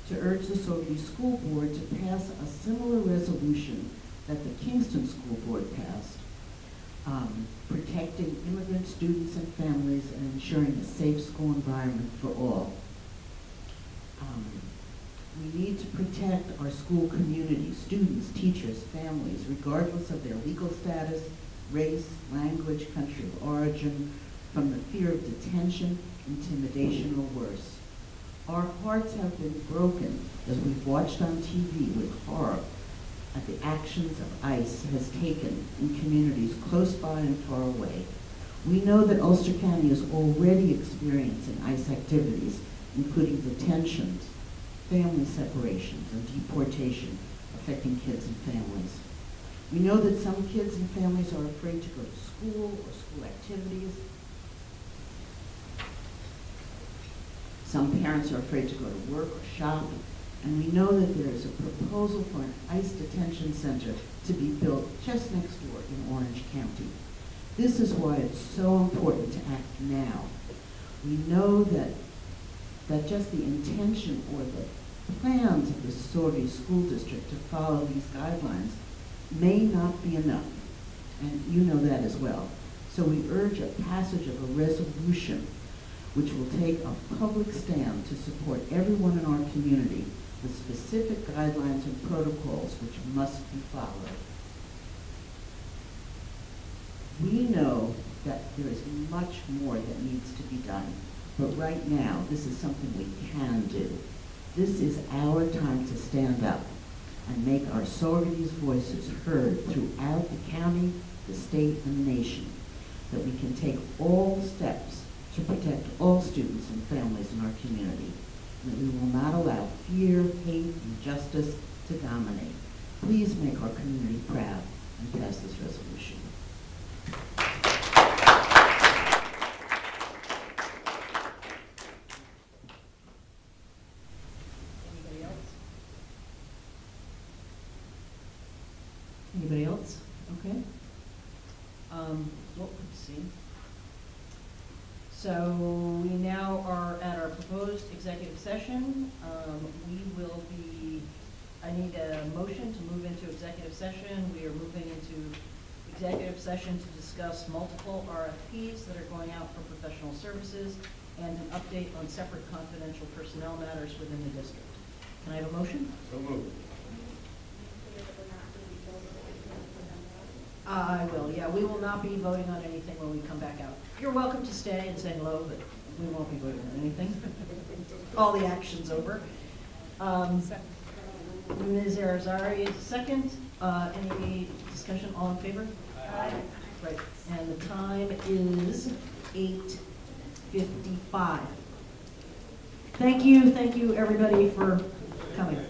to urge the Saugerties School Board to pass a similar resolution that the Kingston School Board passed, protecting immigrant students and families and ensuring a safe school environment for all. We need to protect our school community, students, teachers, families, regardless of their legal status, race, language, country of origin, from the fear of detention, intimidation, or worse. Our hearts have been broken as we've watched on TV with horror at the actions of ICE has taken in communities close by and far away. We know that Ulster County is already experiencing ICE activities, including detentions, family separations, and deportation affecting kids and families. We know that some kids and families are afraid to go to school or school activities. Some parents are afraid to go to work or shop. And we know that there is a proposal for an ICE detention center to be built just next door in Orange County. This is why it's so important to act now. We know that just the intention or the plans of the Saugerties School District to follow these guidelines may not be enough, and you know that as well. So we urge a passage of a resolution which will take a public stand to support everyone in our community with specific guidelines and protocols which must be followed. We know that there is much more that needs to be done, but right now this is something we can do. This is our time to stand up and make our Saugerties voices heard throughout the county, the state, and the nation, that we can take all steps to protect all students and families in our community, and that we will not allow fear, hate, and injustice to dominate. Please make our community proud and pass this resolution. Anybody else? Anybody else? Okay. Well, let's see. So we now are at our proposed executive session. We will be, I need a motion to move into executive session. We are moving into executive session to discuss multiple RFPs that are going out for professional services and an update on separate confidential personnel matters within the district. Can I have a motion? So moved. I will, yeah. We will not be voting on anything when we come back out. You're welcome to stay and say hello, but we won't be voting on anything. All the action's over. Ms. Arizari is second. Any discussion? All in favor? Aye. Right. And the time is 8:55. Thank you, everybody, for coming.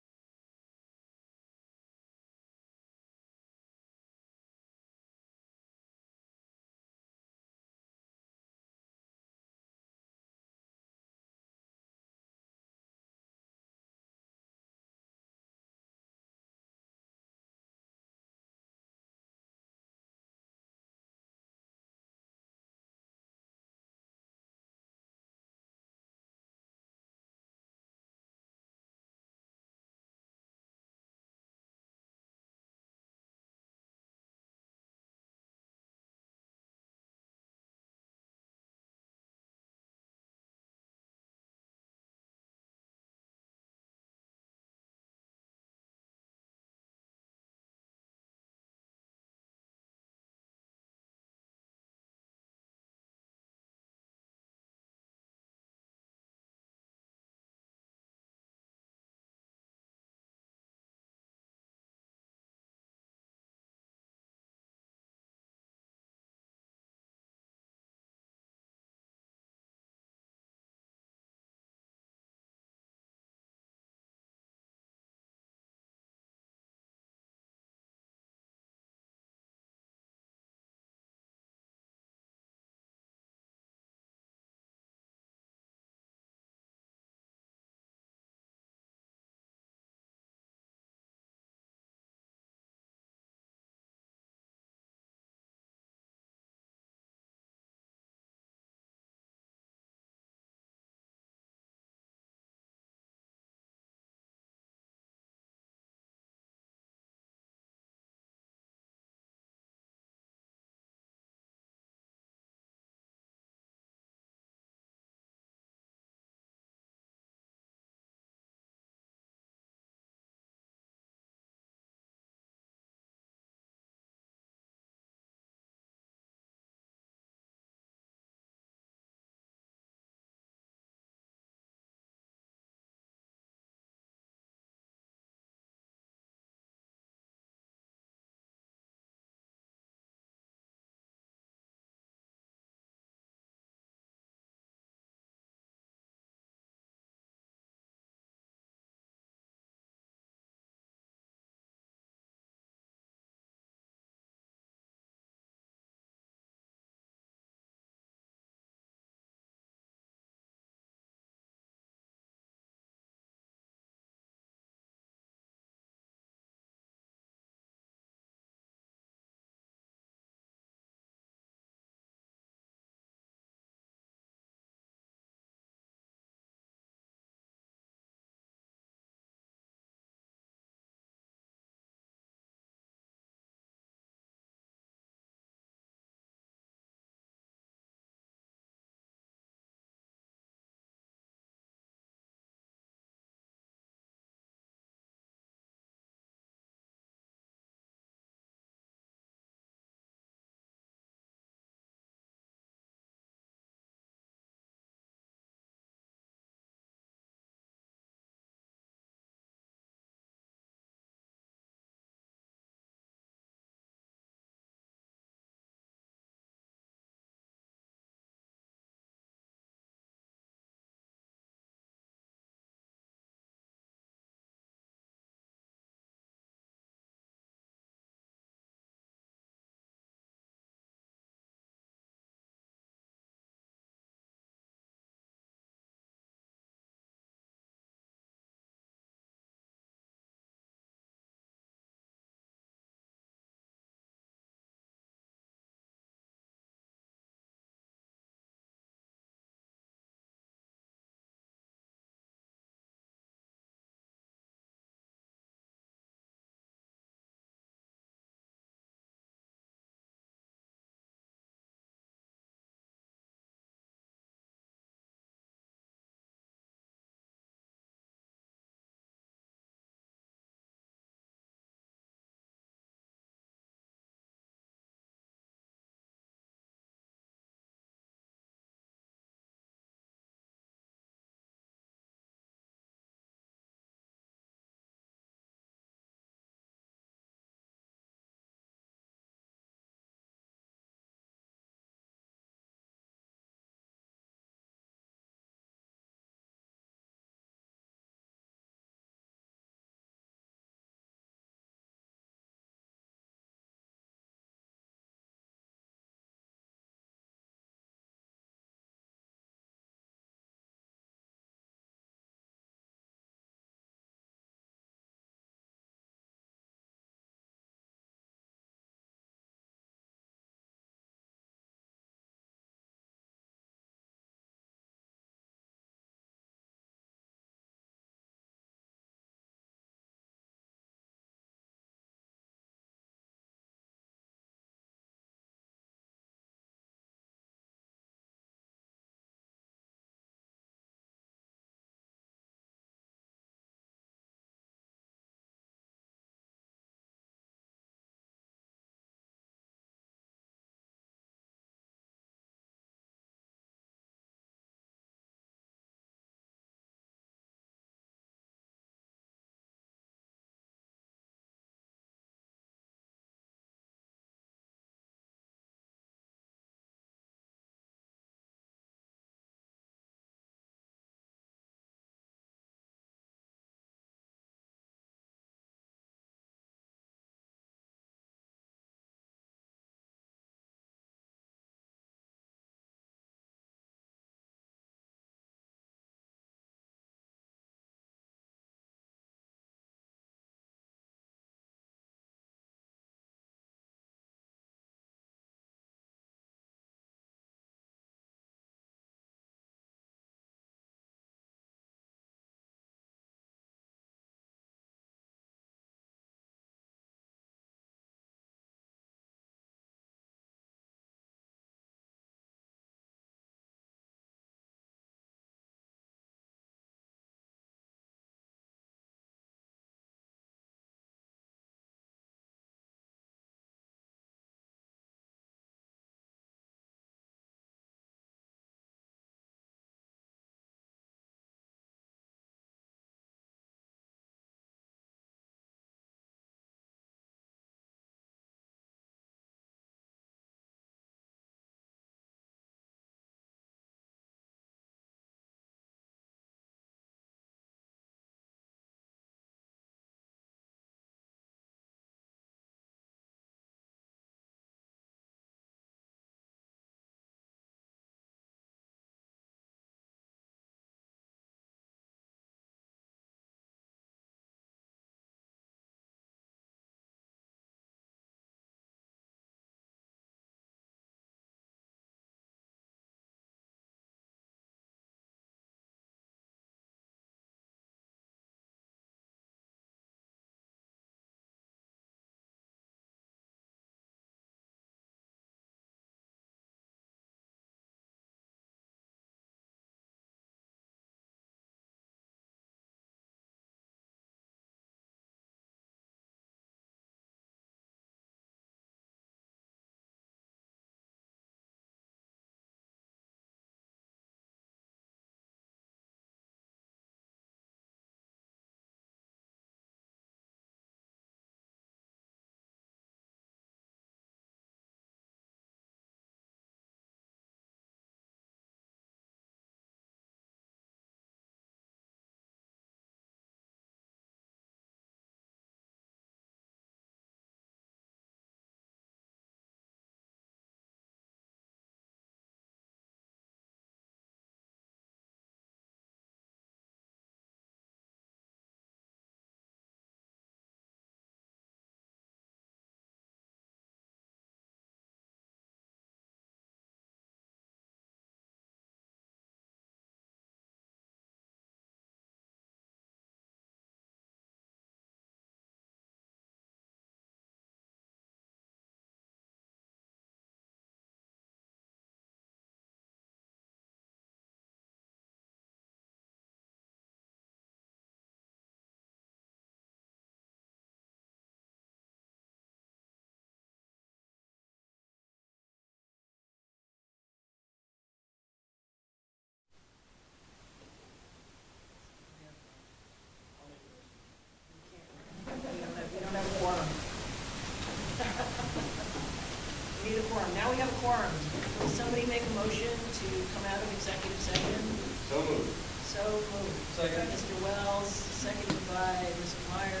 quorum. Will somebody make a motion to come out of executive session? So moved. So moved. Second. Mr. Wells, seconded by Mr. Meyer,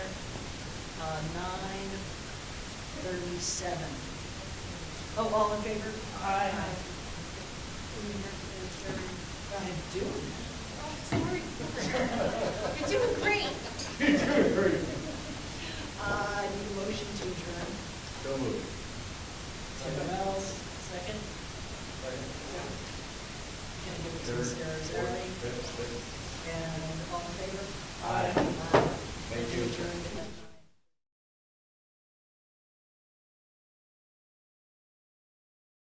9:37. Oh, all in favor? Aye. I do. Oh, sorry. You're doing great. You're doing great. I need a motion to adjourn. So moved. Mr. Wells, second. Can I give it to Mr. Zerli? And all